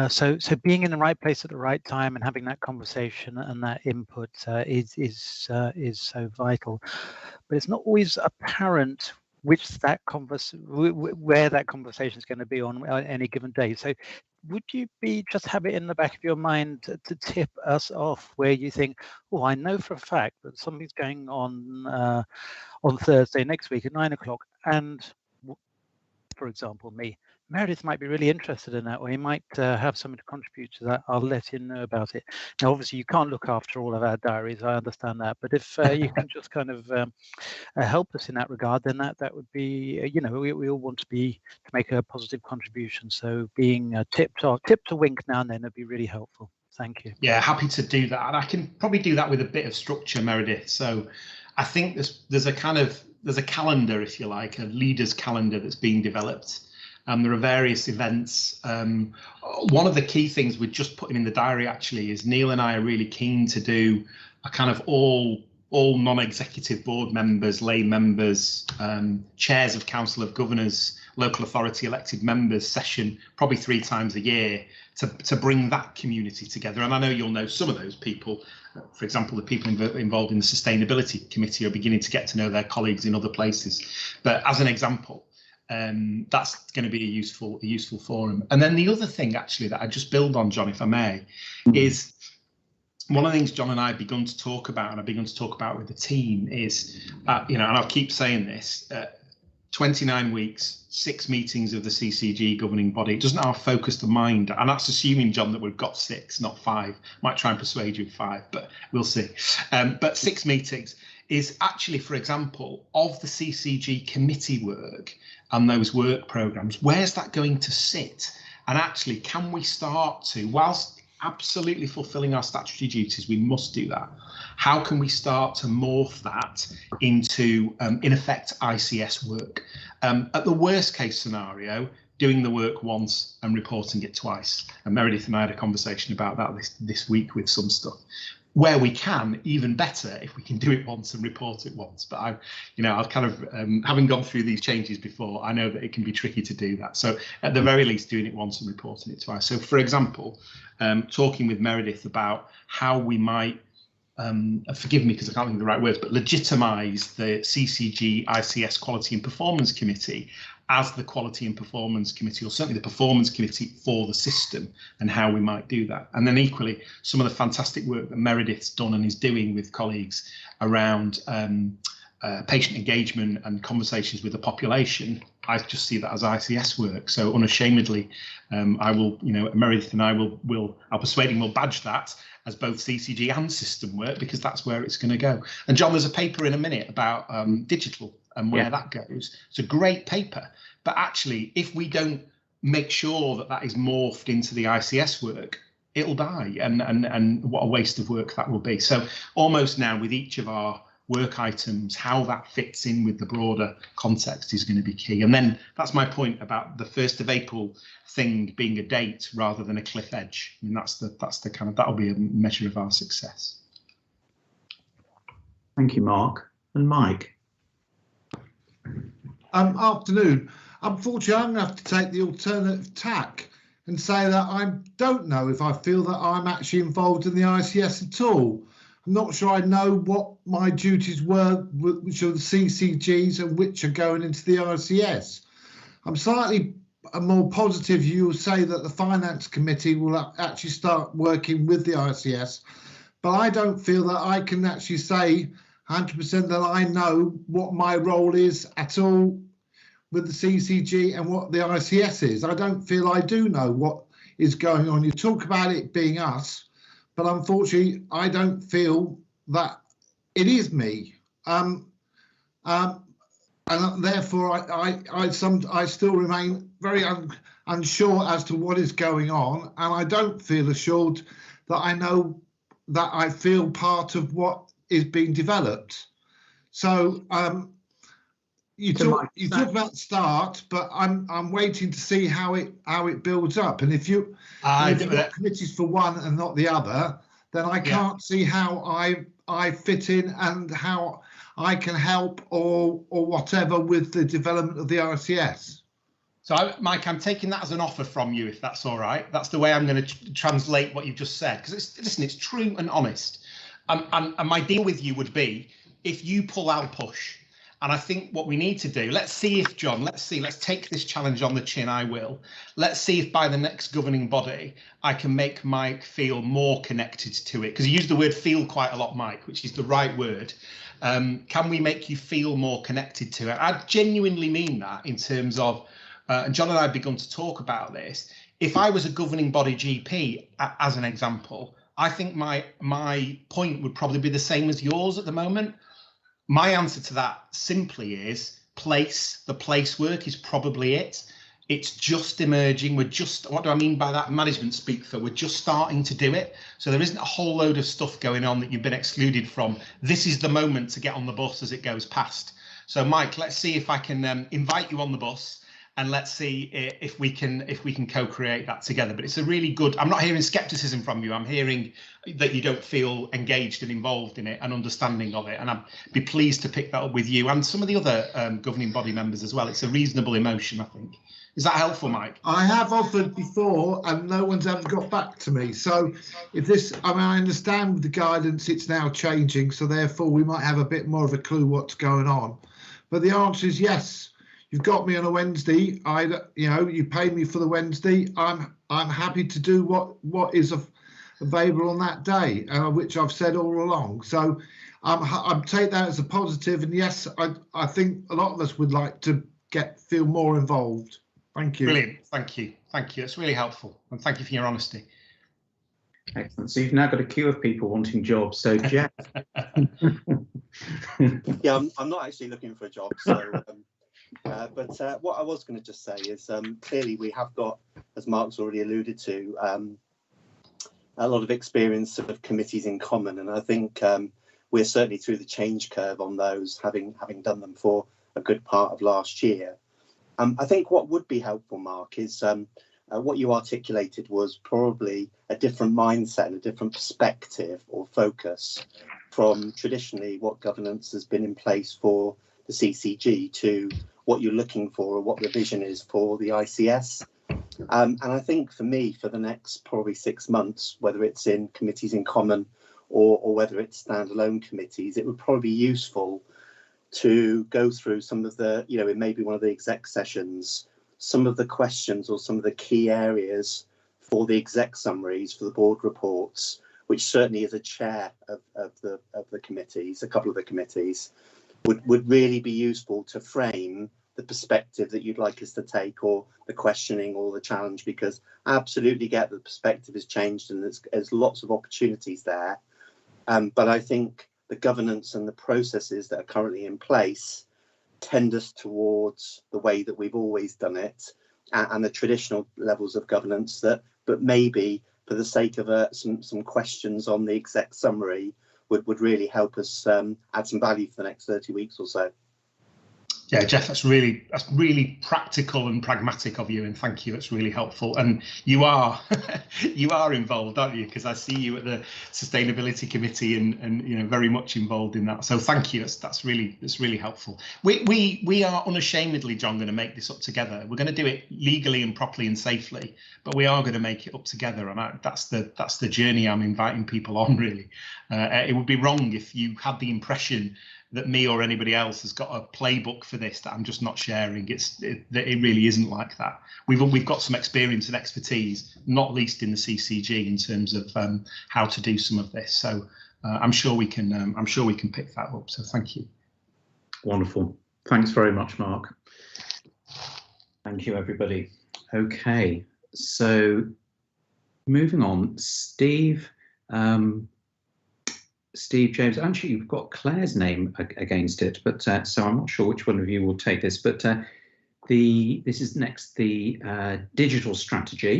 So being in the right place at the right time and having that conversation and that input is so vital. But it's not always apparent where that conversation is going to be on any given day. So would you just have it in the back of your mind to tip us off where you think, oh, I know for a fact that something's going on Thursday next week at 9 o'clock, and for example, Meredith might be really interested in that, or he might have something to contribute to that. I'll let him know about it. Now, obviously, you can't look after all of our diaries. I understand that, but if you can just kind of help us in that regard, then that would be, we all want to make a positive contribution. So being tipped to wink now and then would be really helpful. Thank you. Yeah, happy to do that, and I can probably do that with a bit of structure, Meredith. So I think there's a calendar, if you like, a leaders calendar that's being developed. There are various events. One of the key things we're just putting in the diary actually is Neil and I are really keen to do a kind of all non-executive board members, lay members, chairs of council of governors, local authority elected members session, probably 3 times a year to bring that community together. And I know you'll know some of those people. For example, the people involved in the sustainability committee are beginning to get to know their colleagues in other places. But as an example, that's going to be a useful forum. And then the other thing actually that I just build on, John, if I may, is one of the things John and I have begun to talk about, and I've begun to talk about with the team is, and I'll keep saying this, 29 weeks, 6 meetings of the CCG governing body. It doesn't have focused the mind, and that's assuming, John, that we've got 6, not 5. Might try and persuade you of 5, but we'll see. But 6 meetings is actually, for example, of the CCG committee work and those work programmes, where's that going to sit? And actually, can we start to, whilst absolutely fulfilling our statutory duties, we must do that. How can we start to morph that into, in effect, ICS work? At the worst case scenario, doing the work once and reporting it twice. And Meredith and I had a conversation about that this week with some stuff. Where we can, even better if we can do it once and report it once. But I've kind of, having gone through these changes before, I know that it can be tricky to do that. So at the very least, doing it once and reporting it twice. So for example, talking with Meredith about how we might, forgive me because I can't think of the right words, but legitimise the CCG ICS Quality and Performance Committee as the Quality and Performance Committee, or certainly the Performance Committee for the system, and how we might do that. And then equally, some of the fantastic work that Meredith's done and is doing with colleagues around patient engagement and conversations with the population. I just see that as ICS work. So unashamedly, I will, Meredith and I I'll persuade him we'll badge that as both CCG and system work, because that's where it's going to go. And John, there's a paper in a minute about digital and where that goes. It's a great paper, but actually, if we don't make sure that is morphed into the ICS work, it'll die, and what a waste of work that will be. So almost now with each of our work items, how that fits in with the broader context is going to be key. And then that's my point about the 1st of April thing being a date rather than a cliff edge. I mean, that's the kind of, that'll be a measure of our success. Thank you, Mark. And Mike. Afternoon. Unfortunately, I'm going to have to take the alternative tack and say that I don't know if I feel that I'm actually involved in the ICS at all. I'm not sure I know what my duties were, which are the CCGs and which are going into the ICS. I'm slightly more positive you will say that the Finance Committee will actually start working with the ICS, but I don't feel that I can actually say 100% that I know what my role is at all with the CCG and what the ICS is. I don't feel I do know what is going on. You talk about it being us, but unfortunately, I don't feel that it is me. And therefore, I still remain very unsure as to what is going on, and I don't feel assured that I know that I feel part of what is being developed. So you talk about start, but I'm waiting to see how it builds up. And if you've got committees for one and not the other, then I can't see how I fit in and how I can help or whatever with the development of the RCS. So, Mike, I'm taking that as an offer from you, if that's all right. That's the way I'm going to translate what you've just said, because it's true and honest. And my deal with you would be, if you pull, I'll push. And I think what we need to do, let's take this challenge on the chin, I will. Let's see if by the next governing body, I can make Mike feel more connected to it. Because you use the word feel quite a lot, Mike, which is the right word. Can we make you feel more connected to it? I genuinely mean that in terms of, and John and I have begun to talk about this. If I was a governing body GP, as an example, I think my point would probably be the same as yours at the moment. My answer to that simply is the place work is probably it. It's just emerging. What do I mean by that? Management speak for, we're just starting to do it. So there isn't a whole load of stuff going on that you've been excluded from. This is the moment to get on the bus as it goes past. So Mike, let's see if I can invite you on the bus, and let's see if we can co-create that together. But it's a really good, I'm not hearing skepticism from you. I'm hearing that you don't feel engaged and involved in it and understanding of it. And I'd be pleased to pick that up with you and some of the other governing body members as well. It's a reasonable emotion, I think. Is that helpful, Mike? I have offered before and no one's ever got back to me. So if this, I understand the guidance, it's now changing. So therefore we might have a bit more of a clue what's going on. But the answer is yes. You've got me on a Wednesday. You pay me for the Wednesday. I'm happy to do what is available on that day, which I've said all along. So I take that as a positive. And yes, I think a lot of us would like to feel more involved. Thank you. Brilliant. Thank you. Thank you. It's really helpful. And thank you for your honesty. Excellent. So you've now got a queue of people wanting jobs. So Jeff. Yeah, I'm not actually looking for a job. So. But what I was going to just say is clearly we have got, as Mark's already alluded to, a lot of experience of committees in common, and I think we're certainly through the change curve on those, having done them for a good part of last year. I think what would be helpful, Mark, is what you articulated was probably a different mindset and a different perspective or focus from traditionally what governance has been in place for the CCG to what you're looking for or what the vision is for the ICS. And I think for me, for the next probably 6 months, whether it's in committees in common or whether it's standalone committees, it would probably be useful to go through some of the, you know, it may be one of the exec sessions, some of the questions or some of the key areas for the exec summaries, for the board reports, which certainly as a chair of the committees, a couple of the committees, would really be useful to frame the perspective that you'd like us to take, or the questioning or the challenge, because I absolutely get that the perspective has changed and there's lots of opportunities there. But I think the governance and the processes that are currently in place tend us towards the way that we've always done it and the traditional levels of governance that, but maybe for the sake of some questions on the exec summary would really help us add some value for the next 30 weeks or so. Yeah, Jeff, that's really practical and pragmatic of you, and thank you. It's really helpful. And you are you are involved, aren't you? Because I see you at the Sustainability Committee and you know, very much involved in that. So thank you. That's really helpful. We are unashamedly, John, going to make this up together. We're going to do it legally and properly and safely, but we are going to make it up together. And that's the journey I'm inviting people on. Really, it would be wrong if you had the impression that me or anybody else has got a playbook for this that I'm just not sharing. It really isn't like that. We've got some experience and expertise, not least in the CCG, in terms of how to do some of this. So I'm sure we can pick that up. So thank you. Wonderful. Thanks very much, Mark. Thank you, everybody. Okay, so moving on, Steve. Steve James, actually you've got Claire's name against it, but so I'm not sure which one of you will take this, but this is next, the digital strategy,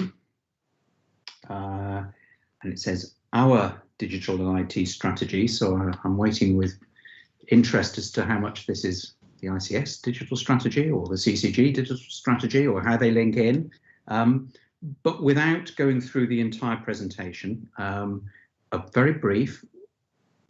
and it says our digital and IT strategy, so I'm waiting with interest as to how much this is the ICS digital strategy or the CCG digital strategy or how they link in, but without going through the entire presentation, a very brief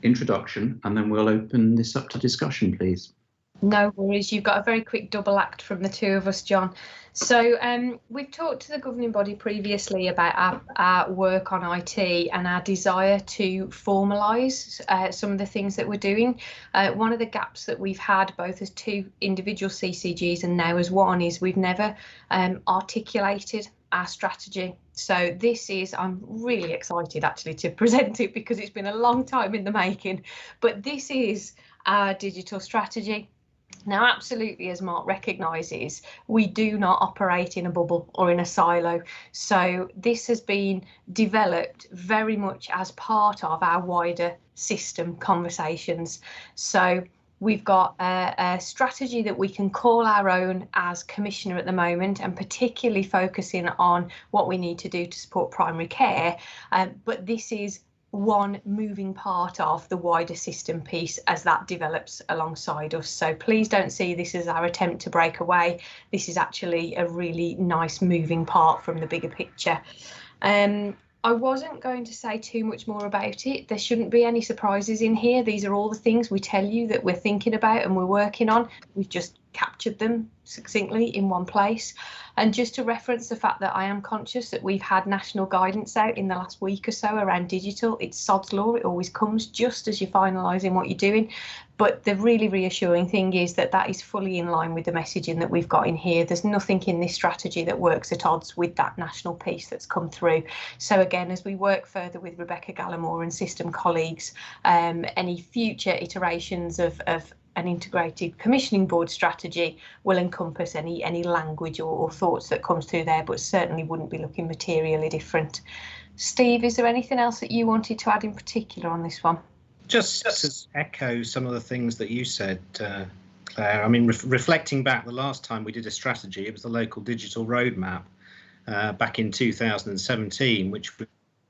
introduction, and then we'll open this up to discussion, please. No worries, you've got a very quick double act from the two of us, John. So we've talked to the governing body previously about our work on IT and our desire to formalise some of the things that we're doing. One of the gaps that we've had, both as two individual CCGs and now as one, is we've never articulated our strategy. So this is, I'm really excited actually to present it because it's been a long time in the making, but this is our digital strategy. Now, absolutely, as Mark recognises, we do not operate in a bubble or in a silo. So this has been developed very much as part of our wider system conversations. So we've got a strategy that we can call our own as Commissioner at the moment, and particularly focusing on what we need to do to support primary care. But this is one moving part of the wider system piece as that develops alongside us. So please don't see this as our attempt to break away. This is actually a really nice moving part from the bigger picture. I wasn't going to say too much more about it. There shouldn't be any surprises in here. These are all the things we tell you that we're thinking about and we're working on. We've just captured them succinctly in one place. And just to reference the fact that I am conscious that we've had national guidance out in the last week or so around digital. It's sod's law. It always comes just as you're finalising what you're doing. But the really reassuring thing is that that is fully in line with the messaging that we've got in here. There's nothing in this strategy that works at odds with that national piece that's come through. So again, as we work further with Rebecca Gallimore and system colleagues, any future iterations of an integrated commissioning board strategy will encompass any language or thoughts that comes through there, but certainly wouldn't be looking materially different. Steve, is there anything else that you wanted to add in particular on this one? Just to echo some of the things that you said, Claire. I mean, reflecting back the last time we did a strategy, it was the local digital roadmap back in 2017, which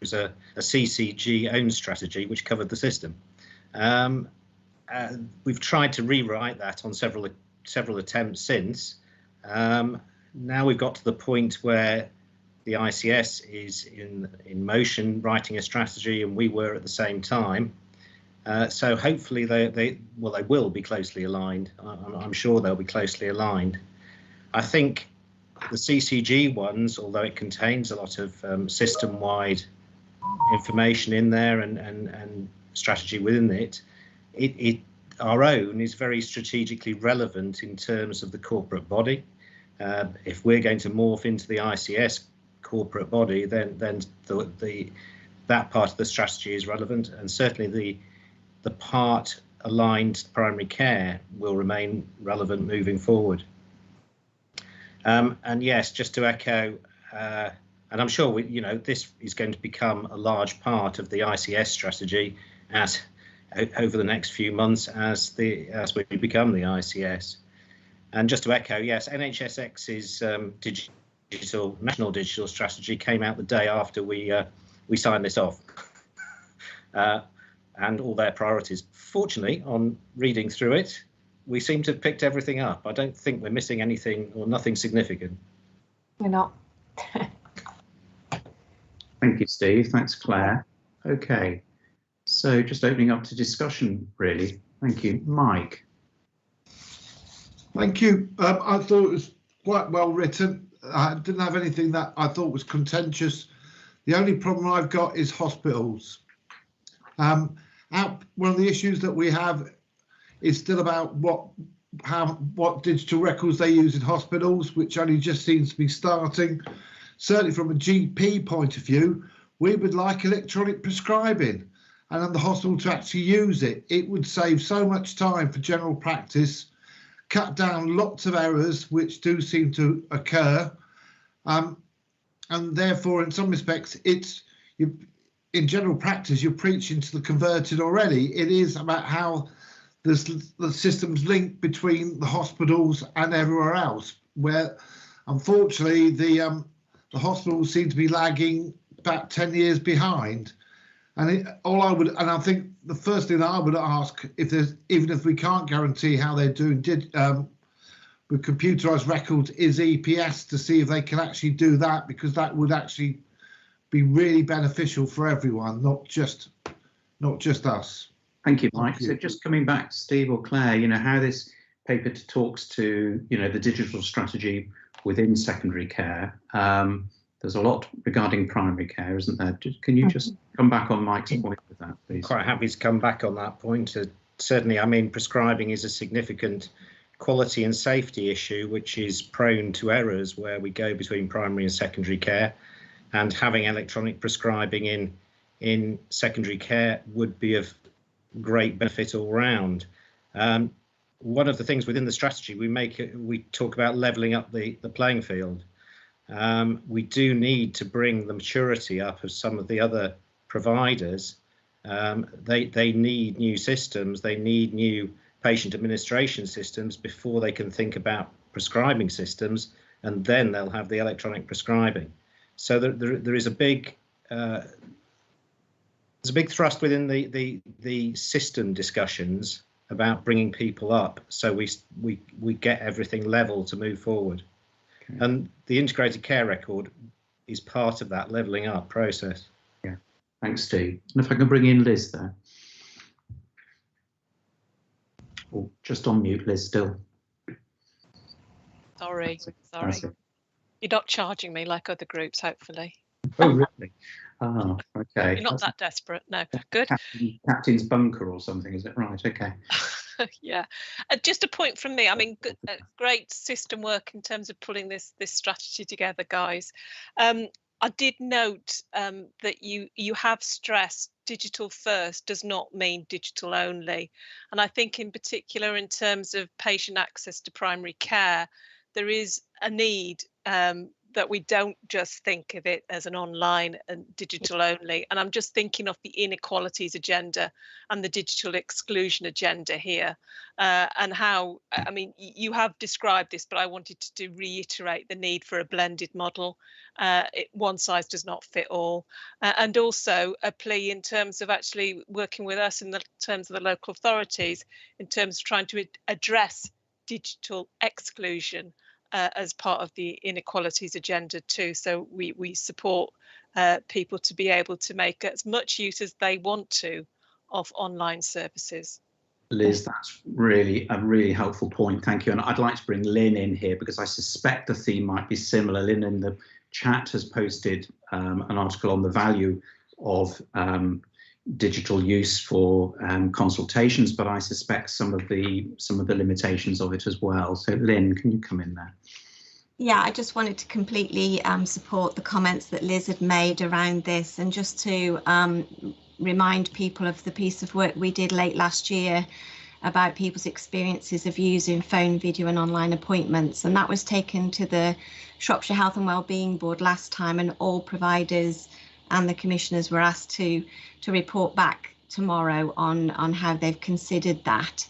was a CCG owned strategy which covered the system. We've tried to rewrite that on several attempts since, Now we've got to the point where the ICS is in motion, writing a strategy, and we were at the same time. So hopefully they will be closely aligned. I'm sure they'll be closely aligned. I think the CCG ones, although it contains a lot of system-wide information in there and strategy within it, our own is very strategically relevant in terms of the corporate body. If we're going to morph into the ICS corporate body, then that part of the strategy is relevant, and certainly the part aligned to primary care will remain relevant moving forward. And yes, just to echo, and I'm sure this is going to become a large part of the ICS strategy over the next few months as we become the ICS. And just to echo, yes, NHSX's national digital strategy came out the day after we signed this off, and all their priorities. Fortunately, on reading through it, we seem to have picked everything up. I don't think we're missing anything or nothing significant. We're not. Thank you, Steve. Thanks, Claire. Okay, so just opening up to discussion, really. Thank you, Mike. Thank you. I thought it was quite well written. I didn't have anything that I thought was contentious. The only problem I've got is hospitals. One of the issues that we have is still about what digital records they use in hospitals, which only just seems to be starting. Certainly from a GP point of view, we would like electronic prescribing, and on the hospital to actually use it. It would save so much time for general practice, cut down lots of errors which do seem to occur, and therefore in some respects in general practice you're preaching to the converted already. It is about how the systems link between the hospitals and everywhere else, where unfortunately the hospitals seem to be lagging about 10 years behind. And I think the first thing that I would ask, even if we can't guarantee how they're doing with computerized records, is EPS, to see if they can actually do that, because that would actually be really beneficial for everyone, not just us. Thank you, Mike. So just coming back, Steve or Claire, how this paper talks to the digital strategy within secondary care. There's a lot regarding primary care, isn't there? Can you just come back on Mike's point with that, please? Quite happy to come back on that point. Certainly, I mean, prescribing is a significant quality and safety issue, which is prone to errors where we go between primary and secondary care, and having electronic prescribing in secondary care would be of great benefit all round. One of the things within the strategy we talk about levelling up the playing field. We do need to bring the maturity up of some of the other providers. They need new systems, they need new patient administration systems before they can think about prescribing systems, and then they'll have the electronic prescribing. So there is a big there's a big thrust within the system discussions about bringing people up, so we get everything level to move forward. Okay. And the integrated care record is part of that levelling up process. Yeah, thanks, Steve. And if I can bring in Liz there. Oh, just on mute, Liz, still. Sorry. You're not charging me like other groups, hopefully. Oh, really? Oh, okay. You're not that desperate. No, good. Captain's bunker or something, is it? Right, okay. Yeah, just a point from me. I mean, great system work in terms of pulling this strategy together, guys. I did note that you have stressed digital first does not mean digital only. And I think in particular in terms of patient access to primary care, there is a need that we don't just think of it as an online and digital only. And I'm just thinking of the inequalities agenda and the digital exclusion agenda here, and how, I mean, you have described this, but I wanted to reiterate the need for a blended model. One size does not fit all. And also a plea in terms of actually working with us in the terms of the local authorities, in terms of trying to address digital exclusion as part of the inequalities agenda too. So we support people to be able to make as much use as they want to of online services. Liz, that's really a really helpful point. Thank you. And I'd like to bring Lynn in here because I suspect the theme might be similar. Lynn in the chat has posted an article on the value of digital use for consultations, but I suspect some of the limitations of it as well. So Lynn, can you come in there? Yeah, I just wanted to completely support the comments that Liz had made around this, and just to remind people of the piece of work we did late last year about people's experiences of using phone, video and online appointments, and that was taken to the Shropshire Health and Wellbeing Board last time, and all providers and the commissioners were asked to report back tomorrow on how they've considered that.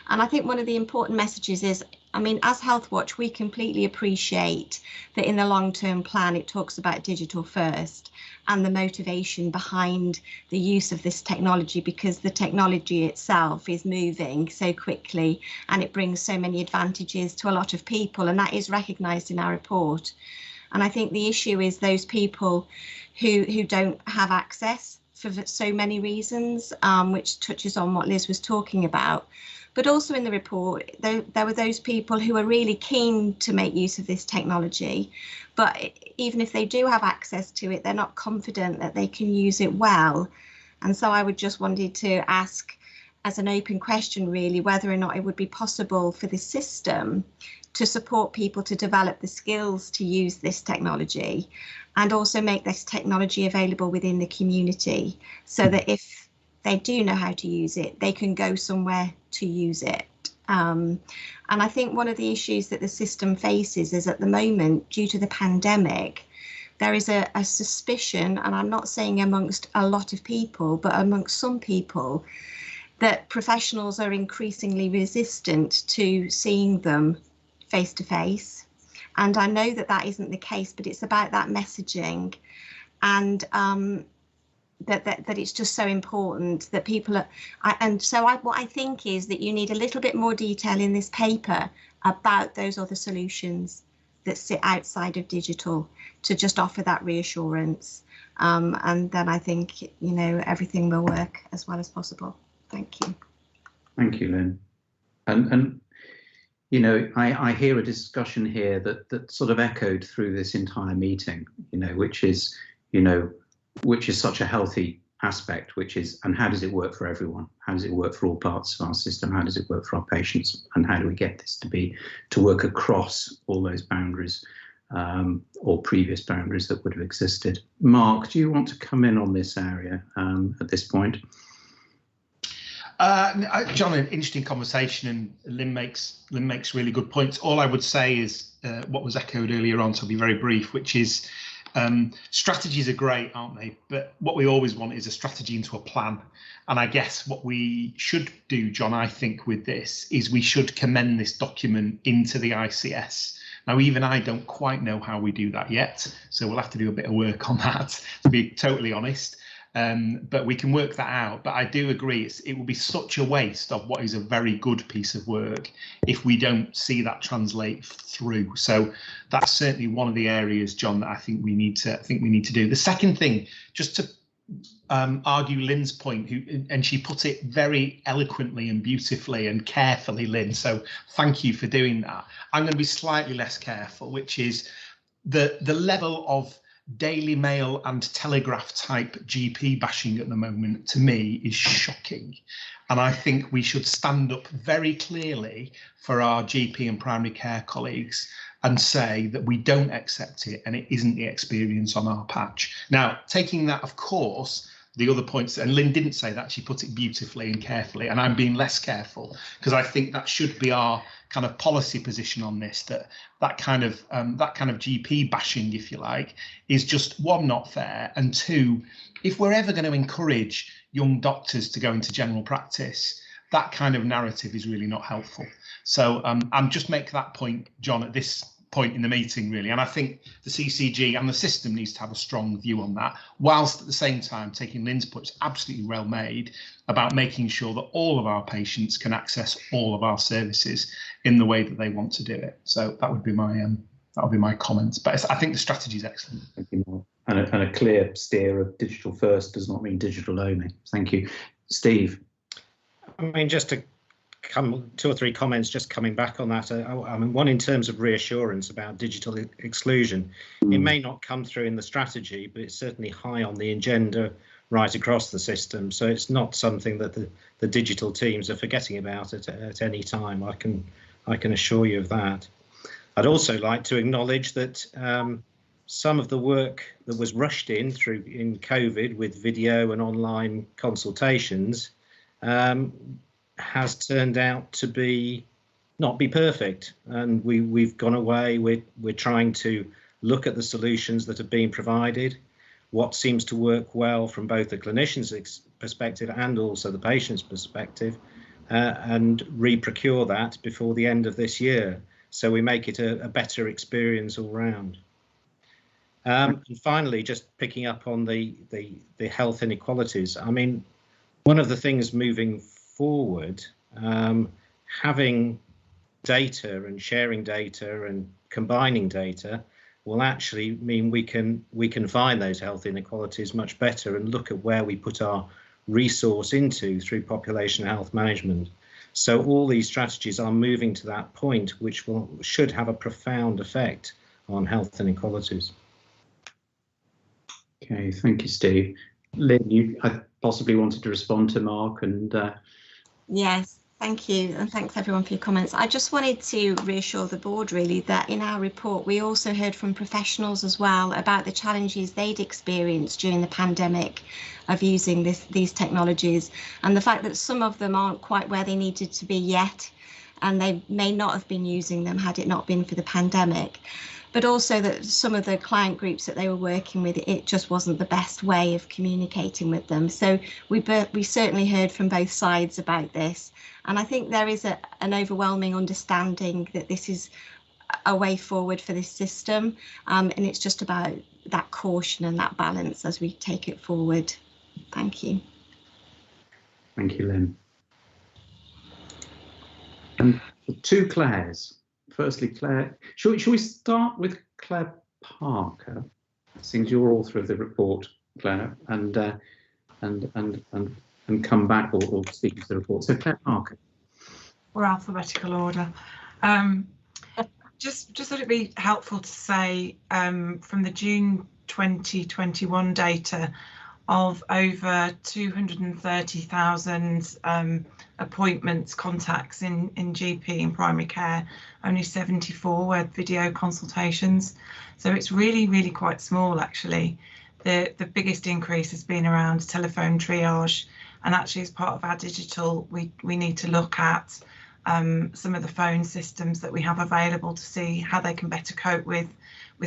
And I think one of the important messages is, I mean, as Healthwatch, we completely appreciate that in the long-term plan, it talks about digital first and the motivation behind the use of this technology, because the technology itself is moving so quickly and it brings so many advantages to a lot of people, and that is recognised in our report. And I think the issue is those people who don't have access for so many reasons, which touches on what Liz was talking about. But also in the report, there were those people who are really keen to make use of this technology, but even if they do have access to it, they're not confident that they can use it well. And so I would just wanted to ask, as an open question really, whether or not it would be possible for the system to support people to develop the skills to use this technology, and also make this technology available within the community, so that if they do know how to use it, they can go somewhere to use it. And I think one of the issues that the system faces is, at the moment, due to the pandemic, there is a suspicion, and I'm not saying amongst a lot of people, but amongst some people, that professionals are increasingly resistant to seeing them face to face. And I know that that isn't the case, but it's about that messaging, and that it's just so important that people are, what I think is that you need a little bit more detail in this paper about those other solutions that sit outside of digital, to just offer that reassurance, and then I think, you know, everything will work as well as possible. Thank you. Thank you, Lynn. And you know, I hear a discussion here that sort of echoed through this entire meeting, you know, which is such a healthy aspect, which is, and how does it work for everyone? How does it work for all parts of our system? How does it work for our patients? And how do we get this to work across all those boundaries, or previous boundaries that would have existed? Mark, do you want to come in on this area at this point? John, an interesting conversation, and Lynn makes really good points. All I would say is what was echoed earlier on, so I'll be very brief, which is strategies are great, aren't they? But what we always want is a strategy into a plan. And I guess what we should do, John, I think, with this is we should commend this document into the ICS. Now, even I don't quite know how we do that yet, so we'll have to do a bit of work on that, to be totally honest. But we can work that out. But I do agree, it will be such a waste of what is a very good piece of work if we don't see that translate through. So that's certainly one of the areas, John, that I think we need to do. The second thing, just to argue Lynn's point, and she put it very eloquently and beautifully and carefully, Lynn. So thank you for doing that. I'm going to be slightly less careful, which is the level of Daily Mail and Telegraph type GP bashing at the moment, to me, is shocking. And I think we should stand up very clearly for our GP and primary care colleagues and say that we don't accept it and it isn't the experience on our patch. Now, taking that, of course, the other points, and Lynn didn't say that, she put it beautifully and carefully, and I'm being less careful because I think that should be our kind of policy position on this, that kind of GP bashing, if you like, is just, one, not fair, and two, if we're ever going to encourage young doctors to go into general practice, that kind of narrative is really not helpful. So I'm just make that point, John, at this point in the meeting, really. And I think the CCG and the system needs to have a strong view on that, whilst at the same time taking Lynn's point, it's absolutely well made about making sure that all of our patients can access all of our services in the way that they want to do it. So that would be my comments. But I think the strategy is excellent. Thank you, Mark. And a clear steer of digital first does not mean digital only. Thank you, Steve. I mean, just to come 2 or 3 comments just coming back on that. I mean, one in terms of reassurance about digital exclusion. It may not come through in the strategy, but it's certainly high on the agenda right across the system. So it's not something that the digital teams are forgetting about at any time. I can assure you of that. I'd also like to acknowledge that some of the work that was rushed in COVID with video and online consultations has turned out to not be perfect, and we've gone away. We're trying to look at the solutions that have been provided, what seems to work well from both the clinician's perspective and also the patient's perspective, and re-procure that before the end of this year, so we make it a better experience all round. And finally, just picking up on the health inequalities. I mean, one of the things moving forward, having data and sharing data and combining data will actually mean we can find those health inequalities much better and look at where we put our resource into through population health management. So all these strategies are moving to that point, which should have a profound effect on health inequalities. Okay, thank you, Steve. Lynn, you possibly wanted to respond to Mark and. Yes, thank you, and thanks everyone for your comments. I just wanted to reassure the board really that in our report we also heard from professionals as well about the challenges they'd experienced during the pandemic of using these technologies, and the fact that some of them aren't quite where they needed to be yet, and they may not have been using them had it not been for the pandemic. But also that some of the client groups that they were working with, it just wasn't the best way of communicating with them. So we certainly heard from both sides about this. And I think there is an overwhelming understanding that this is a way forward for this system. And it's just about that caution and that balance as we take it forward. Thank you. Thank you, Lynn. And 2 Claires. Firstly, Claire, shall we start with Claire Parker, since you're author of the report, Claire, and come back or speak to the report. So Claire Parker. We're alphabetical order. Just thought it'd be helpful to say from the June 2021 data of over 230,000 appointments, contacts in GP and primary care, only 74 were video consultations. So it's really quite small actually. The biggest increase has been around telephone triage, and actually as part of our digital we need to look at some of the phone systems that we have available to see how they can better cope with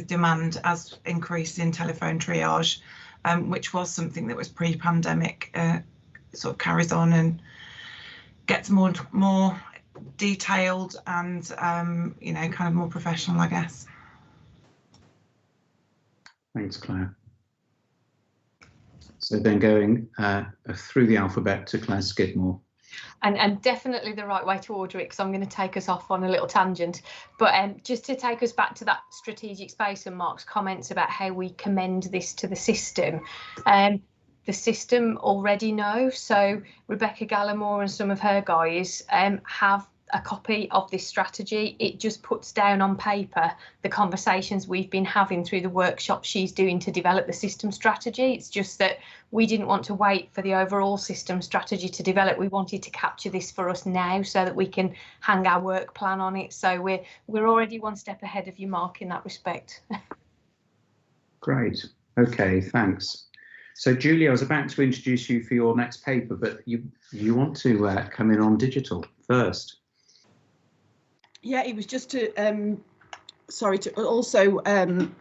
demand as increase in telephone triage, which was something that was pre-pandemic, sort of carries on and gets more detailed and you know, kind of more professional, I guess. Thanks, Claire. So then going through the alphabet to Claire Skidmore. And definitely the right way to order it, because I'm going to take us off on a little tangent. But just to take us back to that strategic space and Mark's comments about how we commend this to the system. The system already know. So Rebecca Gallimore and some of her guys have a copy of this strategy. It just puts down on paper the conversations we've been having through the workshop she's doing to develop the system strategy. It's just that we didn't want to wait for the overall system strategy to develop. We wanted to capture this for us now so that we can hang our work plan on it. So we're already one step ahead of you, Mark, in that respect. Great. Okay, thanks. So Julie, I was about to introduce you for your next paper, but you want to come in on digital first. Yeah, it was just to to also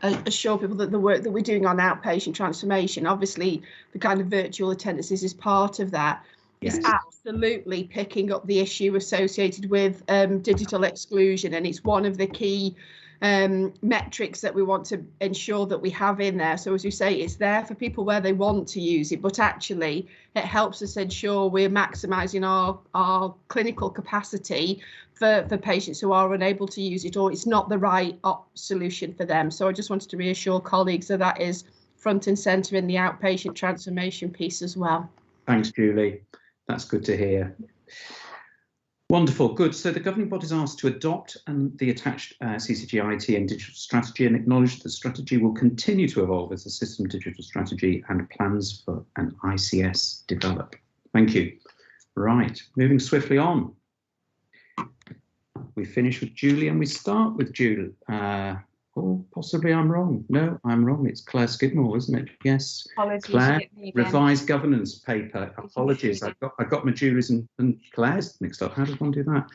assure people that the work that we're doing on outpatient transformation, obviously the kind of virtual attendances is part of that. Yes. Is absolutely picking up the issue associated with digital exclusion, and it's one of the key metrics that we want to ensure that we have in there. So as you say, it's there for people where they want to use it, but actually it helps us ensure we're maximising our clinical capacity for patients who are unable to use it, or it's not the right solution for them. So I just wanted to reassure colleagues that that is front and centre in the outpatient transformation piece as well. Thanks, Julie. That's good to hear. Wonderful, good. So the governing body is asked to adopt the attached CCG IT and digital strategy and acknowledge that the strategy will continue to evolve as the system digital strategy and plans for an ICS develop. Thank you. Right, moving swiftly on. We finish with Julie and we start with Julie. Oh, possibly I'm wrong. No, I'm wrong. It's Claire Skidmore, isn't it? Yes. Apologies, Claire, revised governance paper. Apologies. I got my Julie's and Claire's mixed up. How does one do that?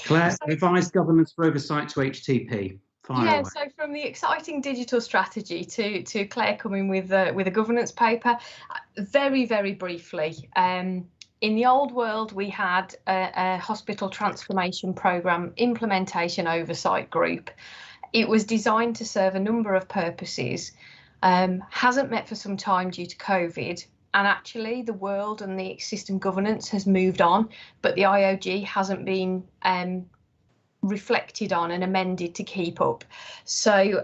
Claire, revised governance for oversight to HTP. Fire away. So from the exciting digital strategy to Claire coming with a governance paper, very, very briefly. In the old world, we had a hospital transformation programme implementation oversight group. It was designed to serve a number of purposes, hasn't met for some time due to COVID, and actually the world and the system governance has moved on, but the IOG hasn't been reflected on and amended to keep up. So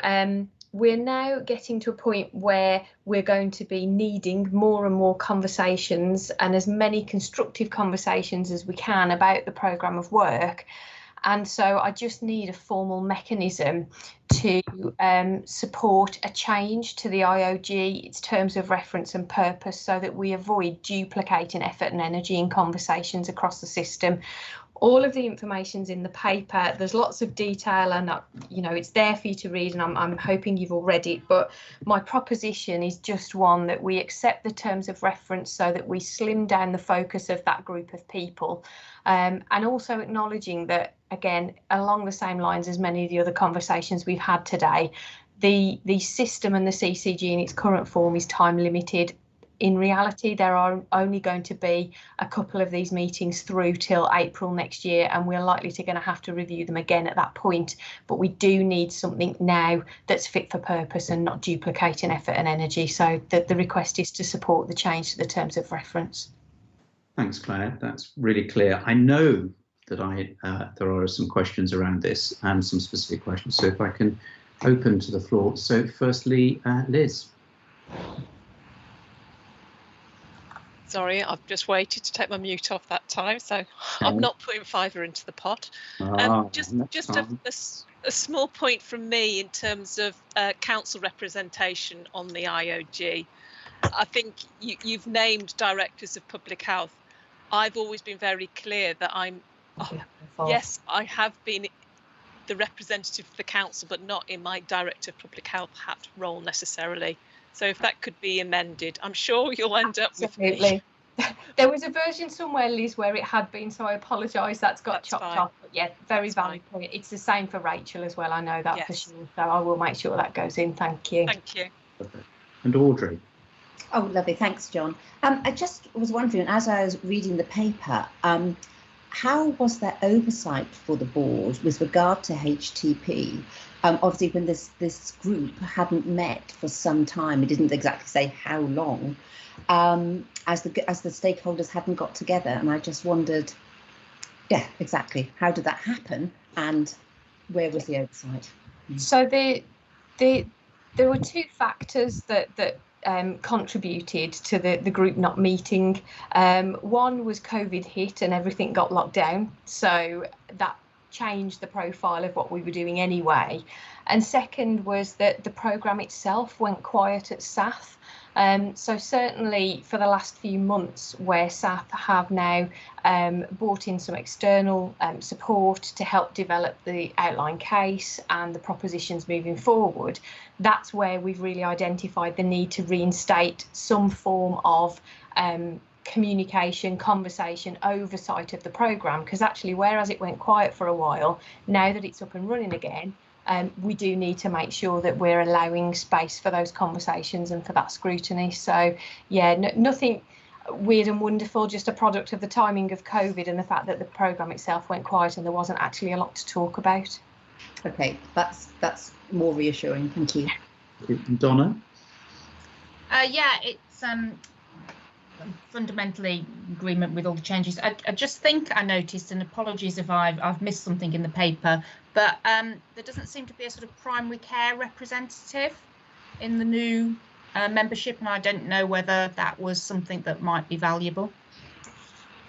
we're now getting to a point where we're going to be needing more and more conversations and as many constructive conversations as we can about the programme of work. And so I just need a formal mechanism to support a change to the IOG, its terms of reference and purpose, so that we avoid duplicating effort and energy in conversations across the system. All of the information's in the paper. There's lots of detail and, you know, it's there for you to read, and I'm hoping you've all read it. But my proposition is just one that we accept the terms of reference so that we slim down the focus of that group of people. And also acknowledging that, again, along the same lines as many of the other conversations we've had today, the system and the CCG in its current form is time limited. In reality, there are only going to be a couple of these meetings through till April next year, and we're likely to going to have to review them again at that point. But we do need something now that's fit for purpose and not duplicating effort and energy. So the request is to support the change to the terms of reference. Thanks, Claire. That's really clear. I know that there are some questions around this and some specific questions. So if I can open to the floor. So firstly, Liz. Sorry, I've just waited to take my mute off that time, so I'm not putting fiver into the pot. Just a small point from me in terms of council representation on the IOG. I think you've named directors of public health. I've always been very clear that yes, I have been the representative of the council, but not in my director of public health hat role necessarily. So if that could be amended, I'm sure you'll end up with me. There was a version somewhere, Liz, where it had been, so I apologise. That's chopped off. But yeah, very valid point. It's the same for Rachel as well. I know that for sure. So I will make sure that goes in. Thank you. Thank you. And Audrey. Oh, lovely. Thanks, John. I just was wondering, as I was reading the paper, how was there oversight for the board with regard to HTP? Obviously, when this group hadn't met for some time, it didn't exactly say how long, as the stakeholders hadn't got together, and I just wondered, yeah, exactly, how did that happen, and where was the oversight? So there were two factors that contributed to the group not meeting. One was COVID hit and everything got locked down, so that changed the profile of what we were doing anyway. And second was that the programme itself went quiet at SAF. So certainly for the last few months, where SAF have now brought in some external support to help develop the outline case and the propositions moving forward, that's where we've really identified the need to reinstate some form of communication, conversation, oversight of the programme, because actually, whereas it went quiet for a while, now that it's up and running again, we do need to make sure that we're allowing space for those conversations and for that scrutiny. So yeah, nothing weird and wonderful, just a product of the timing of COVID and the fact that the programme itself went quiet and there wasn't actually a lot to talk about. Okay, that's more reassuring. Thank you. Donna? Yeah, it's fundamentally agreement with all the changes. I just think I noticed, and apologies if I've missed something in the paper, but there doesn't seem to be a sort of primary care representative in the new membership, and I don't know whether that was something that might be valuable.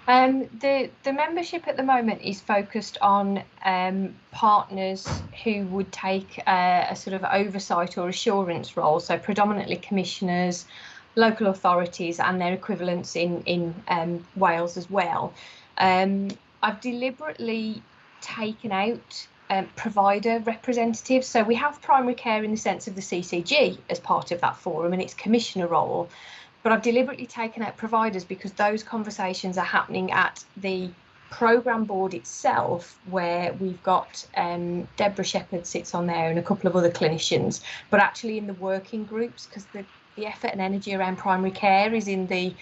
The membership at the moment is focused on partners who would take a sort of oversight or assurance role, so predominantly commissioners, local authorities and their equivalents in Wales as well. I've deliberately taken out provider representatives, so we have primary care in the sense of the CCG as part of that forum and its commissioner role. But I've deliberately taken out providers because those conversations are happening at the programme board itself, where we've got Deborah Shepherd sits on there and a couple of other clinicians, but actually in the working groups, because the effort and energy around primary care is in the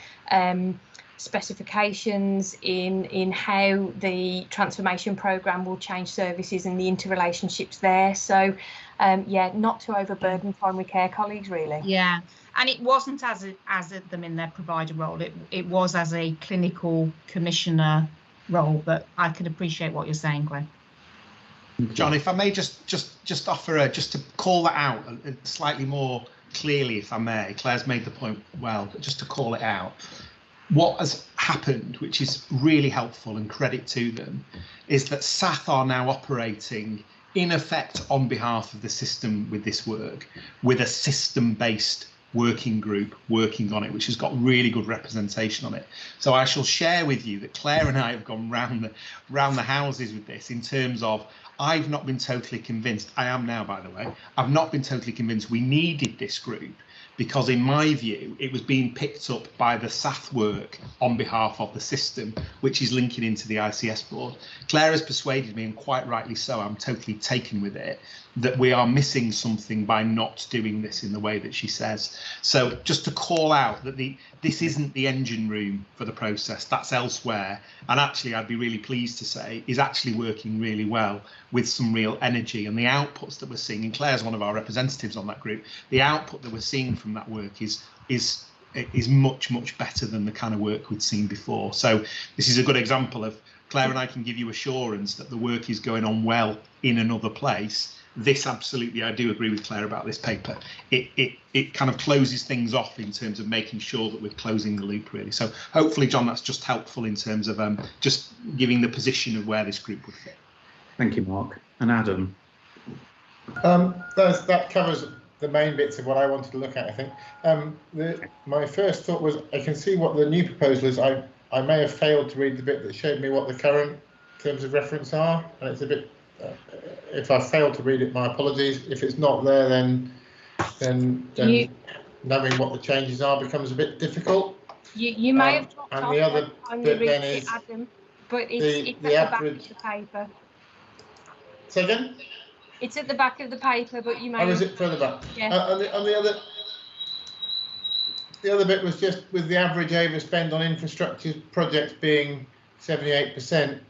specifications, in how the transformation programme will change services and the interrelationships there. So yeah, not to overburden primary care colleagues really. Yeah, and it wasn't as them in their provider role, it was as a clinical commissioner role, but I can appreciate what you're saying, Glenn. John, if I may just offer just to call that out slightly more clearly, if I may. Claire's made the point well, but just to call it out. What has happened, which is really helpful and credit to them, is that SATH are now operating in effect on behalf of the system with this work, with a system-based working group working on it, which has got really good representation on it. So I shall share with you that Claire and I have gone round the houses with this in terms of, I've not been totally convinced, I am now by the way, I've not been totally convinced we needed this group, because in my view it was being picked up by the SATH work on behalf of the system, which is linking into the ICS board. Claire has persuaded me, and quite rightly so, I'm totally taken with it, that we are missing something by not doing this in the way that she says. So just to call out that this isn't the engine room for the process, that's elsewhere, and actually I'd be really pleased to say is actually working really well with some real energy, and the outputs that we're seeing, and Claire's one of our representatives on that group, the output that we're seeing from that work is much better than the kind of work we'd seen before. So this is a good example of Claire and I can give you assurance that the work is going on well in another place. This absolutely, I do agree with Claire about this paper. It kind of closes things off in terms of making sure that we're closing the loop really. So hopefully, John, that's just helpful in terms of just giving the position of where this group would fit. Thank you, Mark. And Adam? That covers the main bits of what I wanted to look at, I think. My first thought was, I can see what the new proposal is. I may have failed to read the bit that showed me what the current terms of reference are, and it's a bit, if I failed to read it, my apologies. If it's not there, then knowing what the changes are becomes a bit difficult. You may have dropped and off the other bit then is Adam, but it's at the back of the paper. Say again? It's at the back of the paper, but you may. Oh, is it further back? Yeah. The other bit was just with the average overspend on infrastructure projects being 78%,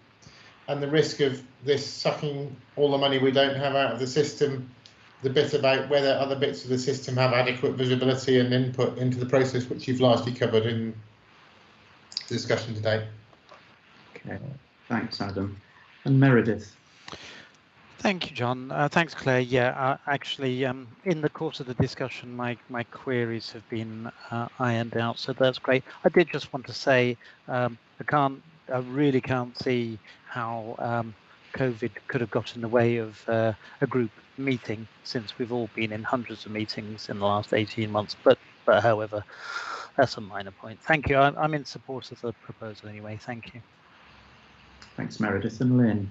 and the risk of this sucking all the money we don't have out of the system, the bit about whether other bits of the system have adequate visibility and input into the process, which you've largely covered in the discussion today. Okay, thanks, Adam. And Meredith. Thank you, John. Thanks, Claire. Yeah, actually, in the course of the discussion, my queries have been ironed out, so that's great. I did just want to say I really can't see how COVID could have got in the way of a group meeting, since we've all been in hundreds of meetings in the last 18 months. But however, that's a minor point. Thank you. I'm in support of the proposal anyway. Thank you. Thanks, Meredith. And Lynn.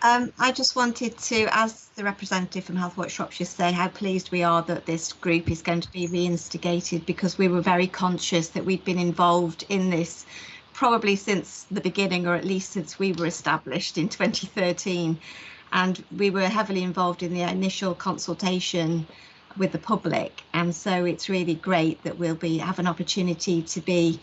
I just wanted to, as the representative from Health Watch Shropshire, say how pleased we are that this group is going to be reinstigated, because we were very conscious that we'd been involved in this probably since the beginning, or at least since we were established in 2013. And we were heavily involved in the initial consultation with the public. And so it's really great that we'll have an opportunity to be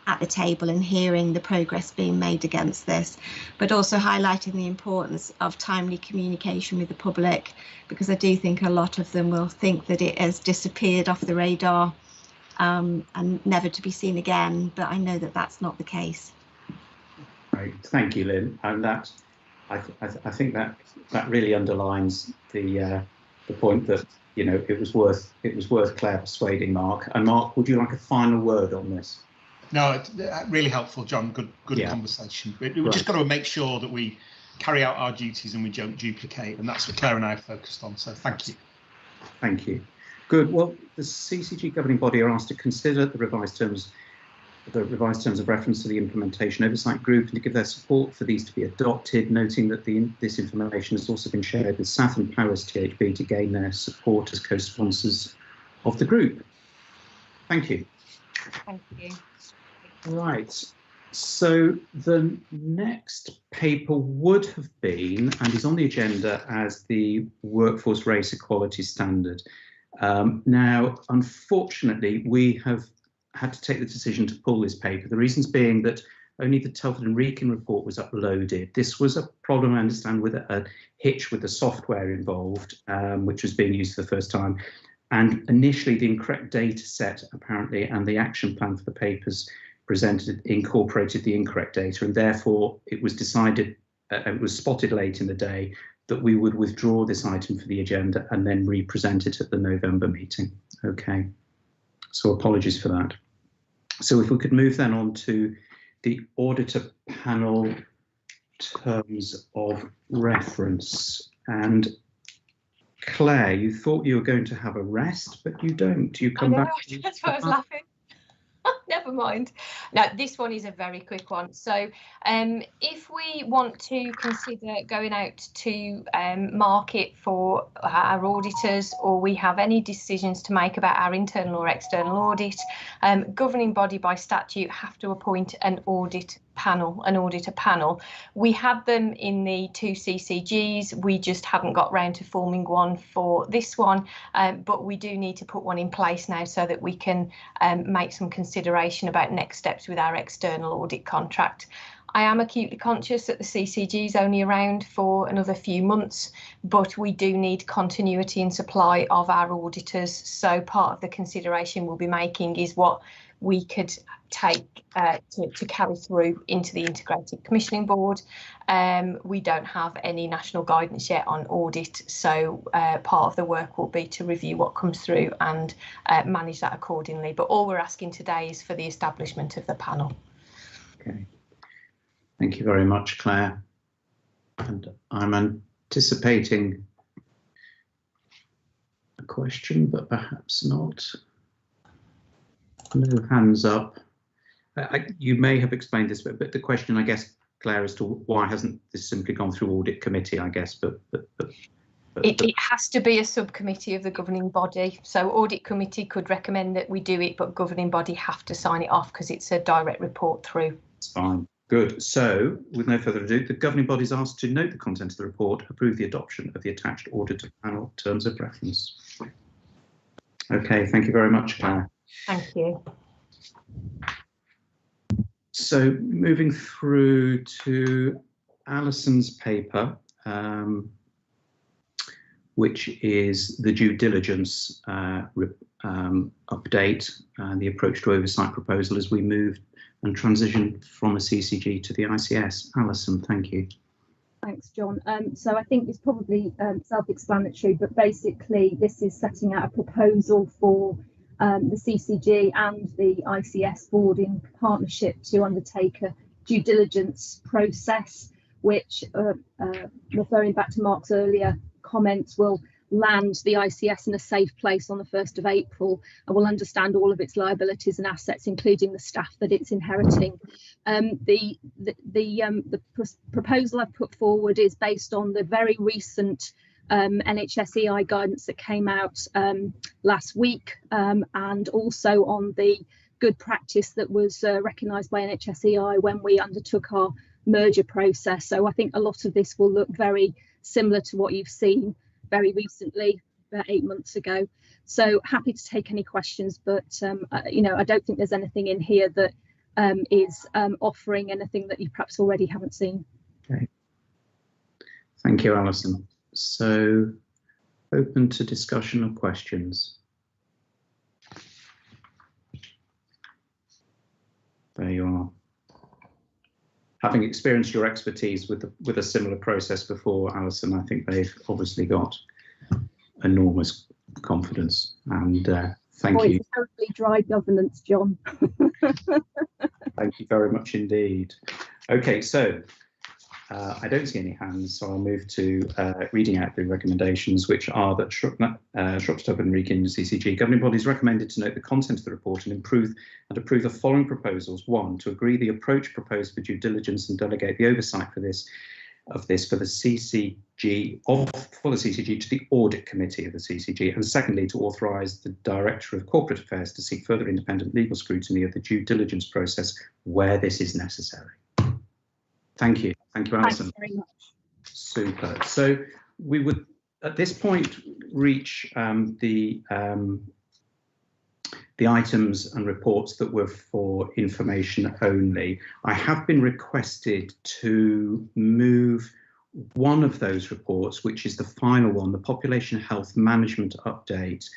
at the table and hearing the progress being made against this, but also highlighting the importance of timely communication with the public, because I do think a lot of them will think that it has disappeared off the radar and never to be seen again, but I know that that's not the case. Right, thank you, Lynn, and that I think that really underlines the point that, you know, it was worth Claire persuading Mark. And Mark, would you like a final word on this? No, it's really helpful, John. Good conversation. We've just got to make sure that we carry out our duties and we don't duplicate, and that's what Claire and I are focused on. So thank you. Thank you. Good. Well, the CCG governing body are asked to consider the revised terms of reference to the implementation oversight group and to give their support for these to be adopted, noting that this information has also been shared with SAF and Powers THB to gain their support as co-sponsors of the group. Thank you. Thank you. Right, so the next paper would have been, and is on the agenda, as the Workforce Race Equality Standard. Now, unfortunately, we have had to take the decision to pull this paper. The reasons being that only the Telford and Wrekin report was uploaded. This was a problem, I understand, with a hitch with the software involved, which was being used for the first time. And initially, the incorrect data set, apparently, and the action plan for the papers presented incorporated the incorrect data, and therefore it was decided, it was spotted late in the day, that we would withdraw this item for the agenda and then re-present it at the November meeting. Okay, so apologies for that. So if we could move then on to the auditor panel terms of reference. And Claire, you thought you were going to have a rest, but you don't. You come back. That's why I was laughing. Never mind. Now, this one is a very quick one. So if we want to consider going out to market for our auditors, or we have any decisions to make about our internal or external audit, governing body by statute have to appoint an auditor panel. We had them in the 2 CCGs. We just haven't got round to forming one for this one, but we do need to put one in place now so that we can make some consideration about next steps with our external audit contract. I am acutely conscious that the CCG is only around for another few months, but we do need continuity in supply of our auditors. So part of the consideration we'll be making is what we could take to carry through into the Integrated Commissioning Board. We don't have any national guidance yet on audit, so part of the work will be to review what comes through and manage that accordingly. But all we're asking today is for the establishment of the panel. Okay. Thank you very much, Claire. And I'm anticipating a question, but perhaps not. No hands up. You may have explained this, but the question, I guess, Claire, as to why hasn't this simply gone through audit committee, I guess, but it has to be a subcommittee of the governing body. So audit committee could recommend that we do it, but governing body have to sign it off because it's a direct report through. It's fine. Good. So, with no further ado, the governing body is asked to note the content of the report, approve the adoption of the attached auditor panel terms of reference. Okay, thank you very much, Claire. Thank you. So, moving through to Alison's paper, which is the due diligence update and the approach to oversight proposal as we move and transition from a CCG to the ICS. Alison, thank you. Thanks, John. So I think it's probably self-explanatory, but basically this is setting out a proposal for the CCG and the ICS board in partnership to undertake a due diligence process, which, referring back to Mark's earlier comments, will land the ICS in a safe place on the 1st of April and will understand all of its liabilities and assets, including the staff that it's inheriting. The proposal I've put forward is based on the very recent NHS EI guidance that came out last week, and also on the good practice that was recognised by NHS EI when we undertook our merger process. So I think a lot of this will look very similar to what you've seen very recently, about 8 months ago. So happy to take any questions, but you know, I don't think there's anything in here that is offering anything that you perhaps already haven't seen. Okay. Thank you, Alison. So, open to discussion or questions. There you are. Having experienced your expertise with a similar process before, Alison, I think they've obviously got enormous confidence, and thank you. It's totally dry governance, John. Thank you very much indeed. Okay, so I don't see any hands, so I'll move to reading out the recommendations, which are that Shropshire and Wrekin CCG governing bodies recommended to note the content of the report and approve the following proposals. 1, to agree the approach proposed for due diligence and delegate the oversight for the CCG to the audit committee of the CCG, and secondly, to authorise the Director of Corporate Affairs to seek further independent legal scrutiny of the due diligence process where this is necessary. Thank you. Thank you, Alison. Thanks very much. Super. So we would, at this point, reach the items and reports that were for information only. I have been requested to move one of those reports, which is the final one, the Population Health Management Update,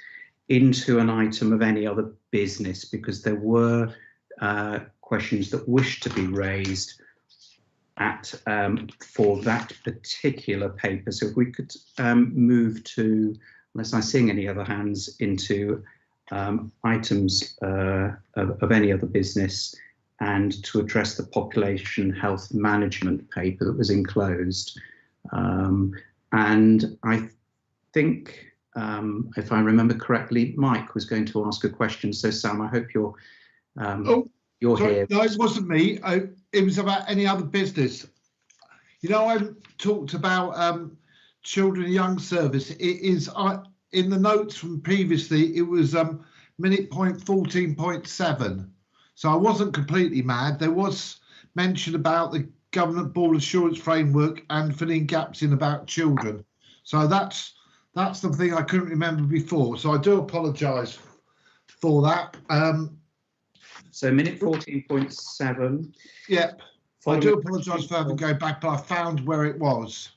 into an item of any other business, because there were questions that wished to be raised for that particular paper. So if we could move to, unless I see any other hands, into items of any other business, and to address the population health management paper that was enclosed. And I think, if I remember correctly, Mike was going to ask a question. So Sam, I hope you're sorry, here. No, it wasn't me. It was about any other business. You know, I talked about children and young service. It is in the notes from previously, it was minute point 14.7. So I wasn't completely mad. There was mention about the government board assurance framework and filling gaps in about children. So that's the thing I couldn't remember before. So I do apologise for that. So minute 14.7. Yep. I do apologise for having to go back, but I found where it was.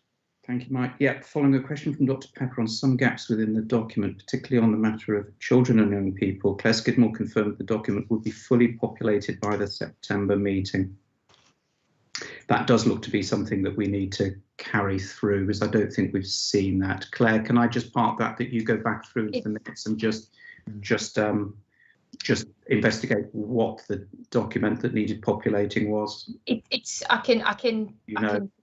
Thank you, Mike. Yep. Following a question from Dr. Pepper on some gaps within the document, particularly on the matter of children and young people, Claire Skidmore confirmed the document would be fully populated by the September meeting. That does look to be something that we need to carry through, because I don't think we've seen that. Claire, can I just park that you go back through the minutes and just investigate what the document that needed populating was? I can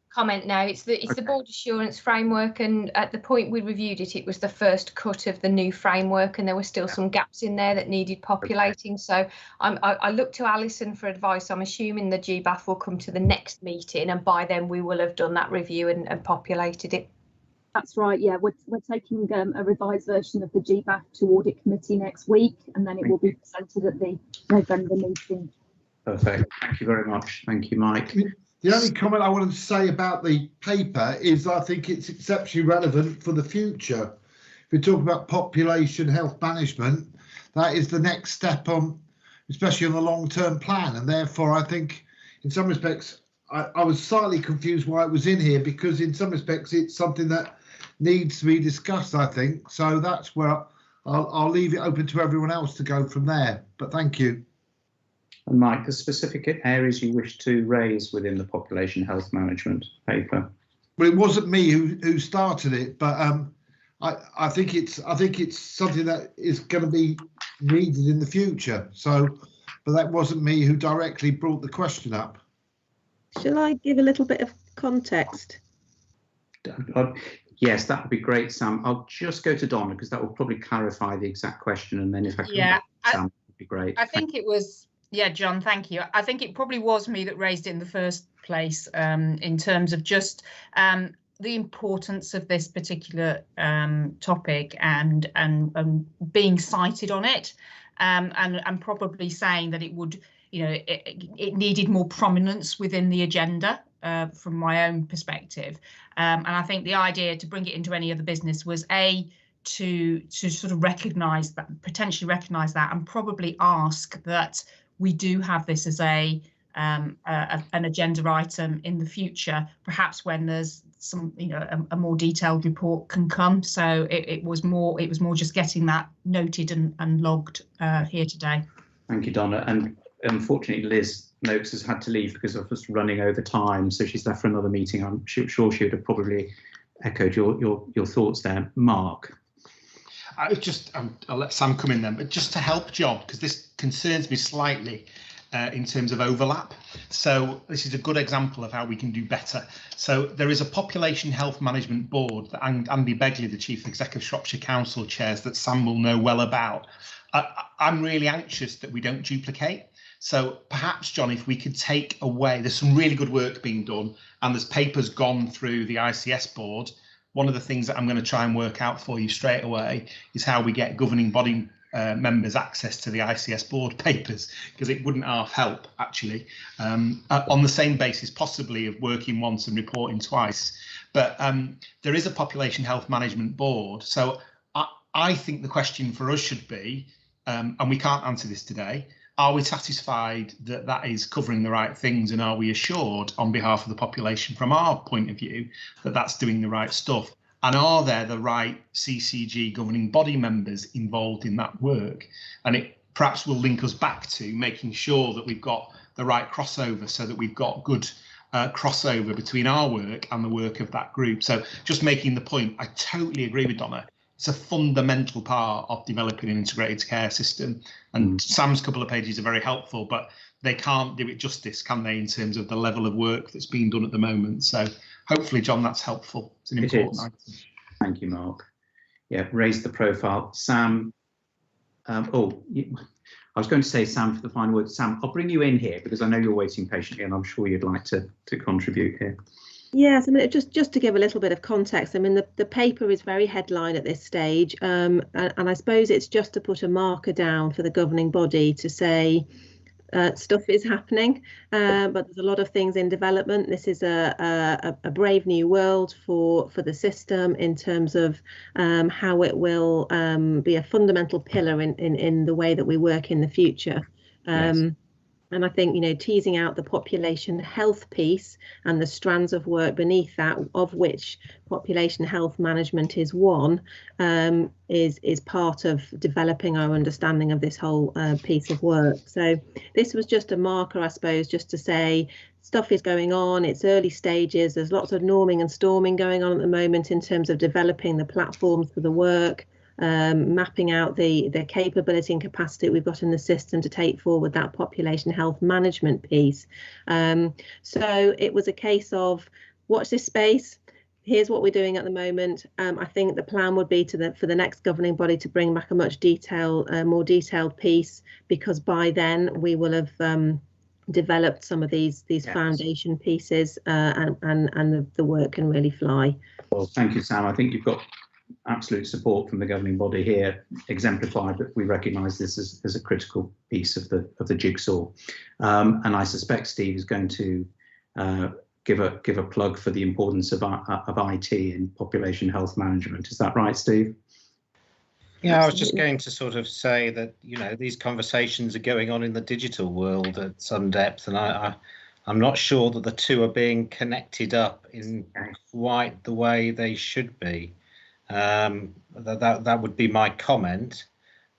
comment now. It's the board assurance framework, and at the point we reviewed it, it was the first cut of the new framework, and there were still some gaps in there that needed populating. So I look to Alison for advice. I'm assuming the GBAF will come to the next meeting, and by then we will have done that review and populated it. That's right. Yeah, we're taking a revised version of the GBAF to audit committee next week, and then it will be presented at the November meeting. Perfect. Thank you very much. Thank you, Mike. The only comment I wanted to say about the paper is I think it's exceptionally relevant for the future. If we talk about population health management, that is the next step on, especially on the long-term plan. And therefore, I think in some respects, I was slightly confused why it was in here, because in some respects, it's something that needs to be discussed, I think. So that's where I'll leave it open to everyone else to go from there. But thank you. And Mike, the specific areas you wish to raise within the population health management paper? Well, it wasn't me who started it, but I think it's something that is going to be needed in the future. So, but that wasn't me who directly brought the question up. Shall I give a little bit of context? Yes, that would be great, Sam. I'll just go to Donna, because that will probably clarify the exact question, and then if I can, Sam, that would be great. I think it was. Yeah, John, thank you. I think it probably was me that raised it in the first place, in terms of just the importance of this particular topic and being cited on it, and probably saying that it would, it needed more prominence within the agenda from my own perspective. And I think the idea to bring it into any other business was to sort of potentially recognise that, and probably ask that we do have this as an agenda item in the future, perhaps when there's some, a more detailed report can come. So it was more just getting that noted and logged here today. Thank you, Donna. And unfortunately, Liz Noakes has had to leave because of us running over time, so she's left for another meeting. I'm sure she would have probably echoed your thoughts there. Mark. I'll let Sam come in then, but just to help John, because this concerns me slightly in terms of overlap. So this is a good example of how we can do better. So there is a population health management board that Andy Begley, the chief executive of Shropshire Council, chairs, that Sam will know well about. I'm really anxious that we don't duplicate. So perhaps, John, if we could take away, there's some really good work being done and there's papers gone through the ICS board. One of the things that I'm going to try and work out for you straight away is how we get governing body members access to the ICS board papers, because it wouldn't half help, actually, on the same basis possibly of working once and reporting twice. But there is a population health management board. So I think the question for us should be, and we can't answer this today, are we satisfied that that is covering the right things, and are we assured on behalf of the population from our point of view that that's doing the right stuff? And are there the right CCG governing body members involved in that work? And it perhaps will link us back to making sure that we've got the right crossover, so that we've got good crossover between our work and the work of that group. So just making the point, I totally agree with Donna. It's a fundamental part of developing an integrated care system. And Sam's couple of pages are very helpful, but they can't do it justice, can they, in terms of the level of work that's being done at the moment. So hopefully, John, that's helpful. It's an important item. Thank you, Mark. Yeah, raise the profile. Sam, I was going to say Sam for the final word. Sam, I'll bring you in here because I know you're waiting patiently and I'm sure you'd like to contribute here. Yes, I mean, just to give a little bit of context, I mean, the paper is very headline at this stage, and I suppose it's just to put a marker down for the governing body to say stuff is happening, but there's a lot of things in development. This is a brave new world for the system in terms of how it will be a fundamental pillar in the way that we work in the future. Yes. And I think, teasing out the population health piece and the strands of work beneath that, of which population health management is one, is part of developing our understanding of this whole piece of work. So this was just a marker, I suppose, just to say stuff is going on. It's early stages. There's lots of norming and storming going on at the moment in terms of developing the platforms for the work. Mapping out the capability and capacity we've got in the system to take forward that population health management piece. So it was a case of watch this space. Here's what we're doing at the moment. I think the plan would be for the next governing body to bring back a much more detailed piece, because by then we will have developed some of these yes. foundation pieces, and the work can really fly. Well, thank you, Sam. I think you've got absolute support from the governing body here, exemplified that we recognise this as a critical piece of the jigsaw, and I suspect Steve is going to give a plug for the importance of IT in population health management. Is that right, Steve? Yeah, I was just going to sort of say that these conversations are going on in the digital world at some depth, and I'm not sure that the two are being connected up in quite the way they should be. That would be my comment.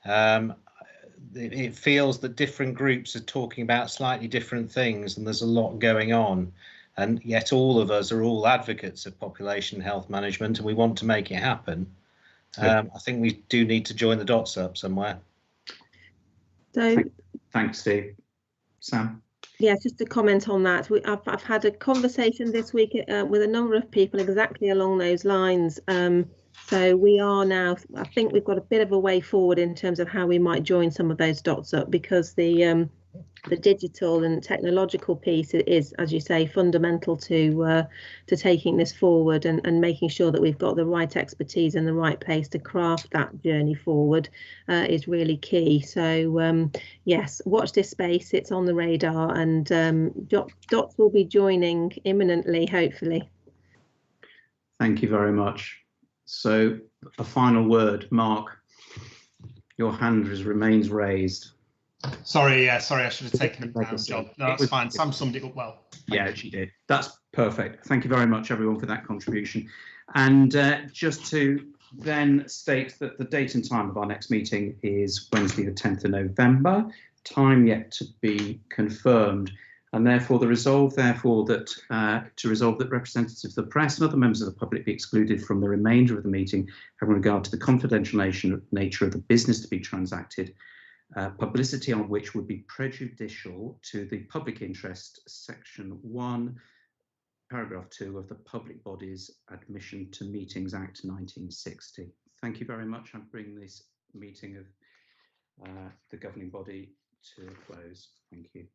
It feels that different groups are talking about slightly different things, and there's a lot going on, and yet all of us are all advocates of population health management, and we want to make it happen. I think we do need to join the dots up somewhere. So thanks, Steve. Sam? Yeah, just to comment on that, I've had a conversation this week with a number of people exactly along those lines. So we are now, I think we've got a bit of a way forward in terms of how we might join some of those dots up, because the digital and technological piece is, as you say, fundamental to taking this forward and making sure that we've got the right expertise in the right place to craft that journey forward is really key. So yes, watch this space. It's on the radar, and dots will be joining imminently, hopefully. Thank you very much. So a final word, Mark, your hand remains raised. Sorry, I should have taken it down, John. No, that's fine. Sam summed it up well. Yeah, she did. That's perfect. Thank you very much, everyone, for that contribution. And just to then state that the date and time of our next meeting is Wednesday, the 10th of November. Time yet to be confirmed. And therefore, the resolve, therefore, that to resolve that representatives of the press and other members of the public be excluded from the remainder of the meeting having regard to the confidential nature of the business to be transacted, publicity on which would be prejudicial to the public interest, section 1, paragraph 2 of the Public Bodies Admission to Meetings Act 1960. Thank you very much. I bring this meeting of the governing body to a close. Thank you.